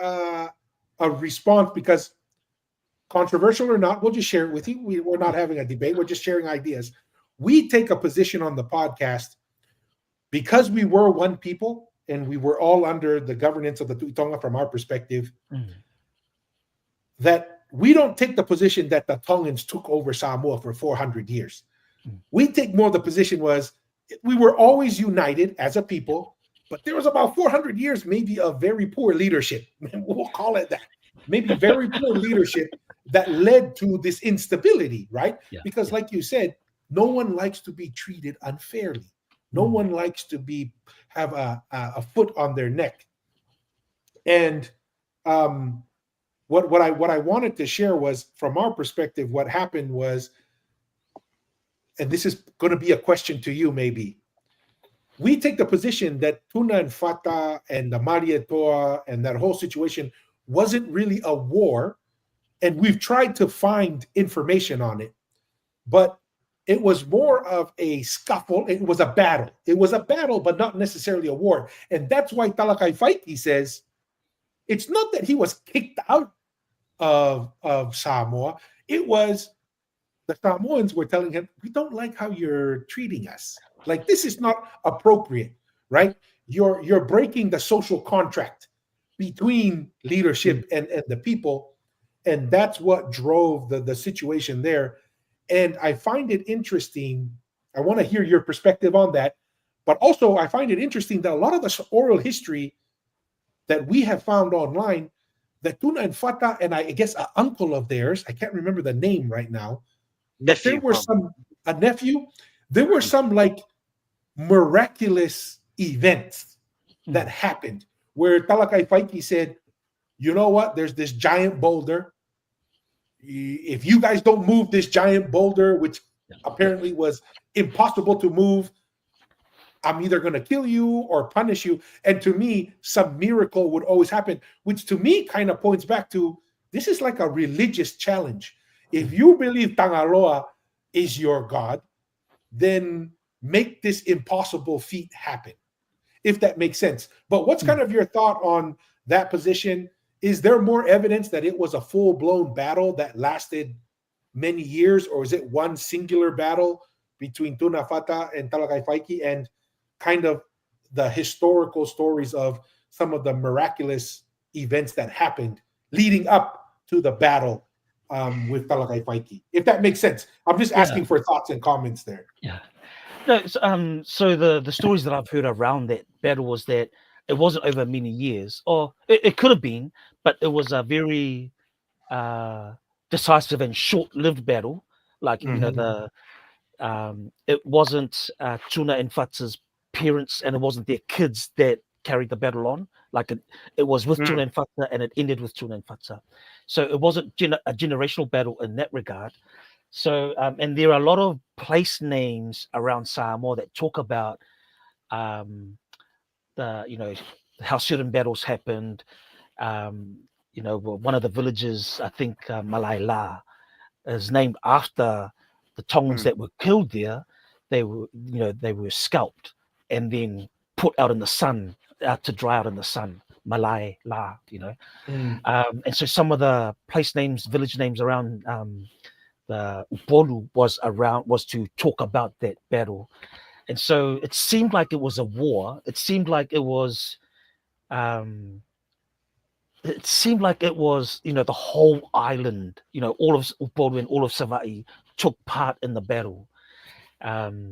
S1: a response because, controversial or not, we'll just share it with you. We're not having a debate. We're just sharing ideas. We take a position on the podcast because we were one people and we were all under the governance of the Tuitonga from our perspective, that we don't take the position that the Tongans took over Samoa for 400 years. We take more the position was we were always united as a people, but there was about 400 years maybe of very poor leadership. We'll call it that. Maybe very poor leadership that led to this instability, right?
S3: Yeah,
S1: because like you said, no one likes to be treated unfairly. No one likes to have a foot on their neck. And what I wanted to share was, from our perspective, what happened was, and this is going to be a question to you maybe, we take the position that Tuna and Fata and the Marietoa and that whole situation wasn't really a war, and we've tried to find information on it, but it was more of a scuffle. It was a battle. It was a battle, but not necessarily a war. And that's why Talakai Faiki says it's not that he was kicked out of Samoa. It was the Samoans were telling him, we don't like how you're treating us. Like, this is not appropriate, right? You're breaking the social contract between leadership and the people. And that's what drove the situation there. And I find it interesting. I want to hear your perspective on that. But also, I find it interesting that a lot of the oral history that we have found online, that Tuna and Fata and I guess an uncle of theirs, I can't remember the name right now, but there were a nephew, there were some like miraculous events that happened where Talakai Faiki said, you know what, there's this giant boulder. If you guys don't move this giant boulder, which apparently was impossible to move, I'm either going to kill you or punish you. And to me, some miracle would always happen, which to me kind of points back to, this is like a religious challenge. If you believe Tangaloa is your God, then make this impossible feat happen, if that makes sense. But what's kind of your thought on that position? Is there more evidence that it was a full-blown battle that lasted many years, or is it one singular battle between Tuna Fata and Talakai Faiki, and kind of the historical stories of some of the miraculous events that happened leading up to the battle with Talakai Faiki? If that makes sense. I'm just asking for thoughts and comments there.
S3: Yeah. No, so the stories that I've heard around that battle was that it wasn't over many years, or it could have been, but it was a very decisive and short-lived battle. Like, it wasn't Tuna and Fatsa's parents, and it wasn't their kids that carried the battle on. Like, it was with Tuna and Fatsa, and it ended with Tuna and Fatsa. So it wasn't a generational battle in that regard. So, and there are a lot of place names around Samoa that talk about how certain battles happened. One of the villages, I think Malaila, is named after the Tongans that were killed there. They were scalped and then put out in the sun, to dry out in the sun. Malaila, and so some of the place names, village names around the Upolu was to talk about that battle. And so it seemed like it was a war. It seemed like it was the whole island, all of Upolu and all of Savaii took part in the battle. But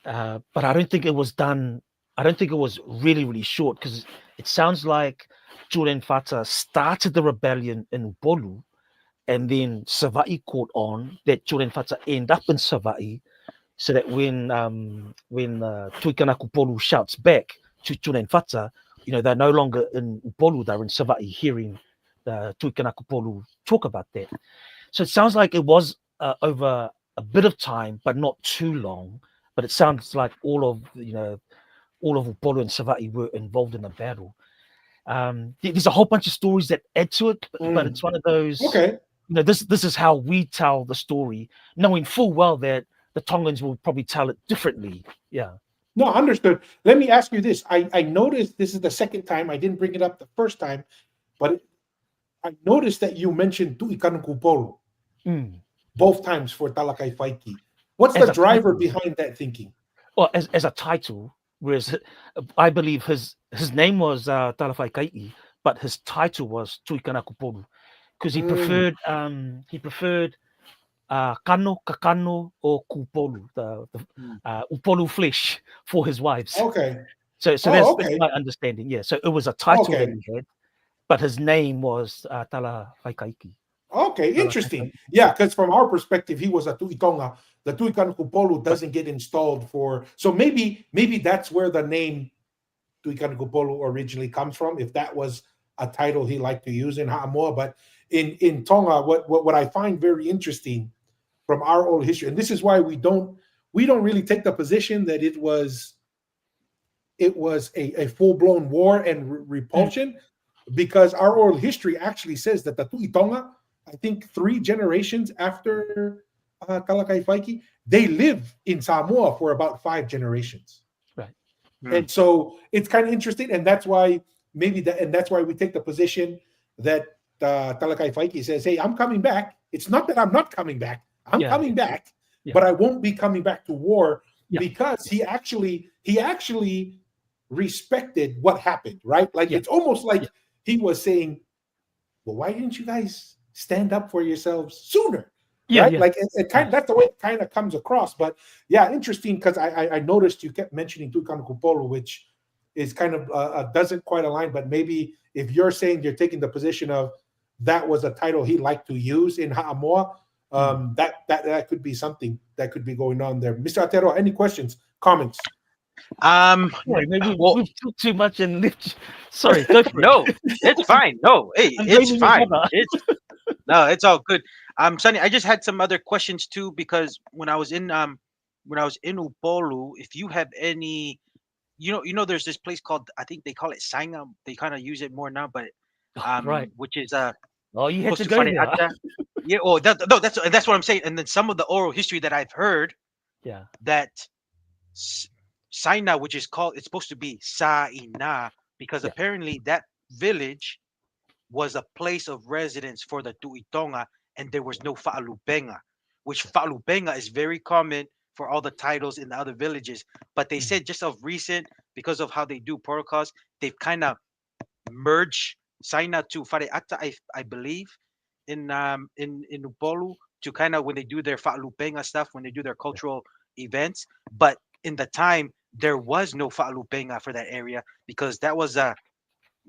S3: I don't think it was done. I don't think it was really, really short, because it sounds like Julian Fata started the rebellion in Upolu, and then Savai caught on that Julian Fata ended up in Savai, so that when Tuikana Kupolu shouts back to Julian Fata, they're no longer in Upolu, they're in Savai, hearing the Tuikana Kupolu talk about that. So it sounds like it was over a bit of time, but not too long. But it sounds like all of Upolu and Savai were involved in the battle. There's a whole bunch of stories that add to it, but it's one of those.
S1: Okay.
S3: This is how we tell the story, knowing full well that the Tongans will probably tell it differently. Yeah.
S1: No, understood. Let me ask you this. I noticed this is the second time. I didn't bring it up the first time, but I noticed that you mentioned Tuikan Kupolu both times for Talakai Faiki. What's the driver behind that thinking?
S3: Well, as a title, whereas I believe his name was Talafai Kaiti, but his title was Tuikana Kupolu, because he preferred kano, kakano, or kupolu, the upolu flesh for his wives.
S1: Okay.
S3: So that's my understanding. Yeah. So it was a title that he had, but his name was Talafai Kaiti.
S1: Okay, interesting. Yeah, because from our perspective, he was a Tuitonga. The Tuikan Kupolu doesn't get installed for. So maybe that's where the name Tuikan Kupolu originally comes from, if that was a title he liked to use in Ha'amoa. But in Tonga, what I find very interesting from our old history, and this is why we don't really take the position that it was a full-blown war and repulsion, because our oral history actually says that the Tuitonga, I think 3 generations after Talakai Faiki, they live in Samoa for about 5 generations.
S3: Right.
S1: And so it's kind of interesting, and that's why we take the position that Talakai Faiki says, "Hey, I'm coming back. It's not that I'm not coming back. I'm coming back, but I won't be coming back to war," because he actually respected what happened, right? Like it's almost like he was saying, "Well, why didn't you guys stand up for yourselves sooner?" Right? Like it kind of, that's the way it kind of comes across. But yeah, interesting, because I noticed you kept mentioning Tuikan Kupolu, which is kind of doesn't quite align. But maybe if you're saying you're taking the position of that was a title he liked to use in Ha'amoa, that could be something that could be going on there. Mr. Atero, any questions, comments?
S3: Maybe we've talked too much and lived. Sorry, go for
S2: no, it's fine. No, hey, it's fine. It's all good. Sunny, I just had some other questions too, because when I was in Upolu, if you have any, there's this place called, I think they call it Sainga. They kind of use it more now, but
S3: right,
S2: which is
S3: you had to go there.
S2: Yeah, that's what I'm saying. And then some of the oral history that I've heard, that Saina, which is called, it's supposed to be Saina, because apparently that village was a place of residence for the Tuitonga, and there was no Fa'alupenga, which Fa'alupenga is very common for all the titles in the other villages. But they said just of recent, because of how they do protocols, they've kind of merged Saina to Fareata, I believe, in Upolu, to kind of when they do their Fa'alupenga stuff, when they do their cultural events. But in the time, there was no Fa'alupenga for that area, because that was a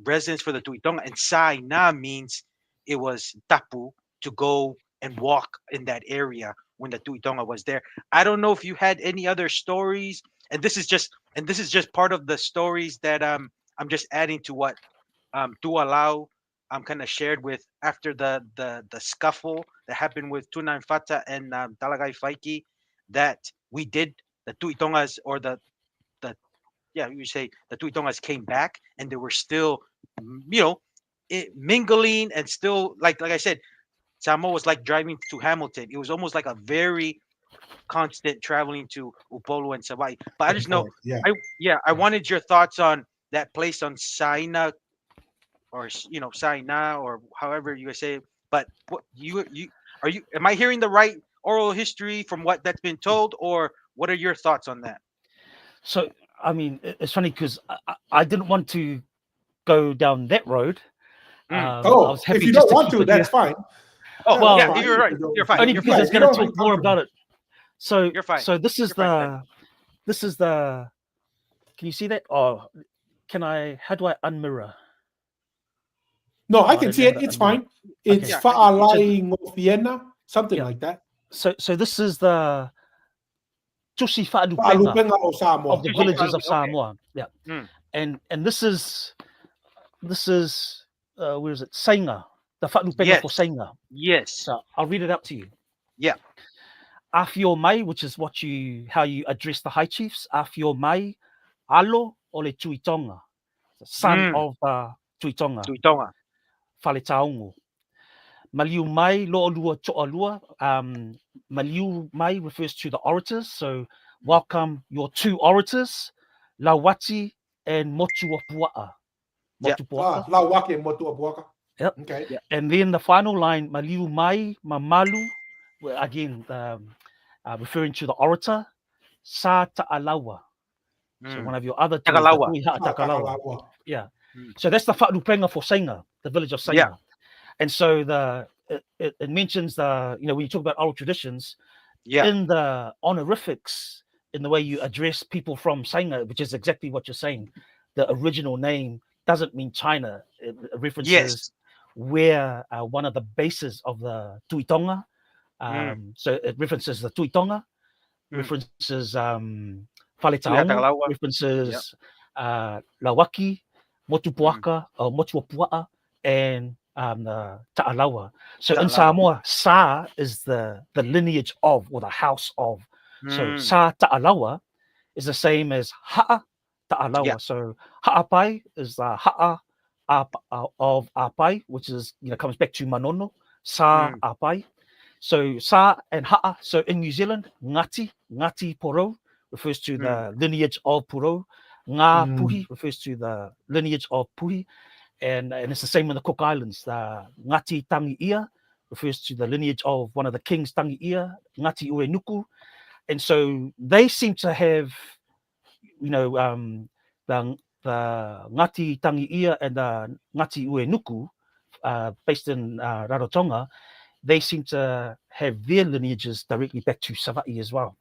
S2: residence for the Tuitonga, and Saina means it was tapu, to go and walk in that area when the Tuitonga was there. I don't know if you had any other stories, and this is just part of the stories that I'm just adding to what Tualau kind of shared with after the scuffle that happened with Tunan Fata and Talagai Faiki, that we did the Tuitongas, or you say the Tuitongas came back, and they were still, mingling, and still, like I said, Samoa was like driving to Hamilton. It was almost like a very constant traveling to Upolu and Savai. But I just know, I wanted your thoughts on that place on Saina, or Saina, or however you say it. But what am I hearing the right oral history from what that's been told, or what are your thoughts on that?
S3: So, I mean, it's funny because I didn't want to go down that road. I was happy
S1: if you don't want to, that's fine.
S2: Oh, well, yeah, you're right. You're fine.
S3: Only because I was going to talk more about it. So,
S2: you're fine.
S3: So this is the. Can you see that? Oh, how do I unmirror?
S1: No, I can see it. It's fine. It's
S2: Okay.
S1: Fa'alai Ngofiena, something like that.
S3: So this is the Tusi Fa'alupenga
S1: Fa'alupenga o Samoa.
S3: of the villages of Samoa. Yeah.
S2: Mm.
S3: And this is where is it? Sainga, the Fa'alupenga
S2: Yes.
S3: for Sainga.
S2: Yes.
S3: So I'll read it out to you.
S2: Yeah.
S3: Afio mai, which is how you address the high chiefs. Afio mai, alo ole Tuitonga, the son of Tuitonga,
S2: Tuitonga.
S3: Faletaongo. Maliu mai lo lua to'alua. Maliu mai refers to the orators. So welcome your two orators, Lawati and Motuapua'a.
S2: Yeah.
S3: Motupuaka.
S1: Lawake Motuapuaka.
S3: Yep.
S1: Okay.
S2: Yeah.
S3: And then the final line, Maliu mai mamalu, again referring to the orator, Sa Ta'alawa. So one of your other two is the
S2: Takalawa.
S3: Tuiha'a Takalawa.
S1: Takalawa.
S3: Yeah. So that's the Fa'alupenga for Sainga, the village of Sainga.
S2: Yeah.
S3: And so it mentions when you talk about oral traditions,
S2: Yeah.
S3: in the honorifics, in the way you address people from Sainga, which is exactly what you're saying, the original name doesn't mean China. It references where one of the bases of the Tuitonga. So it references the Tuitonga, references Faletaongo, references Lawaki, Motupuaka, or Motuapua'a, and Ta'alawa. So in Samoa, Sa is the lineage of, or the house of. So Sa Ta'alawa is the same as Ha'a Ta'alawa.
S2: Yeah.
S3: So Ha'apai is the Ha'a of Apai, which is, comes back to Manono, Sa Apai. So Sa and Ha'a. So in New Zealand, Ngati Poro refers to the lineage of Puro. Ngā Puhi refers to the lineage of Puhi. And it's the same in the Cook Islands. The Ngati Tangi Ia refers to the lineage of one of the kings, Tangi Ia, Ngati Uenuku. And so they seem to have, the Ngati Tangi Ia and the Ngati Uenuku, based in Rarotonga, they seem to have their lineages directly back to Sava'i as well.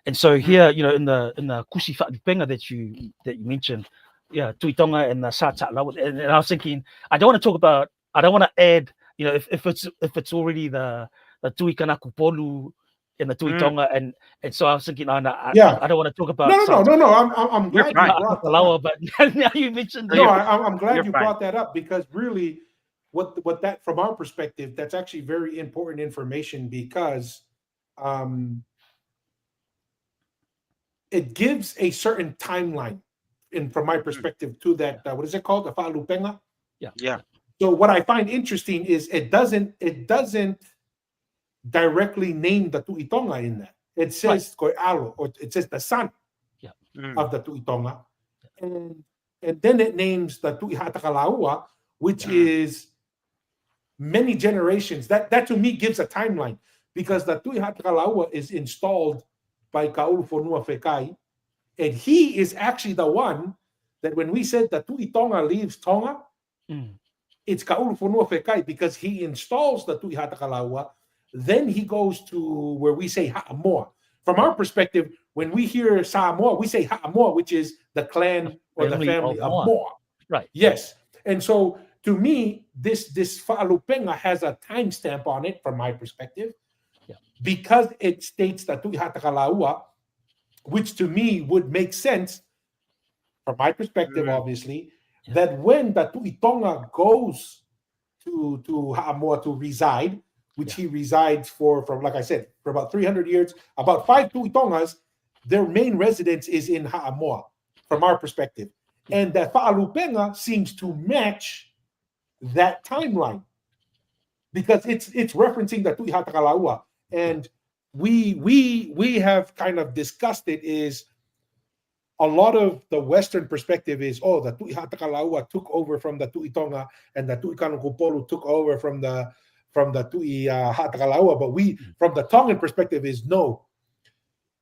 S3: And so here, in the Kusi Fa'alupenga that you mentioned, Tuitonga and the Sa Ta'alawa, and I was thinking, I don't want to add, if it's already the Tuikanaku Polu in the Tuitonga, and so I was thinking, I don't want to talk about.
S1: No. I'm glad you brought that up.
S3: But now you mentioned.
S1: No, I'm glad you brought that up, because really, what that, from our perspective, that's actually very important information, because it gives a certain timeline, from my perspective, to that. What is it called? The Fa'alupenga.
S2: Yeah.
S1: So what I find interesting is it doesn't directly name the Tuitonga in that. It says Koi'alo, or it says the son of the Tuitonga, and then it names the Tu'iha'a Takalaua, which is many generations. That to me gives a timeline, because the Tu'iha'a Takalaua is installed by Ka'ulufonua Fekai, and he is actually the one that, when we said the Tu'itonga leaves Tonga, it's Ka'ulufonua Fekai, because he installs the Tu'iha'a Takalaua. Then he goes to where we say Ha'amoa. From our perspective, when we hear Samoa, we say Ha'amoa, which is the clan or the family of Moa.
S3: Right.
S1: Yes. And so to me, this Fa'alupenga has a timestamp on it, from my perspective, because it states that Tu'iha'a Takalaua, which to me would make sense, from my perspective, obviously, that when the Tu'itonga goes to Ha'amoa to reside, which he resides from, like I said, for about 300 years, about 5 Tu'itongas, their main residence is in Ha'amoa, from our perspective. And that Fa'alupenga seems to match that timeline, because it's referencing the Tu'iha'a Takalaua. And we have kind of discussed it, is a lot of the Western perspective is, the Tu'iha'a Takalaua took over from the Tu'itonga, and the Tu'ikanuku took over from the Tu'iha'a Takalaua. But we, from the Tongan perspective, is no.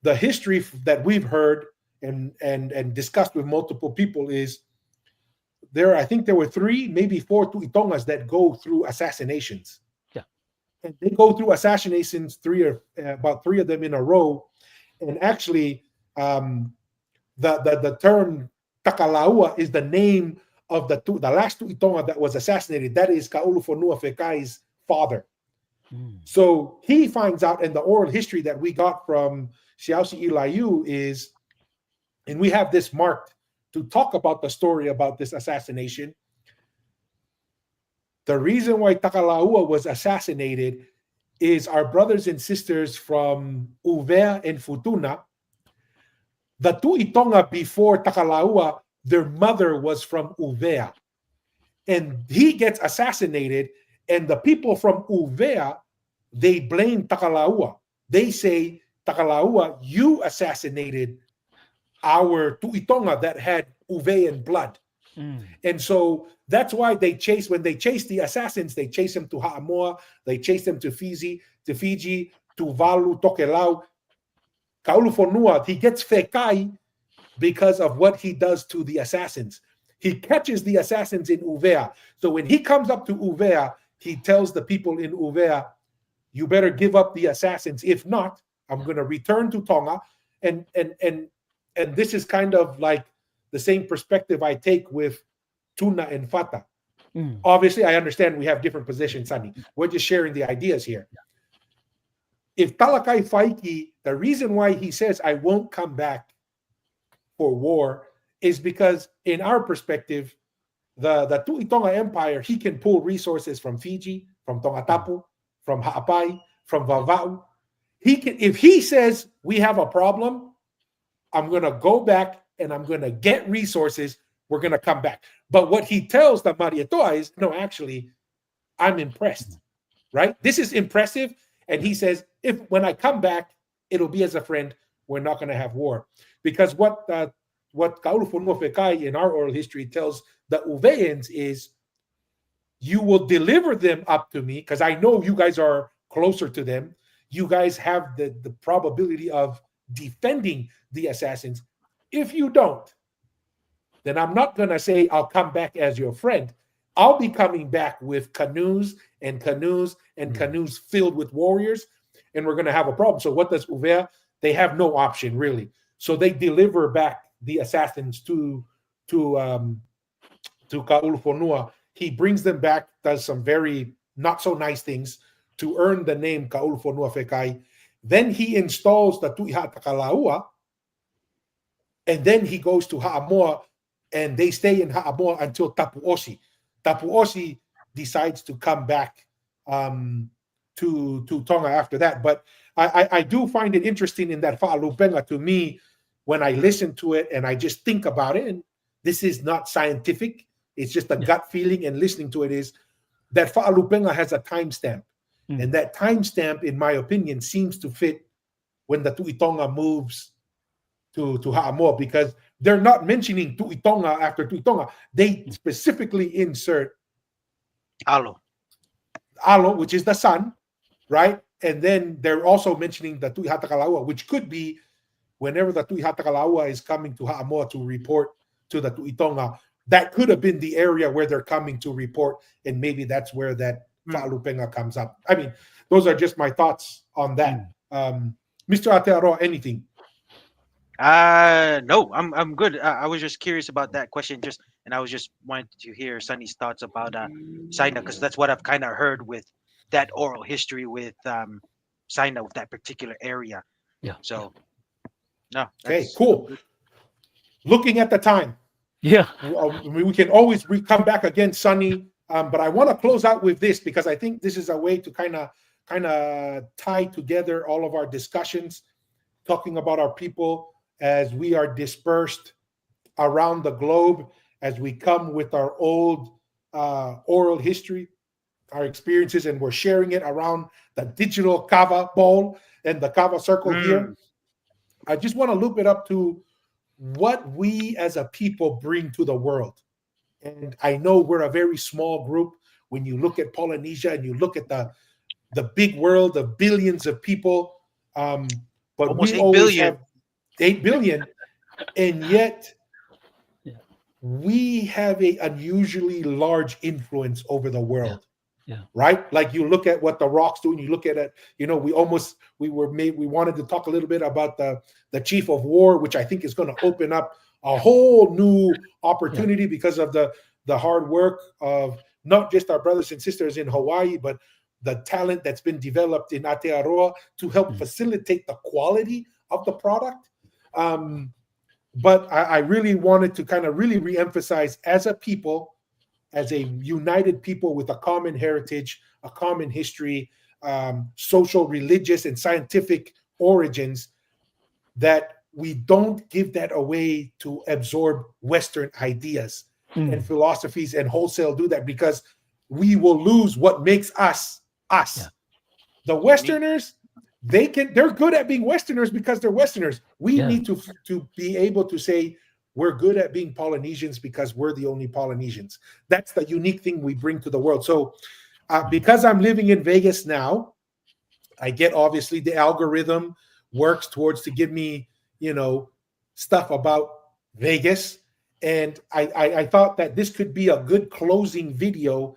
S1: The history that we've heard and discussed with multiple people is I think there were 3, maybe 4 Tu'itongas that go through assassinations. And they go through assassinations, about 3 of them in a row. And actually, the term Takalaua is the name of the last Tu'itonga that was assassinated, that is Ka'ulufonua Fekai's father. So he finds out, and the oral history that we got from Siausi Ilayu is, and we have this marked to talk about the story about this assassination. The reason why Takalaua was assassinated is our brothers and sisters from Uvea and Futuna. The Tu'itonga before Takalaua, their mother was from Uvea. And he gets assassinated, and the people from Uvea, they blame Takalaua. They say, Takalaua, you assassinated our Tu'itonga that had Uvean blood. And so that's why when they chase the assassins, they chase them to Ha'amoa, they chase them to Fiji, Tuvalu, Tokelau. Ka'ulufonua, he gets Fekai because of what he does to the assassins. He catches the assassins in Uvea. So when he comes up to Uvea, he tells the people in Uvea, you better give up the assassins. If not, I'm going to return to Tonga. And this is kind of like the same perspective I take with Tuna and Fata. Obviously, I understand we have different positions, Sunny. We're just sharing the ideas here. If Talakai Faiki, the reason why he says, I won't come back for war is because in our perspective, the Tu'itonga Empire, he can pull resources from Fiji, from Tongatapu, from Ha'apai, from Vava'u. If he says we have a problem, I'm going to go back and I'm going to get resources. We're going to come back. But what he tells the Marietoa is, no, actually, I'm impressed, right? This is impressive. And he says, when I come back, it'll be as a friend. We're not going to have war. Because what Ka'ulufonua Fekai in our oral history tells the Uveans is, you will deliver them up to me, because I know you guys are closer to them. You guys have the probability of defending the assassins. If you don't, then I'm not going to say I'll come back as your friend. I'll be coming back with canoes and canoes and canoes filled with warriors, and we're going to have a problem. So what does Uvea? They have no option, really. So they deliver back the assassins to Ka'ulufonua. He brings them back, does some very not so nice things to earn the name Ka'ulufonua Fekai. Then he installs the Tu'iha Takalaua, and then he goes to Ha'amoa, and they stay in Ha'amoa until Tapuosi. Tapuosi decides to come back to Tonga after that. But I do find it interesting in that Fa'alupenga, to me, when I listen to it and I just think about it, and this is not scientific, it's just a gut feeling, and listening to it is that Fa'alupenga has a timestamp. And that timestamp, in my opinion, seems to fit when the Tu'itonga moves to Ha'amoa, because they're not mentioning Tu'itonga after Tu'itonga. They specifically insert
S2: Alo,
S1: which is the sun, right? And then they're also mentioning the Tu'iha Takalaua, which could be whenever the Tu'iha Takalaua is coming to Ha'amoa to report to the Tu'itonga. That could have been the area where they're coming to report, and maybe that's where that Fa'alupenga comes up. I mean, those are just my thoughts on that. Mr. Atearoa, anything?
S2: No, I'm good. I was just curious about that question, and I was just wanting to hear Sunny's thoughts about Saina, because that's what I've kind of heard with that oral history with Saina, with that particular area.
S3: Yeah.
S2: So, no.
S1: Okay, cool. Looking at the time.
S3: Yeah.
S1: We can always come back again, Sunny. But I want to close out with this, because I think this is a way to kind of tie together all of our discussions, talking about our people as we are dispersed around the globe, as we come with our old oral history, our experiences, and we're sharing it around the digital Kava ball and the Kava circle here. I just want to loop it up to what we as a people bring to the world. And I know we're a very small group when you look at Polynesia and you look at the big world of billions of people. But
S2: almost
S1: we
S2: 8
S1: always
S2: billion.
S1: have 8 billion, and yet we have an unusually large influence over the world. Right? Like you look at what the Rock's doing, you look at it, we wanted to talk a little bit about the chief of war, which I think is going to open up a whole new opportunity because of the the hard work of not just our brothers and sisters in Hawaii, but the talent that's been developed in Aotearoa to help facilitate the quality of the product. But I really wanted to kind of really reemphasize, as a people, as a united people with a common heritage, a common history, social, religious, and scientific origins, that we don't give that away to absorb Western ideas and philosophies and wholesale do that, because we will lose what makes us us. Yeah. The Westerners, they're good at being Westerners because they're Westerners. We need to be able to say we're good at being Polynesians because we're the only Polynesians. That's the unique thing we bring to the world. So because I'm living in Vegas now, I get, obviously, the algorithm works towards to give me, stuff about Vegas. And I thought that this could be a good closing video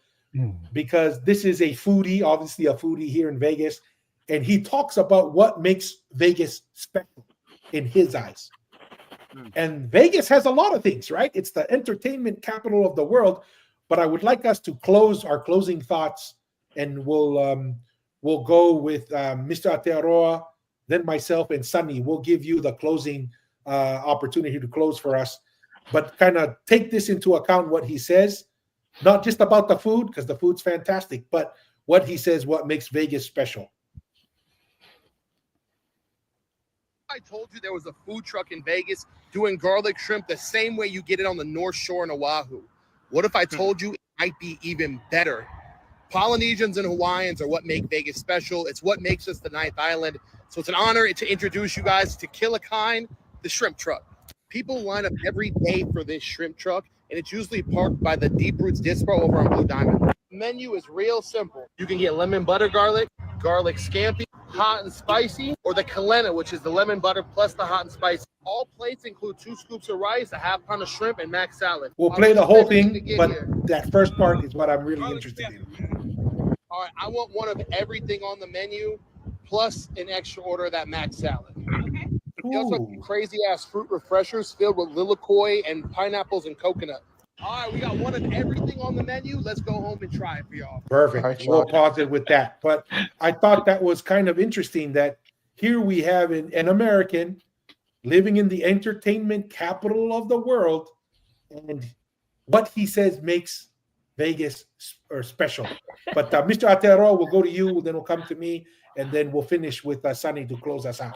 S1: because this is a foodie, obviously a foodie here in Vegas. And he talks about what makes Vegas special in his eyes. And Vegas has a lot of things, right? It's the entertainment capital of the world. But I would like us to close our closing thoughts, and we'll go with Mr. Aotearoa, then myself and Sunny. We'll give you the closing opportunity to close for us. But kind of take this into account, what he says, not just about the food, because the food's fantastic, but what he says, what makes Vegas special.
S4: I told you there was a food truck in Vegas doing garlic shrimp the same way you get it on the North Shore in Oahu. What if I told you it might be even better? Polynesians and Hawaiians are what make Vegas special. It's what makes us the ninth island. So it's an honor to introduce you guys to Killikine, the shrimp truck. People line up every day for this shrimp truck, and it's usually parked by the Deep Roots Dispo over on Blue Diamond. The menu is real simple. You can get lemon butter garlic, garlic scampi, hot and spicy, or the kalena, which is the lemon butter plus the hot and spicy. All plates include 2 scoops of rice, a half pound of shrimp, and mac salad.
S1: We'll play the whole thing, but that first part is what I'm really interested in.
S4: All right, I want one of everything on the menu, plus an extra order of that mac salad. Okay. We also have crazy ass fruit refreshers filled with lilikoi and pineapples and coconut. All right, we got one of everything on the menu. Let's go home and try it for y'all.
S1: Perfect.
S4: Right,
S1: we'll pause it with that. But I thought that was kind of interesting that here we have an American living in the entertainment capital of the world, and what he says makes Vegas special. But Mr. Aotearoa, we'll go to you, then we'll come to me, and then we'll finish with Sunny to close us out.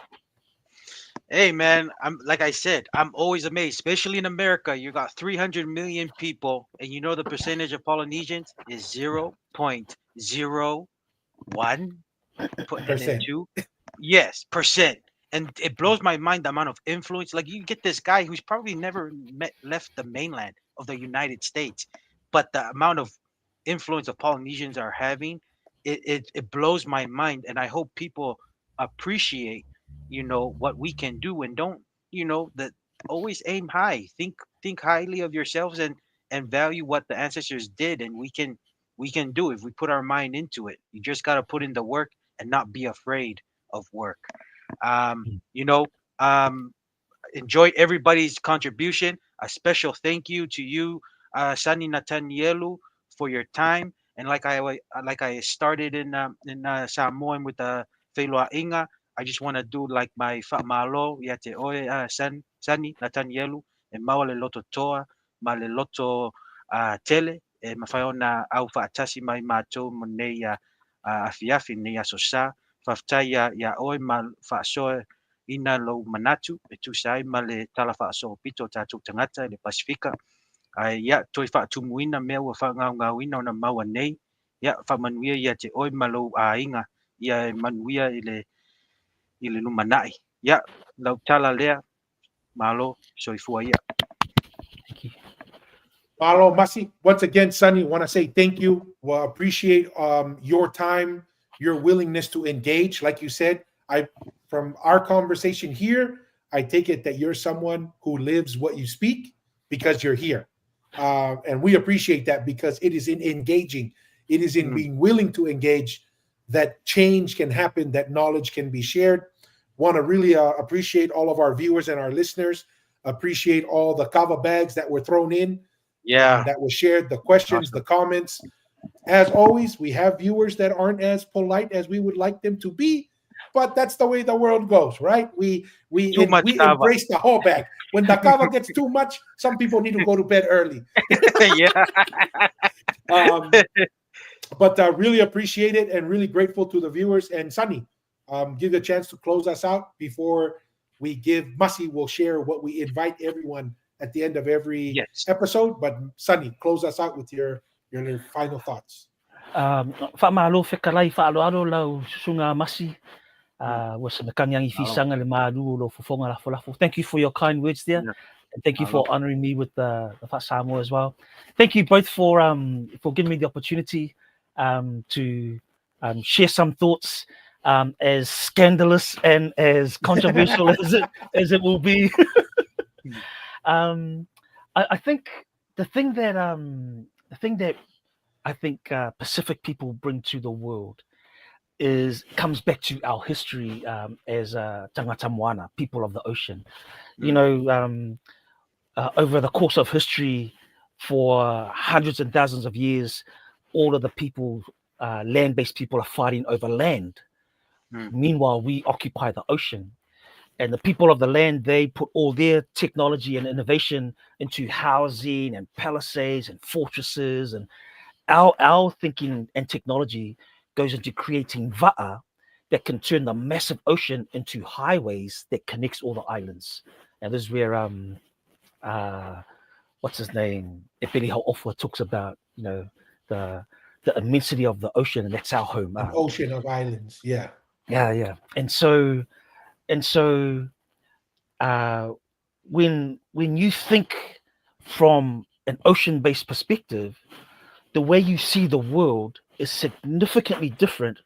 S2: Hey man, like I said, I'm always amazed, especially in America. You got 300 million people, and you know the percentage of Polynesians is 0.01%. Yes, percent. And it blows my mind the amount of influence. Like, you get this guy who's probably never left the mainland of the United States, but the amount of influence of Polynesians are having, it blows my mind. And I hope people appreciate, what we can do, and don't, that always aim high, think highly of yourselves, and value what the ancestors did, and we can do if we put our mind into it. You just got to put in the work and not be afraid of work. Enjoy everybody's contribution. A special thank you to you, Sunonny Natanielu, for your time. And like I started in Samoan with the Whelua Inga, I just want to do like my whaamalo, ia te oe Sunonny Natanielu, e maua le loto toa, ma le loto tele, e mawhai ona au whaatasi mai mātou mo nei afiafi nei aso sa, whaftai ia oe ma whaasoe ina lo manatu, e tūsai ma le tala whaasoe pito tātou tangata e le Pasifika. Ia toi whaatumuina mea ua whaangauina ona maua nei, ia whamanuia ia te oe ma lo ainga, ia manuia i le lumanai. Yeah, lau tala lea, malo, soifua ia.
S3: Thank you.
S1: Malo, Masi, once again, Sunny, want to say thank you. Well, appreciate your time, your willingness to engage. Like you said, from our conversation here, I take it that you're someone who lives what you speak because you're here. And we appreciate that, because it is in engaging. It is in being willing to engage that change can happen, that knowledge can be shared. Want to really appreciate all of our viewers and our listeners. Appreciate all the kava bags that were thrown in.
S2: Yeah.
S1: that was shared, the questions, the comments. As always, we have viewers that aren't as polite as we would like them to be, but that's the way the world goes, right? We
S2: Too much kava.
S1: embrace the whole bag. When the kava gets too much, some people need to go to bed early.
S2: Yeah.
S1: But really appreciate it and really grateful to the viewers. And Sunny, give you a chance to close us out before we give Masi will share what we invite everyone at the end of every episode. But Sunny, close us out with your final thoughts.
S3: Whaamalo whekalai whaaloaro lau sunga Masi. Was nakanyangi fisanga le maalu lo fofonga lafo. Thank you for your kind words there.
S2: Yeah.
S3: And thank you for honoring me with the Fasamo as well. Thank you both for giving me the opportunity to share some thoughts, as scandalous and as controversial as it will be. I think the thing that I think Pacific people bring to the world comes back to our history as tangata moana, people of the ocean. You know, over the course of history, for hundreds and thousands of years, all of the people, land-based people, are fighting over land. Meanwhile, we occupy the ocean. And the people of the land, they put all their technology and innovation into housing and palisades and fortresses. And our thinking and technology goes into creating va'a that can turn the massive ocean into highways that connects all the islands. And this is where what's his name? Epeliho Ofwa talks about, you know, the immensity of the ocean, and that's our home.
S1: An ocean of islands, yeah.
S3: Yeah. And so when you think from an ocean-based perspective, the way you see the world is significantly different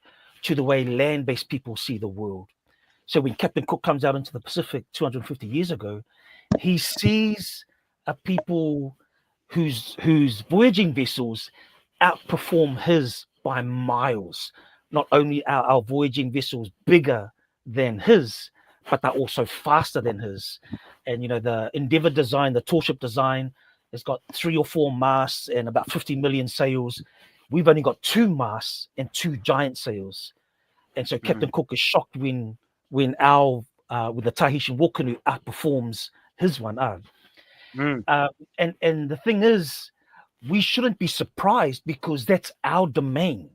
S3: to the way land-based people see the world. So when Captain Cook comes out into the Pacific 250 years ago, he sees a people whose voyaging vessels outperform his by miles. Not only are our voyaging vessels bigger than his, but they're also faster than his. And, you know, the Endeavour design, the tall ship design, has got 3 or 4 masts and about 50 million sails. We've only got 2 masts and 2 giant sails. And so Captain Cook is shocked when our with the Tahitian war canoe outperforms his one. And the thing is, we shouldn't be surprised, because that's our domain,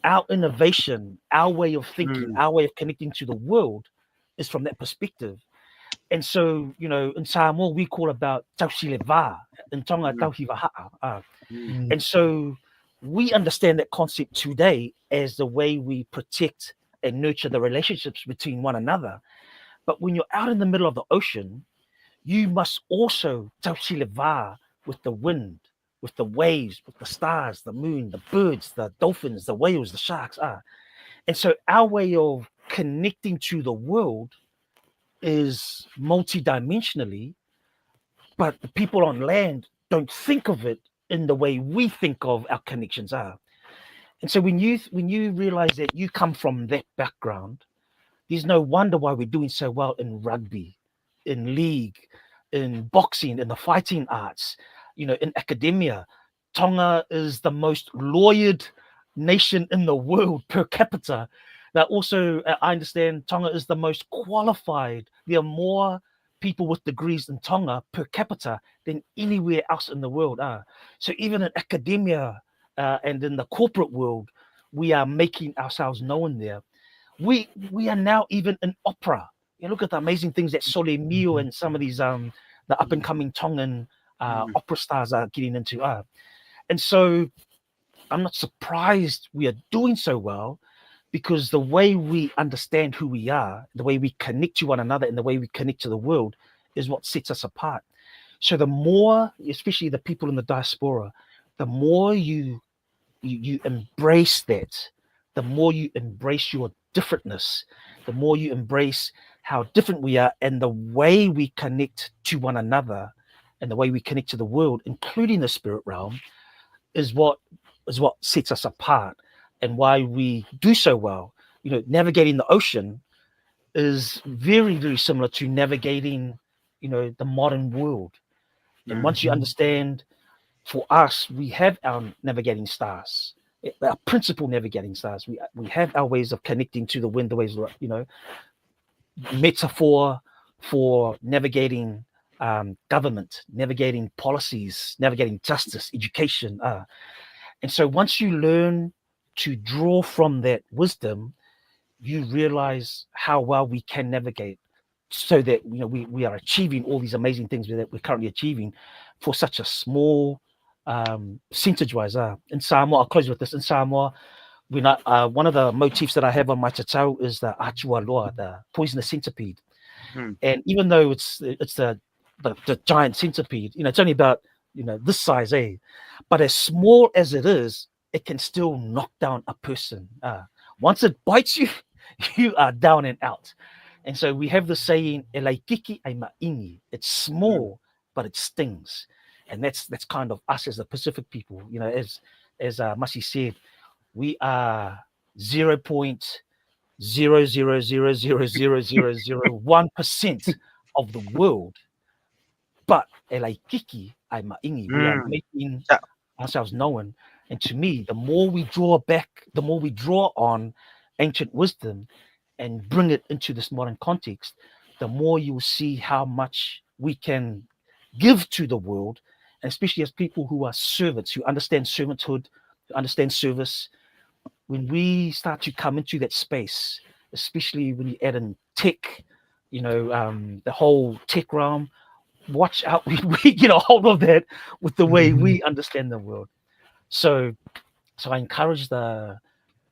S3: our innovation, our way of thinking, our way of connecting to the world is from that perspective. And so, you know, in Samoa, we call about tausileva, in Tonga, tauhivaha'a. And so we understand that concept today as the way we protect and nurture the relationships between one another. But when you're out in the middle of the ocean, you must also tausileva with the wind, with the waves, with the stars, the moon, the birds, the dolphins, the whales, the sharks. And so our way of connecting to the world is multidimensionally, but the people on land don't think of it in the way we think of our connections are. And so when you realize that you come from that background, there's no wonder why we're doing so well in rugby, in league, in boxing, in the fighting arts, you know, in academia. Tonga is the most lawyered nation in the world per capita. Now, also, I understand Tonga is the most qualified. There are more people with degrees in Tonga per capita than anywhere else in the world. So even in academia and in the corporate world, we are making ourselves known there. We are now even in opera. You look at the amazing things that Sole Mio and some of these the up and coming Tongan opera stars are getting into. And so I'm not surprised we are doing so well, because the way we understand who we are, the way we connect to one another, and the way we connect to the world is what sets us apart. So the more, especially the people in the diaspora, the more you embrace that, the more you embrace your differentness, the more you embrace how different we are, and the way we connect to one another and the way we connect to the world, including the spirit realm, is what sets us apart and why we do so well. You know, navigating the ocean is very, very similar to navigating, you know, the modern world. And once you understand for us, we have our navigating stars, our principal navigating stars. We have our ways of connecting to the wind, the ways, you know, metaphor for navigating government, navigating policies, navigating justice, education. And so once you learn to draw from that wisdom, you realize how well we can navigate, so that, you know, we are achieving all these amazing things that we're currently achieving for such a small percentage wise. In Samoa, I'll close with this. In Samoa, when one of the motifs that I have on my tatau is the achua loa, the poisonous centipede. And even though it's the giant centipede, you know, it's only about, you know, this size, but as small as it is, it can still knock down a person. Once it bites you, you are down and out. And so we have the saying, "Ldks ai ma'ingi." It's small, but it stings. And that's kind of us as the Pacific people. You know, as Masi said, we are 0.0000001% of the world. But Ldks ai ma'ingi, we are making ourselves known. And to me, the more we draw back, the more we draw on ancient wisdom and bring it into this modern context, the more you will see how much we can give to the world, and especially as people who are servants, who understand servanthood, who understand service. When we start to come into that space, especially when you add in tech, you know, the whole tech realm, watch out, we get a hold of that with the way we understand the world. So I encourage the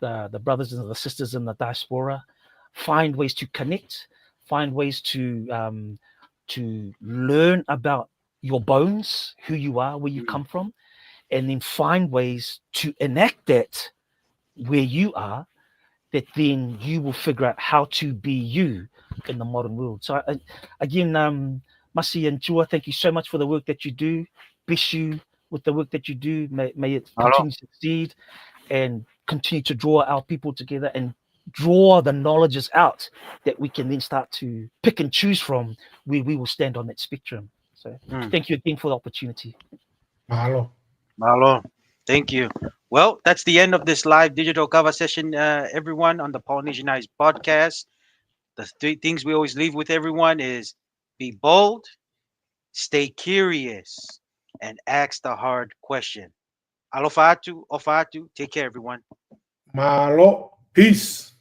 S3: brothers and the sisters in the diaspora, find ways to connect, find ways to learn about your bones, who you are, where you come from, and then find ways to enact that where you are, that then you will figure out how to be you in the modern world. So again, Masi and Chua, thank you so much for the work that you do. Bless you with the work that you do. May it continue to succeed and continue to draw our people together and draw the knowledges out that we can then start to pick and choose from, where we will stand on that spectrum. So thank you again for the opportunity.
S1: Mahalo.
S2: Mahalo. Thank you. Well, that's the end of this live digital cover session, everyone, on the Polynesianized podcast. The three things we always leave with everyone is be bold, stay curious, and ask the hard question. Alofa atu, ofa atu. Take care, everyone.
S1: Mahalo. Peace.